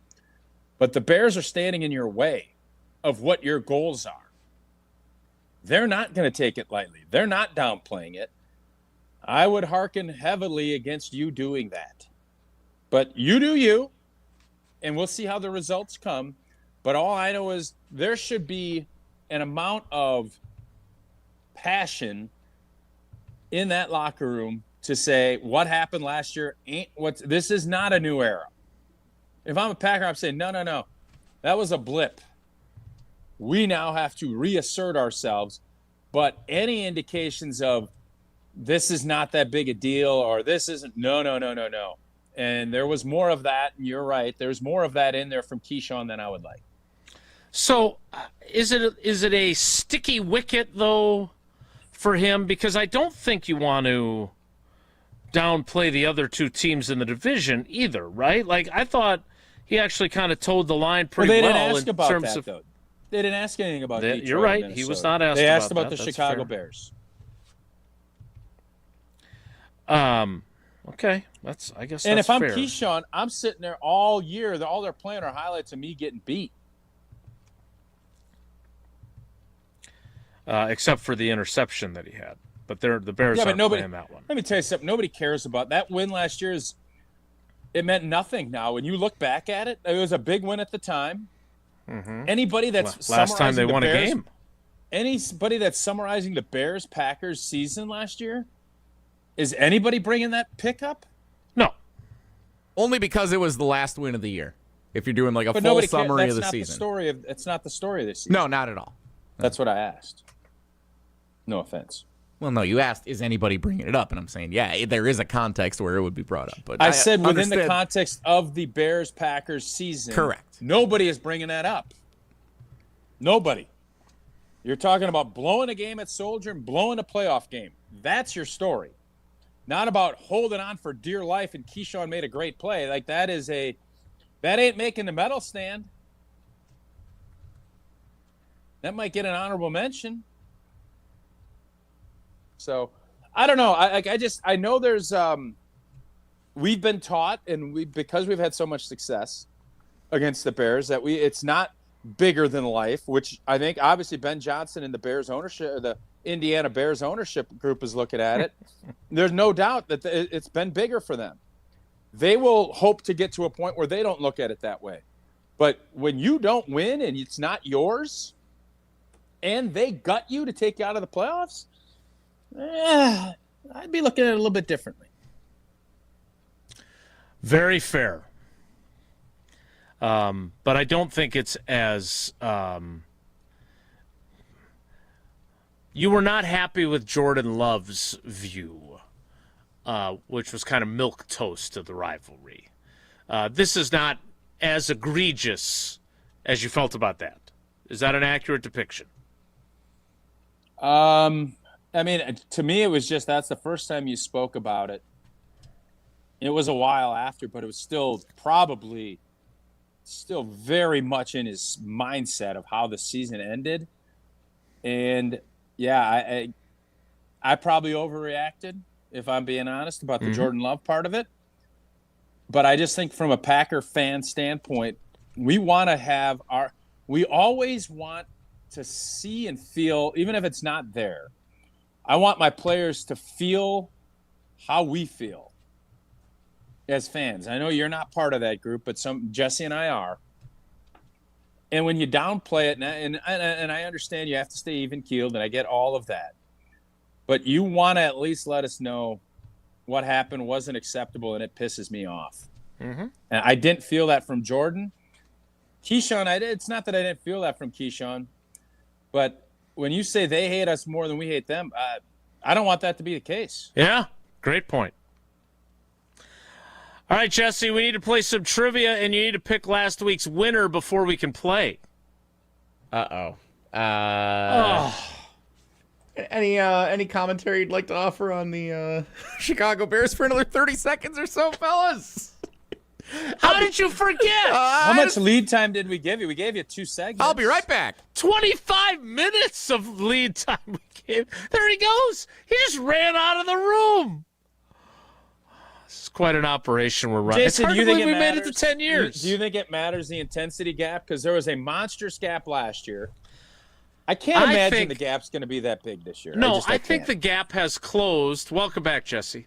But the Bears are standing in your way of what your goals are. They're not going to take it lightly. They're not downplaying it. I would hearken heavily against you doing that. But you do you, and we'll see how the results come. But all I know is there should be an amount of passion in that locker room to say what happened last year this is not a new era. If I'm a Packer, I'm saying no. That was a blip. We now have to reassert ourselves. But any indications of this is not that big a deal or this isn't no. And there was more of that, and you're right. There's more of that in there from Keyshawn than I would like. So is it a sticky wicket, though, for him? Because I don't think you want to downplay the other two teams in the division either, right? Like, I thought he actually kind of towed the line pretty well. They didn't ask about terms that, of, though. They didn't ask anything about Detroit. You're right. He was not asked They asked about about the that. Chicago Bears. Okay. I guess and that's if I'm fair. Keyshawn, I'm sitting there all year. All they're playing are highlights of me getting beat. Except for the interception that he had. But the Bears aren't playing that one. Let me tell you something. Nobody cares about that win last year. It meant nothing now. When you look back at it, it was a big win at the time. Mm-hmm. Anybody that's last time they won a game. Anybody that's summarizing the Bears-Packers season last year, is anybody bringing that pick up? No. Only because it was the last win of the year. If you're doing like a full summary of the season. It's not the story of this season. No, not at all. That's what I asked. No offense. Well, no, you asked, is anybody bringing it up? And I'm saying, yeah, there is a context where it would be brought up. But I said within the context of the Bears-Packers season. Correct. Nobody is bringing that up. Nobody. You're talking about blowing a game at Soldier and blowing a playoff game. That's your story. Not about holding on for dear life and Keyshawn made a great play. Like that ain't making the medal stand. That might get an honorable mention. So, I don't know. I know there's we've been taught, and because we've had so much success against the Bears, that it's not bigger than life. Which I think obviously Ben Johnson and the Bears ownership, the Indiana Bears ownership group is looking at it. There's no doubt that it's been bigger for them. They will hope to get to a point where they don't look at it that way. But when you don't win and it's not yours, and they gut you to take you out of the playoffs. I'd be looking at it a little bit differently. Very fair. But I don't think it's as... you were not happy with Jordan Love's view, which was kind of milquetoast of the rivalry. This is not as egregious as you felt about that. Is that an accurate depiction? I mean, to me, it was just that's the first time you spoke about it. It was a while after, but it was still very much in his mindset of how the season ended. And, yeah, I probably overreacted, if I'm being honest, about the Jordan Love part of it. But I just think from a Packer fan standpoint, we always want to see and feel, even if it's not there, I want my players to feel how we feel as fans. I know you're not part of that group, but Jesse and I are. And when you downplay it, and I understand you have to stay even-keeled, and I get all of that. But you want to at least let us know what happened wasn't acceptable, and it pisses me off. Mm-hmm. And I didn't feel that from Jordan. Keyshawn, it's not that I didn't feel that from Keyshawn, but when you say they hate us more than we hate them, I don't want that to be the case. Yeah, great point. All right, Jesse, we need to play some trivia, and you need to pick last week's winner before we can play. Any commentary you'd like to offer on the Chicago Bears for another 30 seconds or so, fellas? How did you forget? How much lead time did we give you? We gave you 2 segments. I'll be right back. 25 minutes of lead time we gave. There he goes. He just ran out of the room. This is quite an operation we're running. Jason, it's hard do you to think believe it we matters? made it to 10 years. Do you think it matters, the intensity gap? Because there was a monstrous gap last year. I can't imagine the gap's going to be that big this year. No, I think the gap has closed. Welcome back, Jesse.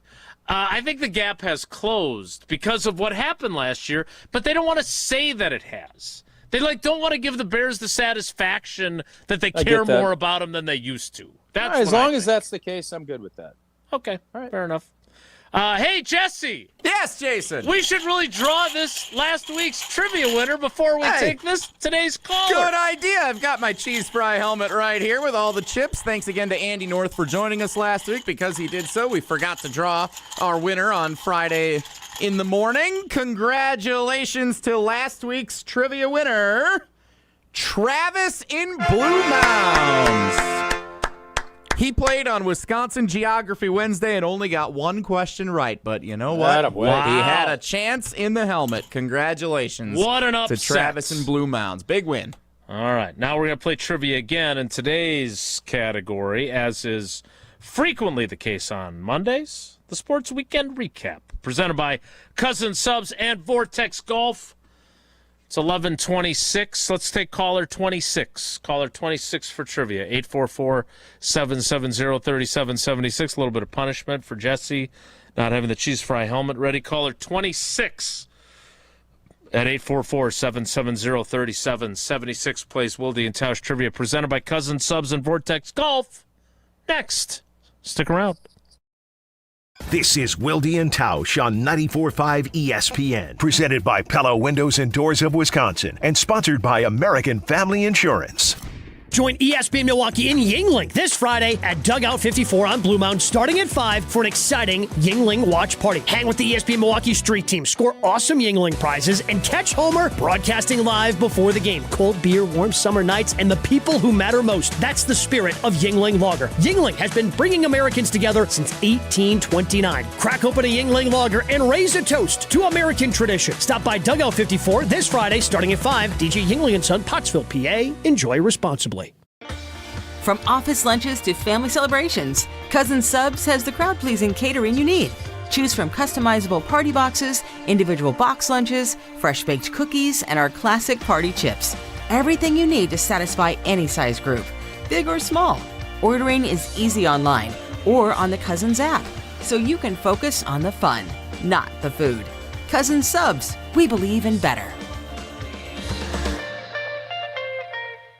I think the gap has closed because of what happened last year, but they don't want to say that it has. They don't want to give the Bears the satisfaction that they care more about them than they used to. That's as long as that's the case, I'm good with that. Okay, all right, fair enough. Hey, Jesse. Yes, Jason. We should really draw this last week's trivia winner before we take today's caller. Good idea. I've got my cheese fry helmet right here with all the chips. Thanks again to Andy North for joining us last week. Because he did so, we forgot to draw our winner on Friday in the morning. Congratulations to last week's trivia winner, Travis in Blue Mounds. He played on Wisconsin Geography Wednesday and only got one question right. But you know what? Wow. He had a chance in the helmet. Congratulations. What an upset. To Travis in Blue Mounds. Big win. All right. Now we're going to play trivia again in today's category, as is frequently the case on Mondays, the Sports Weekend Recap, presented by Cousin Subs and Vortex Golf. It's 11:26. Let's take caller 26. Caller 26 for trivia. 844-770-3776. A little bit of punishment for Jesse not having the cheese fry helmet ready. Caller 26 at 844-770-3776 plays Wilde and Tausch trivia, presented by Cousin Subs and Vortex Golf. Next. Stick around. This is Wilde and Tausch on 94.5 ESPN, presented by Pella Windows and Doors of Wisconsin, and sponsored by American Family Insurance. Join ESPN Milwaukee in Yuengling this Friday at Dugout 54 on Blue Mountain, starting at 5 for an exciting Yuengling watch party. Hang with the ESPN Milwaukee street team, score awesome Yuengling prizes, and catch Homer broadcasting live before the game. Cold beer, warm summer nights, and the people who matter most. That's the spirit of Yuengling Lager. Yuengling has been bringing Americans together since 1829. Crack open a Yuengling Lager and raise a toast to American tradition. Stop by Dugout 54 this Friday, starting at 5. DJ Yuengling & Son, Pottsville, PA. Enjoy responsibly. From office lunches to family celebrations, Cousin Subs has the crowd-pleasing catering you need. Choose from customizable party boxes, individual box lunches, fresh-baked cookies, and our classic party chips. Everything you need to satisfy any size group, big or small. Ordering is easy online or on the Cousins app, so you can focus on the fun, not the food. Cousin Subs, we believe in better.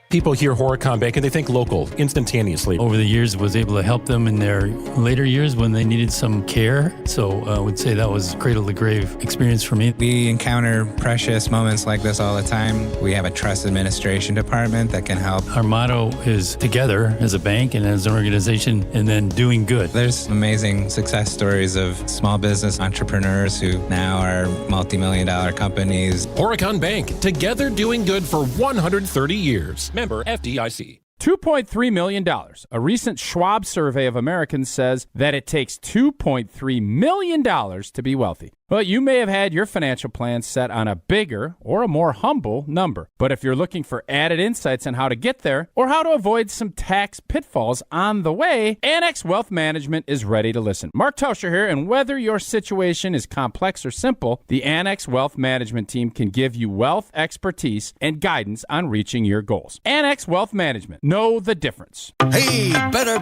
People hear Horicon Bank and they think local, instantaneously. Over the years, was able to help them in their later years when they needed some care. So I would say that was cradle to grave experience for me. We encounter precious moments like this all the time. We have a trust administration department that can help. Our motto is together as a bank and as an organization, and then doing good. There's amazing success stories of small business entrepreneurs who now are multi-million-dollar companies. Horicon Bank, together doing good for 130 years. Member FDIC. $2.3 million. A recent Schwab survey of Americans says that it takes $2.3 million to be wealthy. Well, you may have had your financial plan set on a bigger or a more humble number. But if you're looking for added insights on how to get there or how to avoid some tax pitfalls on the way, Annex Wealth Management is ready to listen. Mark Tausch here, and whether your situation is complex or simple, the Annex Wealth Management team can give you wealth expertise and guidance on reaching your goals. Annex Wealth Management. Know the difference. Hey, better.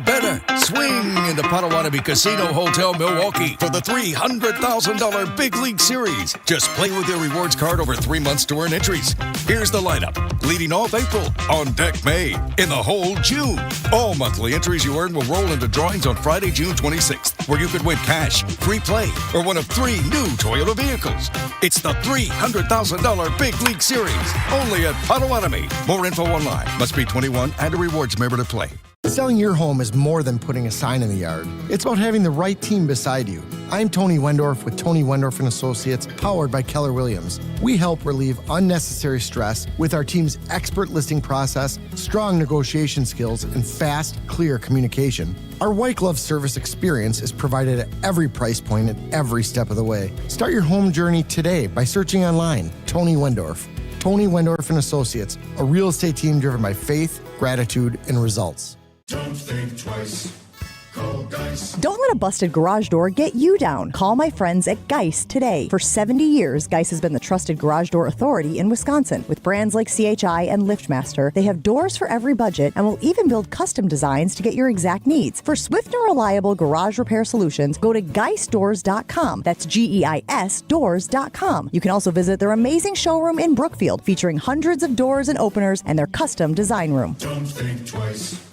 Swing into Potawatomi Casino Hotel Milwaukee for the $300,000 Big League Series. Just play with your rewards card over 3 months to earn entries. Here's the lineup. Leading off April, on deck May, in the hole June. All monthly entries you earn will roll into drawings on Friday, June 26th, where you could win cash, free play, or one of 3 new Toyota vehicles. It's the $300,000 Big League Series, only at Potawatomi. More info online. Must be 21 and a rewards member to play. Selling your home is more than putting a sign in the yard. It's about having the right team beside you. I'm Tony Wendorf with Tony Wendorf & Associates, powered by Keller Williams. We help relieve unnecessary stress with our team's expert listing process, strong negotiation skills, and fast, clear communication. Our white glove service experience is provided at every price point and every step of the way. Start your home journey today by searching online, Tony Wendorf. Tony Wendorf & Associates, a real estate team driven by faith, gratitude, and results. Don't think twice. Don't let a busted garage door get you down. Call my friends at Geis today. For 70 years, Geis has been the trusted garage door authority in Wisconsin. With brands like CHI and LiftMaster, they have doors for every budget and will even build custom designs to get your exact needs. For swift and reliable garage repair solutions, go to geisdoors.com. That's GEIS doors.com. You can also visit their amazing showroom in Brookfield, featuring hundreds of doors and openers and their custom design room. Don't think twice.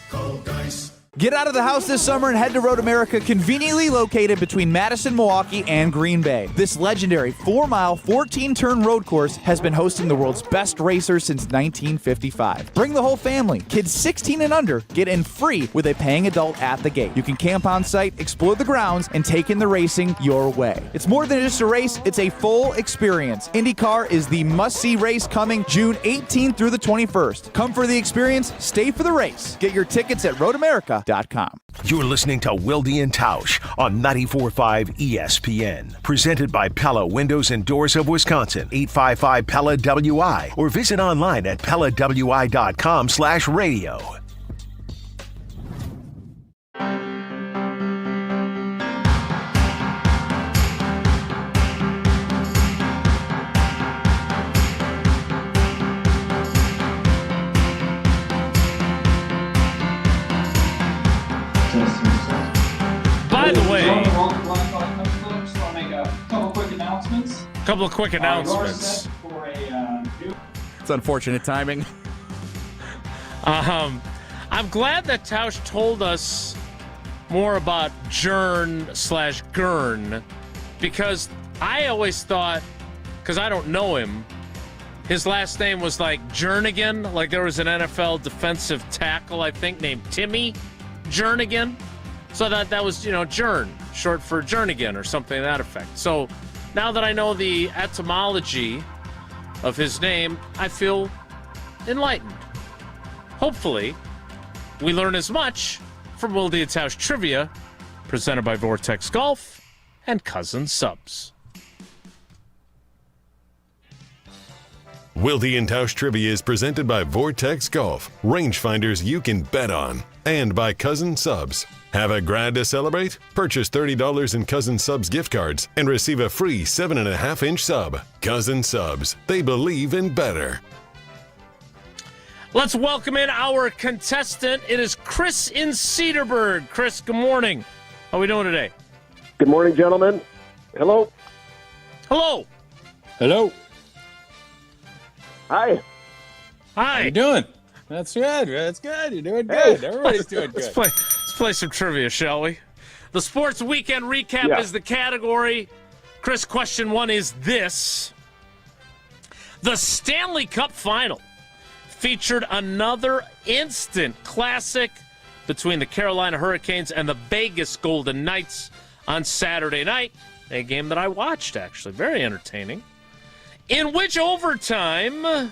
Call Geis. Get out of the house this summer and head to Road America, conveniently located between Madison, Milwaukee, and Green Bay. This legendary 4-mile, 14-turn road course has been hosting the world's best racers since 1955. Bring the whole family. Kids 16 and under get in free with a paying adult at the gate. You can camp on site, explore the grounds, and take in the racing your way. It's more than just a race, it's a full experience. IndyCar is the must-see race coming June 18th through the 21st. Come for the experience, stay for the race. Get your tickets at roadamerica.com. You're listening to Wilde and Tausch on 94.5 ESPN. Presented by Pella Windows and Doors of Wisconsin, 855 Pella WI, or visit online at PellaWI.com/radio. By the way, Couple of quick announcements. It's unfortunate timing. I'm glad that Tausch told us more about Jern/Gurn, because I always thought, because I don't know him, his last name was like Jernigan, like there was an NFL defensive tackle, I think, named Timmy Jernigan. So that was, Jern, short for Jernigan or something to that effect. So now that I know the etymology of his name, I feel enlightened. Hopefully, we learn as much from Wilde and Tausch Trivia, presented by Vortex Golf and Cousin Subs. Wilde and Tausch Trivia is presented by Vortex Golf, rangefinders you can bet on, and by Cousin Subs. Have a grad to celebrate? Purchase $30 in Cousin Subs gift cards and receive a free 7.5-inch sub. Cousin Subs, they believe in better. Let's welcome in our contestant. It is Chris in Cedarburg. Chris, good morning. How are we doing today? Good morning, gentlemen. Hello. Hello. Hello. Hi. Hi. How you doing? That's good. That's good. You're doing good. Everybody's doing good. Let's play some trivia, shall we? The Sports Weekend Recap is the category. Chris, question 1 is this. The Stanley Cup Final featured another instant classic between the Carolina Hurricanes and the Vegas Golden Knights on Saturday night. A game that I watched, actually. Very entertaining. In which overtime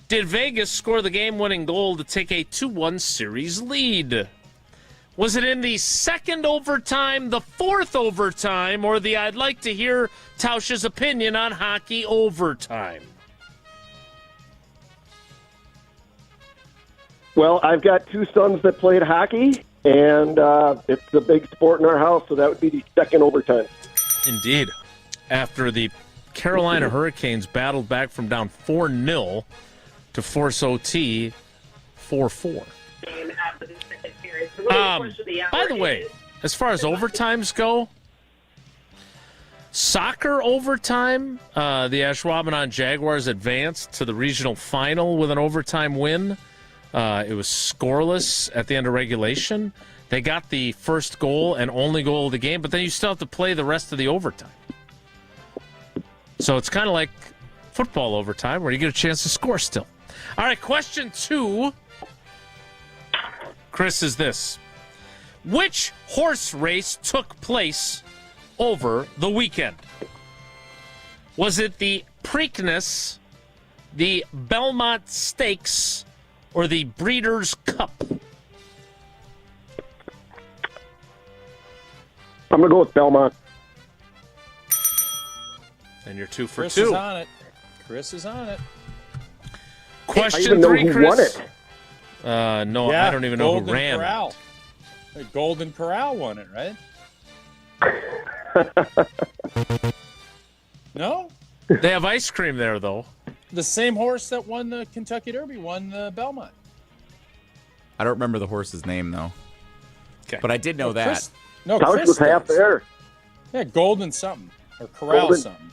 did Vegas score the game-winning goal to take a 2-1 series lead? Was it in the second overtime, the fourth overtime, or the I'd like to hear Tausch's opinion on hockey overtime? Well, I've got two sons that played hockey, and it's a big sport in our house, so that would be the second overtime. Indeed. After the Carolina Hurricanes battled back from down 4-0 to force OT 4-4. By the way, as far as overtimes go, soccer overtime, the Ashwaubenon Jaguars advanced to the regional final with an overtime win. It was scoreless at the end of regulation. They got the first goal and only goal of the game, but then you still have to play the rest of the overtime. So it's kind of like football overtime where you get a chance to score still. All right, question 2, Chris, is this. Which horse race took place over the weekend? Was it the Preakness, the Belmont Stakes, or the Breeders' Cup? I'm going to go with Belmont. And you're 2 for Chris 2. is on it. Chris is on it. Question 3, Chris. Won it. No, I don't even know who ran Corral. it. The Golden Corral won it, right? No? They have ice cream there, though. The same horse that won the Kentucky Derby won the Belmont. I don't remember the horse's name, though. Okay. But I did know that. Tausch was half there. Yeah, Golden something. Or Corral something.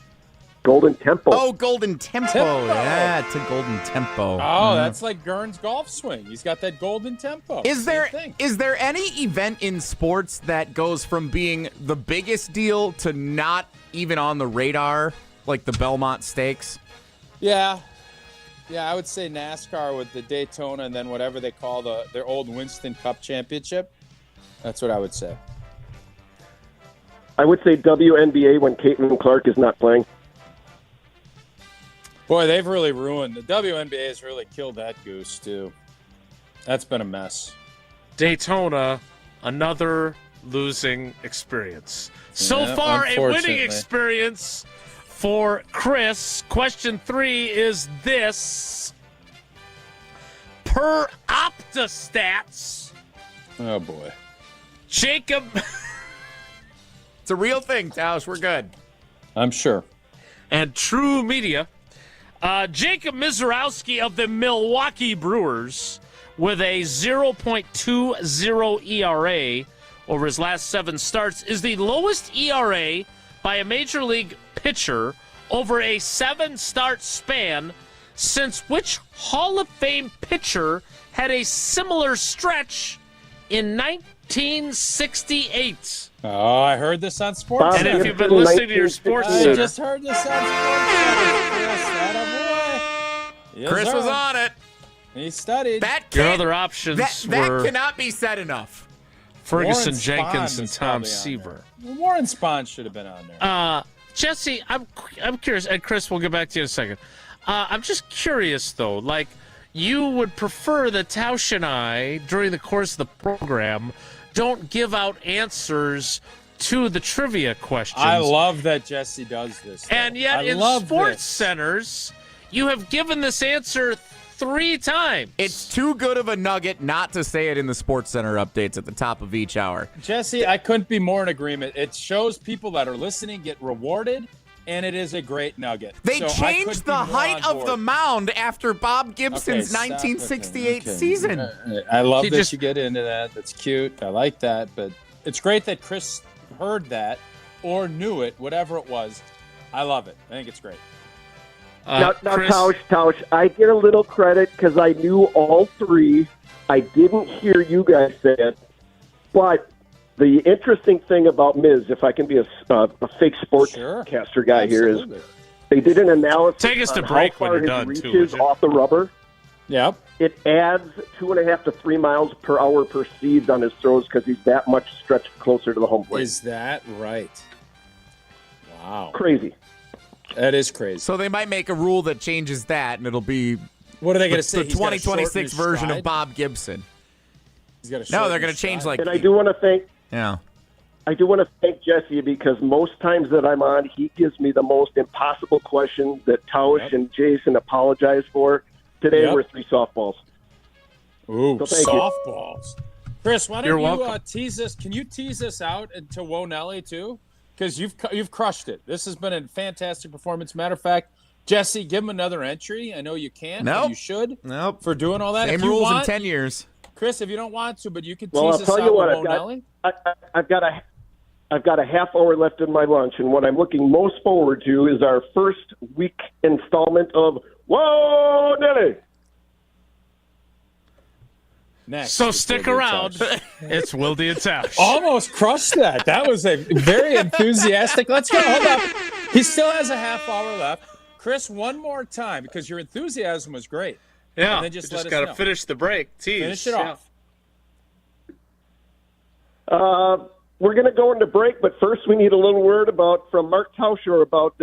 Golden Tempo. Oh, Golden Tempo. Yeah, it's a Golden Tempo. Oh, that's like Gurn's golf swing. He's got that Golden Tempo. Is there any event in sports that goes from being the biggest deal to not even on the radar, like the Belmont Stakes? Yeah. Yeah, I would say NASCAR with the Daytona and then whatever they call their old Winston Cup Championship. That's what I would say. I would say WNBA when Caitlin Clark is not playing. Boy, they've really ruined. The WNBA has really killed that goose, too. That's been a mess. Daytona, another losing experience. So far, a winning experience for Chris. Question 3 is this. Per OptaStats. Oh, boy. Jacob. It's a real thing, Tausch. We're good. I'm sure. And True Media. Jacob Mizorowski of the Milwaukee Brewers with a 0.20 ERA over his last 7 starts is the lowest ERA by a Major League pitcher over a 7-start span since which Hall of Fame pitcher had a similar stretch in 1968. Oh, I heard this on Sports. And if you've been listening to your Sports Center. I just heard this on Sports Center. Yes, Chris was on it. He studied. Your other options that cannot be said enough. Ferguson Jenkins and Tom Seaver. Warren Spahn should have been on there. Jesse, I'm curious, and Chris, we'll get back to you in a second. I'm just curious, though. Like, you would prefer that Tausch and I, during the course of the program, don't give out answers to the trivia questions. I love that Jesse does this. Though. And yet, in sports centers, you have given this answer 3 times. It's too good of a nugget not to say it in the Sports Center updates at the top of each hour. Jesse, I couldn't be more in agreement. It shows people that are listening get rewarded, and it is a great nugget. They changed the height of the mound after Bob Gibson's 1968 season. I love that you get into that. That's cute. I like that. But it's great that Chris heard that or knew it, whatever it was. I love it. I think it's great. Now, Tausch, I get a little credit because I knew all 3. I didn't hear you guys say it. But the interesting thing about Miz, if I can be a fake sportscaster guy here, is they did an analysis. Take us to break when you're done, reaches too. Would you? Off the rubber. Yep. It adds 2.5 to 3 miles per hour per seeds on his throws because he's that much stretched closer to the home plate. Is that right? Wow. Crazy. That is crazy. So they might make a rule that changes that, and it'll be what are they going to say? The 2026 version of Bob Gibson. No, they're going to change And I do want to thank. Yeah. I do want to thank Jesse because most times that I'm on, he gives me the most impossible questions that Tausch and Jason apologize for. Today were 3 softballs. Ooh, so thank softballs. You. Chris, why don't you tease us? Can you tease us out to Woe Nelly too? Because you've crushed it. This has been a fantastic performance. Matter of fact, Jesse, give him another entry. I know you can. Nope. You should. Nope. For doing all that. Same rules in 10 years. Chris, if you don't want to, but you can tease I'll us tell out you what, with Woe Nelly. I've got a half hour left in my lunch, and what I'm looking most forward to is our first week installment of Whoa, Nelly. Next, so stick around. It's Wilde and Tausch. Almost crushed that. That was a very enthusiastic. Let's go. Hold up. He still has a half hour left. Chris, one more time because your enthusiasm was great. Yeah, and then just got to finish the break. Finish it off. We're going to go into break, but first we need a little word from Mark Tauscher about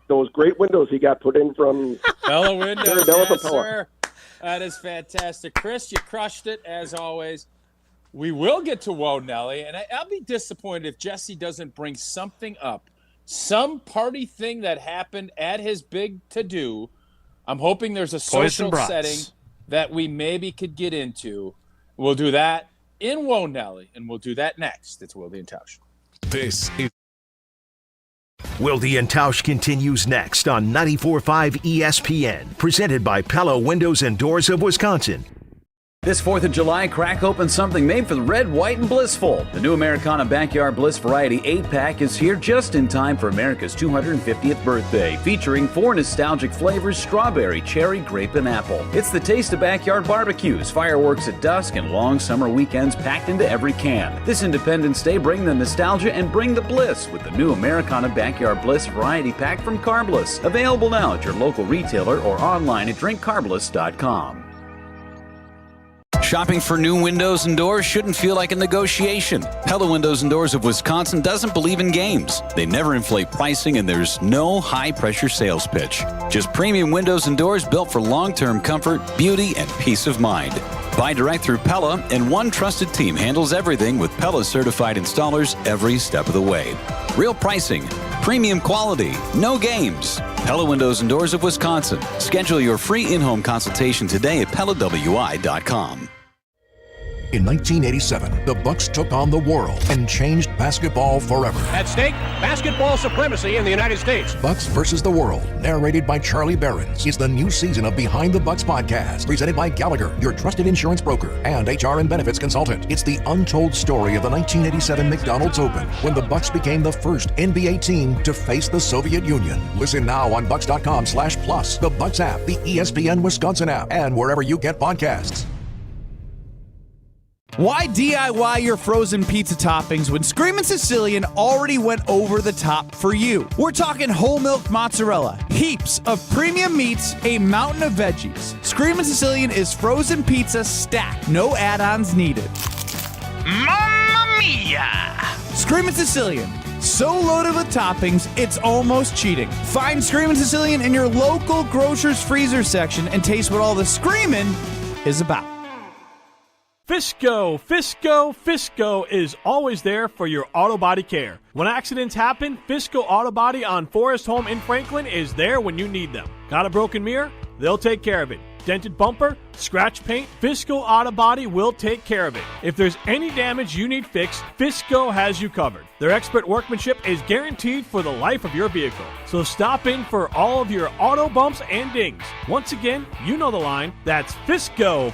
those great windows he got put in from Bella Windows. Yes, sir. That is fantastic. Chris, you crushed it, as always. We will get to Woe Nelly, and I'll be disappointed if Jesse doesn't bring something up, some party thing that happened at his big to-do. I'm hoping there's a social setting that we maybe could get into. We'll do that in Wonelli, and we'll do that next. It's Wilde and Tausch. This is Wilde and Tausch continues next on 94.5 ESPN, presented by Pella Windows and Doors of Wisconsin. This 4th of July, crack open something made for the red, white, and blissful. The new Americana Backyard Bliss Variety 8-pack is here just in time for America's 250th birthday, featuring 4 nostalgic flavors: strawberry, cherry, grape, and apple. It's the taste of backyard barbecues, fireworks at dusk, and long summer weekends packed into every can. This Independence Day, bring the nostalgia and bring the bliss with the new Americana Backyard Bliss Variety Pack from Carbliss. Available now at your local retailer or online at drinkcarbliss.com. Shopping for new windows and doors shouldn't feel like a negotiation. Pella Windows and Doors of Wisconsin doesn't believe in games. They never inflate pricing, and there's no high-pressure sales pitch. Just premium windows and doors built for long-term comfort, beauty, and peace of mind. Buy direct through Pella, and one trusted team handles everything with Pella certified installers every step of the way. Real pricing, premium quality, no games. Pella Windows and Doors of Wisconsin. Schedule your free in-home consultation today at PellaWI.com. In 1987, the Bucks took on the world and changed basketball forever. At stake, basketball supremacy in the United States. Bucks versus the World, narrated by Charlie Behrens, is the new season of Behind the Bucks podcast, presented by Gallagher, your trusted insurance broker and HR and benefits consultant. It's the untold story of the 1987 McDonald's Open, when the Bucks became the first NBA team to face the Soviet Union. Listen now on Bucks.com/plus, the Bucks app, the ESPN Wisconsin app, and wherever you get podcasts. Why DIY your frozen pizza toppings when Screamin' Sicilian already went over the top for you? We're talking whole milk mozzarella, heaps of premium meats, a mountain of veggies. Screamin' Sicilian is frozen pizza stacked, no add-ons needed. Mamma mia! Screamin' Sicilian, so loaded with toppings, it's almost cheating. Find Screamin' Sicilian in your local grocer's freezer section and taste what all the screamin' is about. Fisco is always there for your auto body care. When accidents happen, Fisco Auto Body on Forest Home in Franklin is there when you need them. Got a broken mirror? They'll take care of it. Dented bumper? Scratch paint? Fisco Auto Body will take care of it. If there's any damage you need fixed, Fisco has you covered. Their expert workmanship is guaranteed for the life of your vehicle. So stop in for all of your auto bumps and dings. Once again, you know the line. That's Fisco.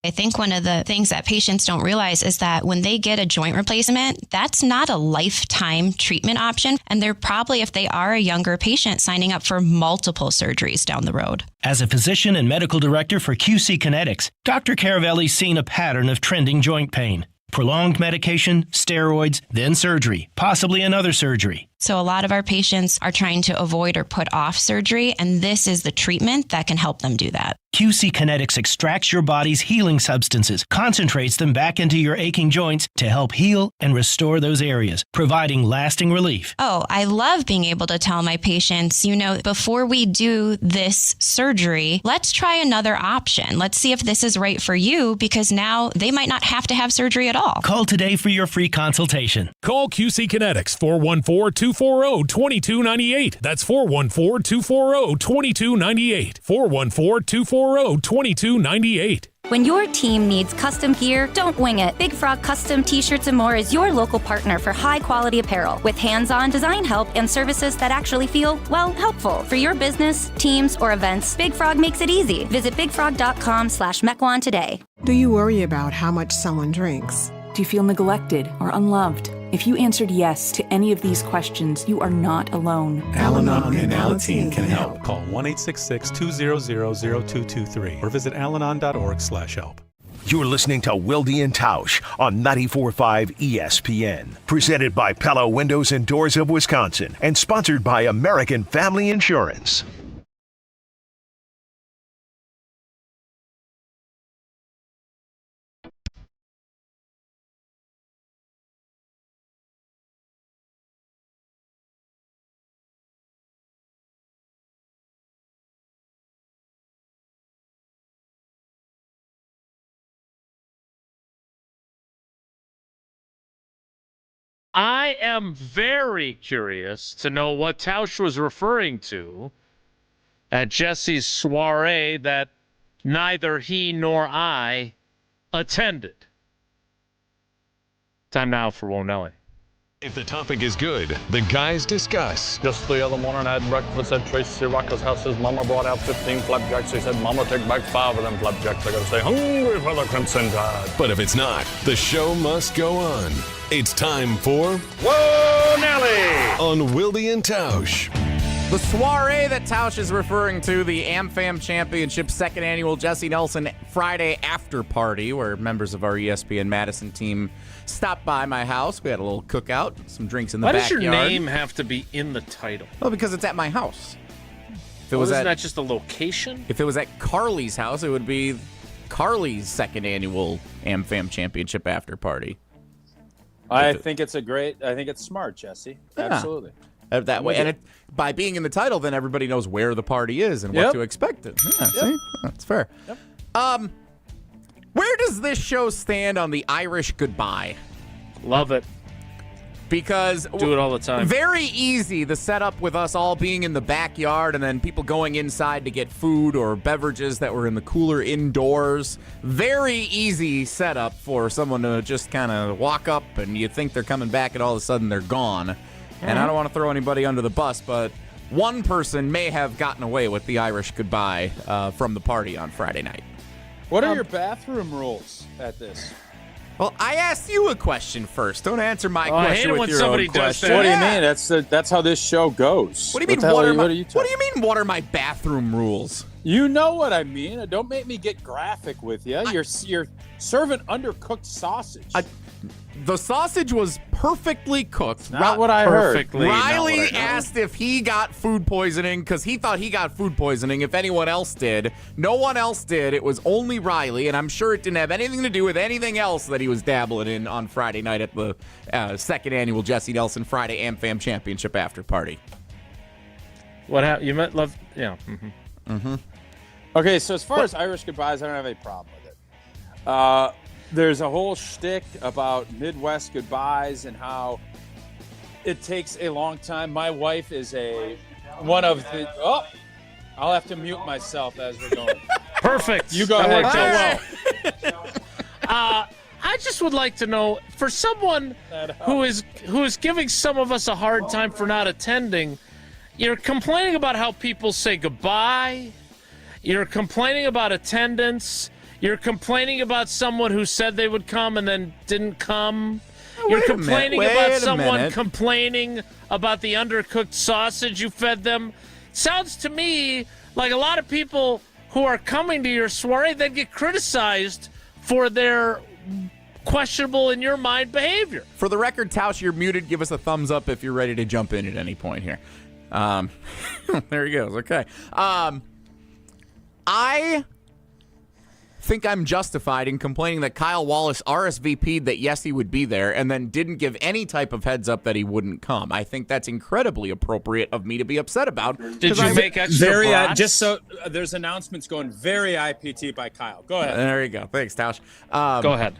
I think one of the things that patients don't realize is that when they get a joint replacement, that's not a lifetime treatment option. And they're probably, if they are a younger patient, signing up for multiple surgeries down the road. As a physician and medical director for QC Kinetics, Dr. Caravelli's seen a pattern of trending joint pain. Prolonged medication, steroids, then surgery, possibly another surgery. So a lot of our patients are trying to avoid or put off surgery, and this is the treatment that can help them do that. QC Kinetics extracts your body's healing substances, concentrates them back into your aching joints to help heal and restore those areas, providing lasting relief. Oh, I love being able to tell my patients, before we do this surgery, let's try another option. Let's see if this is right for you, because now they might not have to have surgery at all. Call today for your free consultation. Call QC Kinetics, 414-240-2298. That's 414-240-2298. 414-240-2298. When your team needs custom gear, don't wing it. Big Frog Custom T-Shirts and More is your local partner for high-quality apparel with hands-on design help and services that actually feel, helpful. For your business, teams, or events, Big Frog makes it easy. Visit bigfrog.com/Mequon today. Do you worry about how much someone drinks? Do you feel neglected or unloved? If you answered yes to any of these questions, you are not alone. Al-Anon and Alateen can help. Call 1-866-200-0223 or visit alanon.org/help. You're listening to Wilde and Tausch on 94.5 ESPN. Presented by Pella Windows and Doors of Wisconsin and sponsored by American Family Insurance. I am very curious to know what Tausch was referring to at Jesse's soiree that neither he nor I attended. Time now for Wonelli. If the topic is good, the guys discuss. Just the other morning I had breakfast at Tracy Rocker's house. His mama brought out 15 flapjacks. He said, Mama, take back 5 of them flapjacks. I gotta stay hungry for the Crimson Tide. But if it's not, the show must go on. It's time for Whoa, Nelly! On Wilde and Tausch. The soiree that Tausch is referring to, the AmFam Championship second annual Jesse Nelson Friday after party, where members of our ESPN Madison team stopped by my house. We had a little cookout, some drinks in the backyard. Why does your name have to be in the title? Well, because it's at my house. If it isn't that just a location? If it was at Carly's house, it would be Carly's second annual AmFam Championship after party. I think it's smart, Jesse. Yeah. Absolutely. That way, and by being in the title, then everybody knows where the party is and what to expect. Yeah, see? That's fair. Yep. Where does this show stand on the Irish goodbye? Love it. Because do it all the time. Very easy, the setup with us all being in the backyard and then people going inside to get food or beverages that were in the cooler indoors. Very easy setup for someone to just kind of walk up and you think they're coming back and all of a sudden they're gone. And I don't want to throw anybody under the bus, but one person may have gotten away with the Irish goodbye from the party on Friday night. What are your bathroom rules at this? Well, I asked you a question first. Don't answer my question I hate it with when your somebody own does question. that. What do you mean? That's how this show goes. What do you mean? What do you mean? What are my bathroom rules? You know what I mean. Don't make me get graphic with you. You're serving undercooked sausage. The sausage was perfectly cooked. Not what I heard. Riley asked if he got food poisoning because he thought he got food poisoning if anyone else did. No one else did. It was only Riley, and I'm sure it didn't have anything to do with anything else that he was dabbling in on Friday night at the second annual Jesse Nelson Friday AmFam Championship after party. What happened? You meant love? Yeah. Okay, so as far as Irish goodbyes, I don't have any problem with it. There's a whole shtick about Midwest goodbyes and how it takes a long time. My wife is one of the. Oh, I'll have to mute myself as we're going. Perfect. You go ahead. I just would like to know, for someone who is giving some of us a hard time for not attending, you're complaining about how people say goodbye. You're complaining about attendance. You're complaining about someone who said they would come and then didn't come. You're complaining about someone complaining about the undercooked sausage you fed them. Sounds to me like a lot of people who are coming to your soiree then get criticized for their questionable, in your mind, behavior. For the record, Tausch, you're muted. Give us a thumbs up if you're ready to jump in at any point here. There he goes. Okay. I think I'm justified in complaining that Kyle Wallace RSVP'd that yes, he would be there and then didn't give any type of heads up that he wouldn't come. I think that's incredibly appropriate of me to be upset about. Did you make extra brats? Just so there's announcements going very IPT by Kyle. Go ahead. There you go. Thanks, Tausch. Go ahead.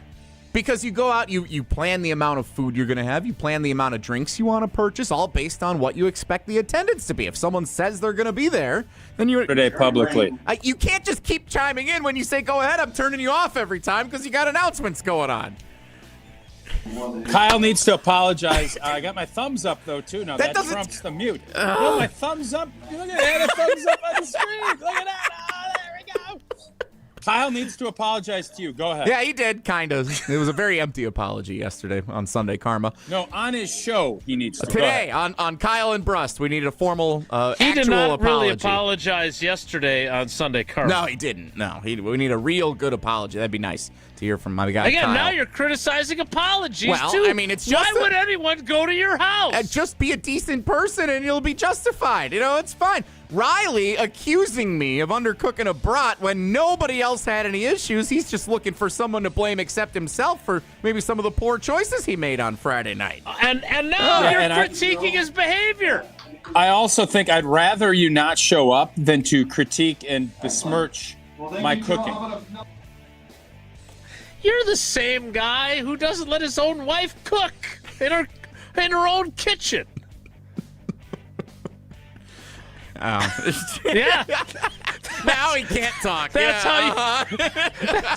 Because you go out, you plan the amount of food you're going to have, you plan the amount of drinks you want to purchase, all based on what you expect the attendance to be. If someone says they're going to be there, then you're today publicly. You can't just keep chiming in when you say go ahead. I'm turning you off every time because you got announcements going on. Kyle needs to apologize. I got my thumbs up though too. Now that trumps the mute. No, my thumbs up. Look at that. A thumbs up on the screen. Look at that. Oh, there we go. Kyle needs to apologize to you. Go ahead. Yeah, he did, kind of. It was a very empty apology yesterday on Sunday Karma. No, on his show, he needs to. Today, on Kyle and Brust, we needed a formal he actual did not apology. really apologize yesterday on Sunday Karma. No, he didn't. No, we need a real good apology. That'd be nice to hear from my guy, Again, Kyle. now you're criticizing apologies, well, too. I mean, it's just why would anyone go to your house? Just be a decent person and you'll be justified. You know, it's fine. Riley accusing me of undercooking a brat when nobody else had any issues. He's just looking for someone to blame except himself for maybe some of the poor choices he made on Friday night. And now you're critiquing his behavior. I also think I'd rather you not show up than to critique and besmirch my cooking. You're the same guy who doesn't let his own wife cook in her own kitchen. Oh. Yeah. Now he can't talk. That's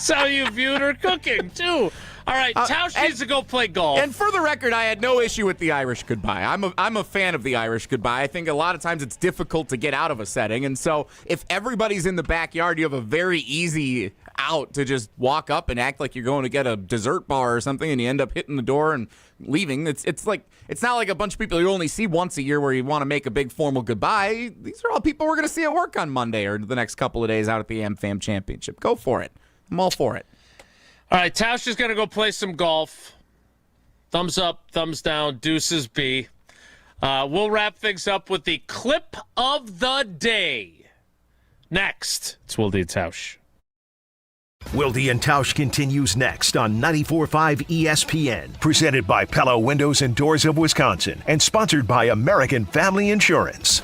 how you viewed her cooking too. All right, Tausch needs to go play golf. And for the record, I had no issue with the Irish goodbye. I'm a fan of the Irish goodbye. I think a lot of times it's difficult to get out of a setting, and so if everybody's in the backyard, you have a very easy out to just walk up and act like you're going to get a dessert bar or something, and you end up hitting the door and leaving. It's not like a bunch of people you only see once a year where you want to make a big formal goodbye. These are all people we're going to see at work on Monday or the next couple of days out at the AmFam Championship. Go for it. I'm all for it. All right, Tausch is going to go play some golf. Thumbs up, thumbs down, deuces B. We'll wrap things up with the clip of the day. Next, it's Wilde and Tausch. Wilde and Tausch continues next on 94.5 ESPN. Presented by Pella Windows and Doors of Wisconsin and sponsored by American Family Insurance.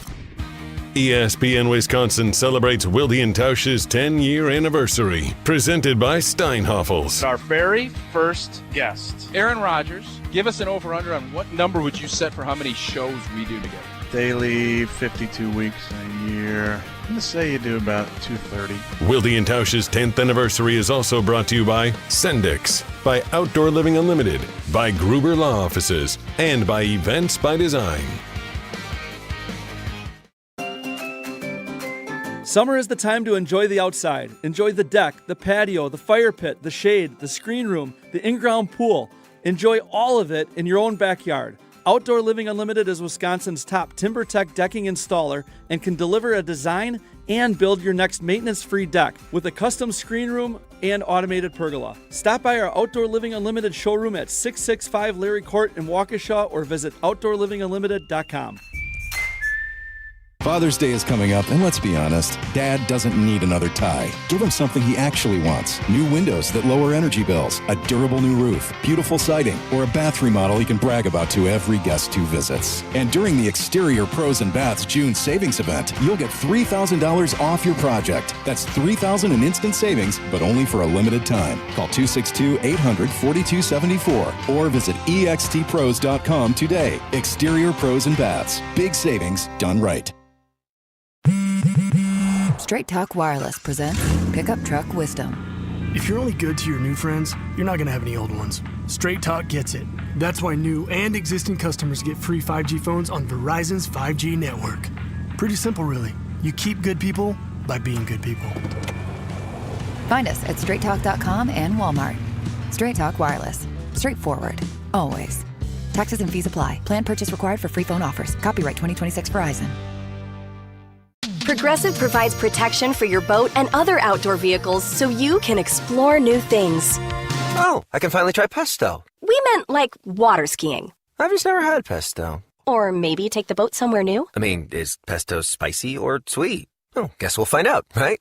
ESPN Wisconsin celebrates Wilde and Tausch's 10-year anniversary. Presented by Steinhoffels. Our very first guest, Aaron Rodgers. Give us an over-under on what number would you set for how many shows we do together? Daily, 52 weeks a year. I'm going to say you do about 230. Wilde and Tausch's 10th anniversary is also brought to you by Sendix, by Outdoor Living Unlimited, by Gruber Law Offices, and by Events by Design. Summer is the time to enjoy the outside. Enjoy the deck, the patio, the fire pit, the shade, the screen room, the in-ground pool. Enjoy all of it in your own backyard. Outdoor Living Unlimited is Wisconsin's top TimberTech decking installer and can deliver a design and build your next maintenance-free deck with a custom screen room and automated pergola. Stop by our Outdoor Living Unlimited showroom at 665 Larry Court in Waukesha or visit OutdoorLivingUnlimited.com. Father's Day is coming up, and let's be honest, Dad doesn't need another tie. Give him something he actually wants. New windows that lower energy bills, a durable new roof, beautiful siding, or a bath remodel he can brag about to every guest who visits. And during the Exterior Pros and Baths June savings event, you'll get $3,000 off your project. That's $3,000 in instant savings, but only for a limited time. Call 262-800-4274 or visit extpros.com today. Exterior Pros and Baths. Big savings done right. Straight Talk Wireless presents Pickup Truck Wisdom. If you're only good to your new friends, you're not going to have any old ones. Straight Talk gets it. That's why new and existing customers get free 5G phones on Verizon's 5G network. Pretty simple, really. You keep good people by being good people. Find us at straighttalk.com and Walmart. Straight Talk Wireless. Straightforward. Always. Taxes and fees apply. Plan purchase required for free phone offers. Copyright 2026 Verizon. Progressive provides protection for your boat and other outdoor vehicles so you can explore new things. Oh, I can finally try pesto. We meant like water skiing. I've just never had pesto. Or maybe take the boat somewhere new. I mean, is pesto spicy or sweet? Oh, guess we'll find out, right?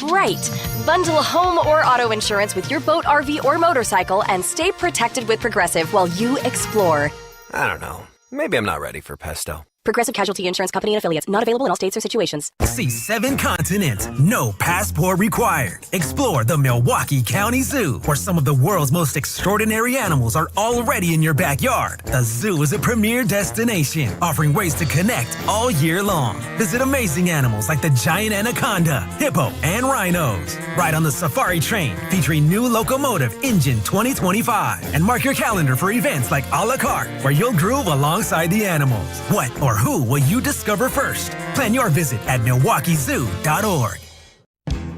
Right. Bundle home or auto insurance with your boat, RV, or motorcycle and stay protected with Progressive while you explore. I don't know. Maybe I'm not ready for pesto. Progressive Casualty Insurance Company and Affiliates. Not available in all states or situations. See 7 continents. No passport required. Explore the Milwaukee County Zoo, where some of the world's most extraordinary animals are already in your backyard. The zoo is a premier destination, offering ways to connect all year long. Visit amazing animals like the giant anaconda, hippo, and rhinos. Ride on the safari train, featuring new locomotive Engine 2025. And mark your calendar for events like a la carte, where you'll groove alongside the animals. What or who will you discover first? Plan your visit at MilwaukeeZoo.org.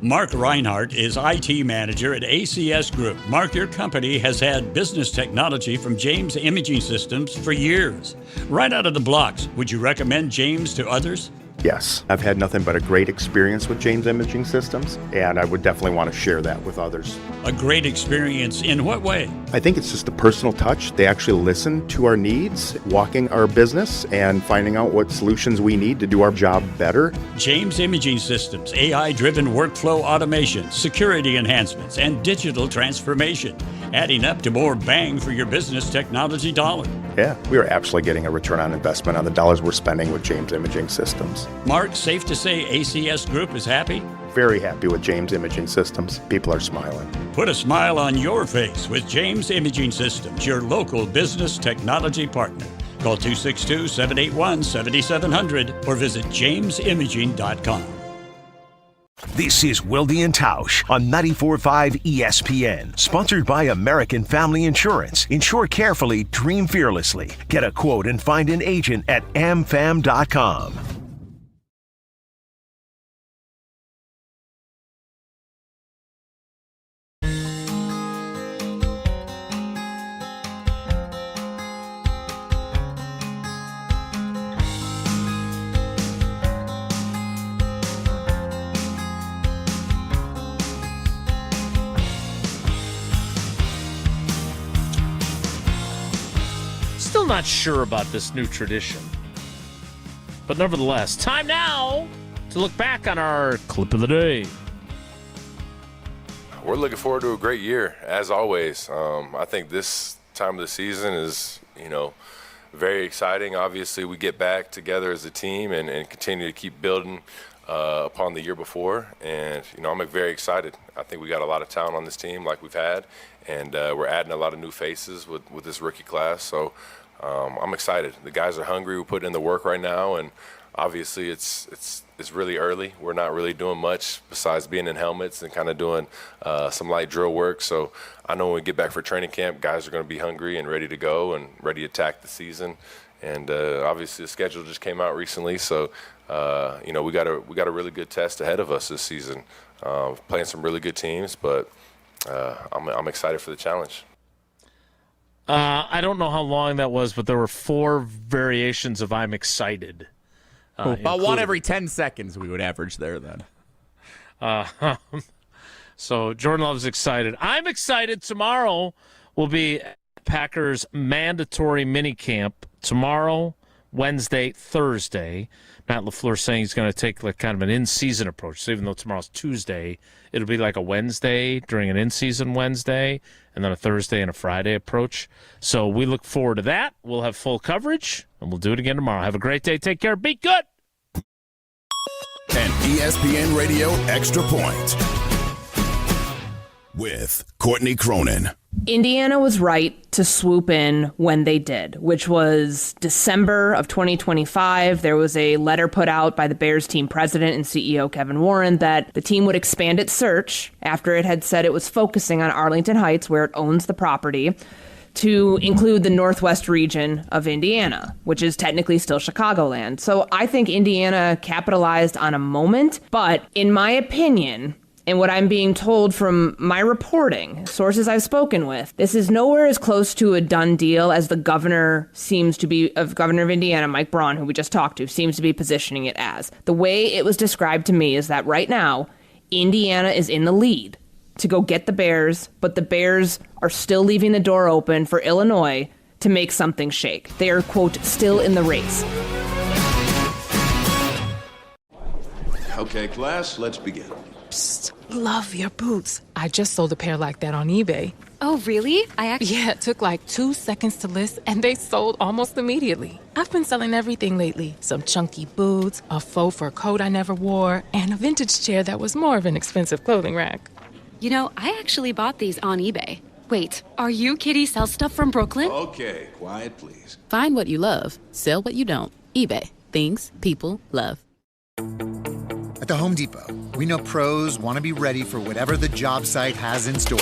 Mark Reinhardt is IT manager at ACS Group. Mark, your company has had business technology from James Imaging Systems for years. Right out of the blocks, would you recommend James to others? Yes, I've had nothing but a great experience with James Imaging Systems, and I would definitely want to share that with others. A great experience in what way? I think it's just a personal touch. They actually listen to our needs, walking our business, and finding out what solutions we need to do our job better. James Imaging Systems, AI-driven workflow automation, security enhancements, and digital transformation, adding up to more bang for your business technology dollar. Yeah, we are absolutely getting a return on investment on the dollars we're spending with James Imaging Systems. Mark, safe to say ACS Group is happy? Very happy with James Imaging Systems. People are smiling. Put a smile on your face with James Imaging Systems, your local business technology partner. Call 262-781-7700 or visit jamesimaging.com. This is Wilde and Tausch on 94.5 ESPN. Sponsored by American Family Insurance. Insure carefully, dream fearlessly. Get a quote and find an agent at amfam.com. Still not sure about this new tradition. But nevertheless, time now to look back on our clip of the day. We're looking forward to a great year, as always. I think this time of the season is, very exciting. Obviously, we get back together as a team and continue to keep building upon the year before. And, I'm very excited. I think we got a lot of talent on this team like we've had, and we're adding a lot of new faces with this rookie class. So I'm excited. The guys are hungry. We're putting in the work right now, and obviously it's really early. We're not really doing much besides being in helmets and kind of doing some light drill work. So I know when we get back for training camp, guys are going to be hungry and ready to go and ready to attack the season. And obviously the schedule just came out recently, so we got a really good test ahead of us this season. Playing some really good teams, but I'm excited for the challenge. I don't know how long that was, but there were 4 variations of "I'm excited." About one every 10 seconds we would average there then. So Jordan Love's excited. I'm excited. Tomorrow will be Packers mandatory minicamp. Tomorrow, Wednesday, Thursday. Matt LaFleur saying he's going to take kind of an in-season approach. So even though tomorrow's Tuesday, it'll be like a Wednesday during an in-season Wednesday, and then a Thursday and a Friday approach. So we look forward to that. We'll have full coverage, and we'll do it again tomorrow. Have a great day. Take care. Be good. An ESPN Radio Extra Point with Courtney Cronin. Indiana was right to swoop in when they did, which was December of 2025. There was a letter put out by the Bears team president and CEO Kevin Warren that the team would expand its search after it had said it was focusing on Arlington Heights, where it owns the property, to include the northwest region of Indiana, which is technically still Chicagoland. So I think Indiana capitalized on a moment, but in my opinion, and what I'm being told from my reporting, sources I've spoken with, this is nowhere as close to a done deal as the governor of Indiana, Mike Braun, who we just talked to, seems to be positioning it as. The way it was described to me is that right now, Indiana is in the lead to go get the Bears, but the Bears are still leaving the door open for Illinois to make something shake. They are, quote, still in the race. Okay, class, let's begin. Psst, love your boots. I just sold a pair like that on eBay. Oh, really? Yeah, it took like 2 seconds to list, and they sold almost immediately. I've been selling everything lately. Some chunky boots, a faux fur coat I never wore, and a vintage chair that was more of an expensive clothing rack. I actually bought these on eBay. Wait, are you Kitty Sell Stuff from Brooklyn? Okay, quiet, please. Find what you love, sell what you don't. eBay. Things people love. At the Home Depot, we know pros want to be ready for whatever the job site has in store.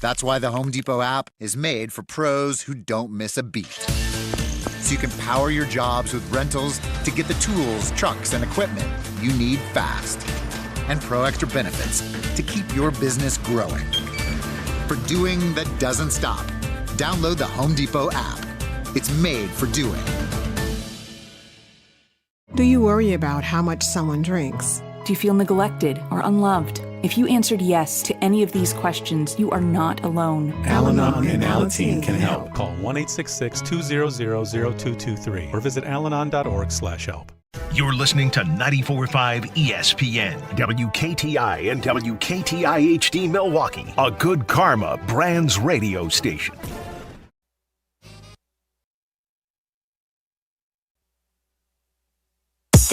That's why the Home Depot app is made for pros who don't miss a beat. So you can power your jobs with rentals to get the tools, trucks, and equipment you need fast. And Pro Extra benefits to keep your business growing. For doing that doesn't stop, download the Home Depot app. It's made for doing. Do you worry about how much someone drinks? Do you feel neglected or unloved? If you answered yes to any of these questions, you are not alone. Al-Anon and Alateen can help. Call 1-866-200-0223 or visit alanon.org/help. You're listening to 94.5 ESPN, WKTI and WKTI HD Milwaukee, a Good Karma Brands radio station.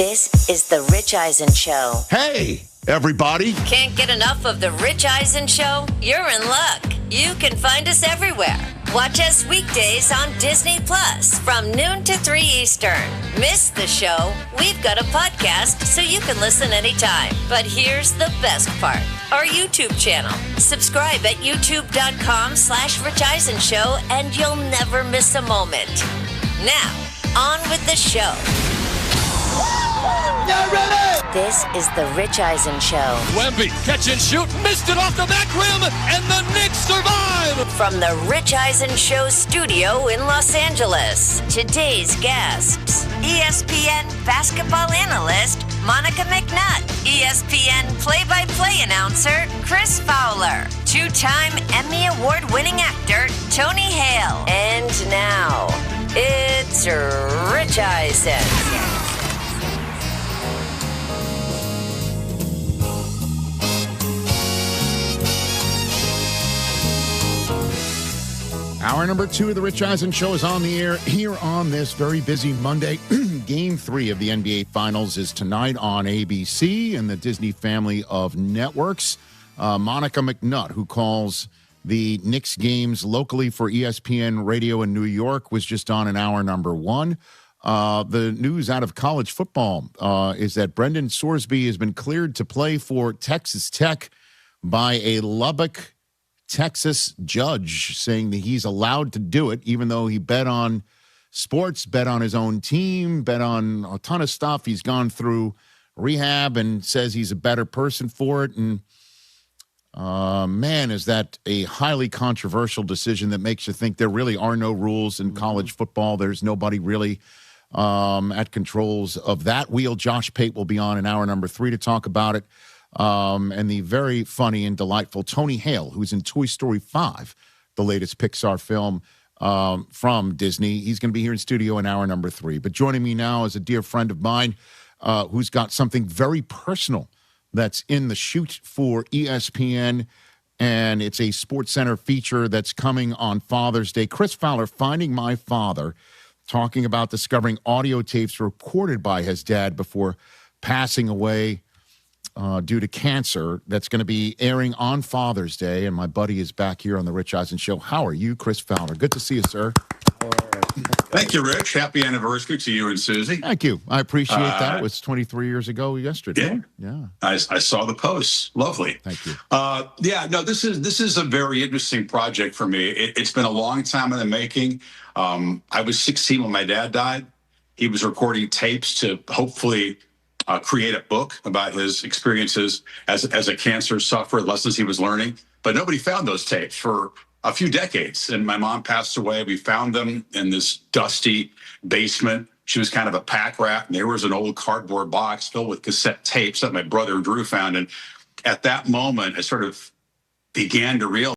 This is The Rich Eisen Show. Hey, everybody. Can't get enough of The Rich Eisen Show? You're in luck. You can find us everywhere. Watch us weekdays on Disney Plus from noon to 3 Eastern. Miss the show? We've got a podcast so you can listen anytime. But here's the best part. Our YouTube channel. Subscribe at youtube.com/Rich Eisen Show and you'll never miss a moment. Now, on with the show. Get ready! This is The Rich Eisen Show. Wemby, catch and shoot, missed it off the back rim, and the Knicks survive! From The Rich Eisen Show studio in Los Angeles, today's guests, ESPN basketball analyst Monica McNutt, ESPN play-by-play announcer Chris Fowler, two-time Emmy Award-winning actor Tony Hale, and now, it's Rich Eisen. Hour number 2 of the Rich Eisen Show is on the air here on this very busy Monday. Game 3 of the NBA Finals is tonight on ABC and the Disney family of networks. Monica McNutt, who calls the Knicks games locally for ESPN Radio in New York, was just on in hour number 1. The news out of college football is that Brendan Sorsby has been cleared to play for Texas Tech by a Lubbock, Texas judge, saying that he's allowed to do it, even though he bet on sports, bet on his own team, bet on a ton of stuff. He's gone through rehab and says he's a better person for it. And man, is that a highly controversial decision that makes you think there really are no rules in college football. There's nobody really at controls of that wheel. Josh Pate will be on in hour number 3 to talk about it. And the very funny and delightful Tony Hale, who's in Toy Story 5, the latest Pixar film from Disney. He's going to be here in studio in hour number 3. But joining me now is a dear friend of mine who's got something very personal that's in the chute for ESPN, and it's a SportsCenter feature that's coming on Father's Day. Chris Fowler, Finding My Father, talking about discovering audio tapes recorded by his dad before passing away due to cancer. That's going to be airing on Father's Day, and my buddy is back here on the Rich Eisen Show. How are you, Chris Fowler? Good to see you, sir. Thank you, Rich. Happy anniversary to you and Susie. Thank you. I appreciate that. It was 23 years ago yesterday. Yeah. I saw the posts. Lovely. Thank you. This is a very interesting project for me. It's been a long time in the making. I was 16 when my dad died. He was recording tapes to hopefully create a book about his experiences as a cancer sufferer, lessons he was learning. But nobody found those tapes for a few decades. And my mom passed away. We found them in this dusty basement. She was kind of a pack rat. And there was an old cardboard box filled with cassette tapes that my brother Drew found. And at that moment, I sort of began to realize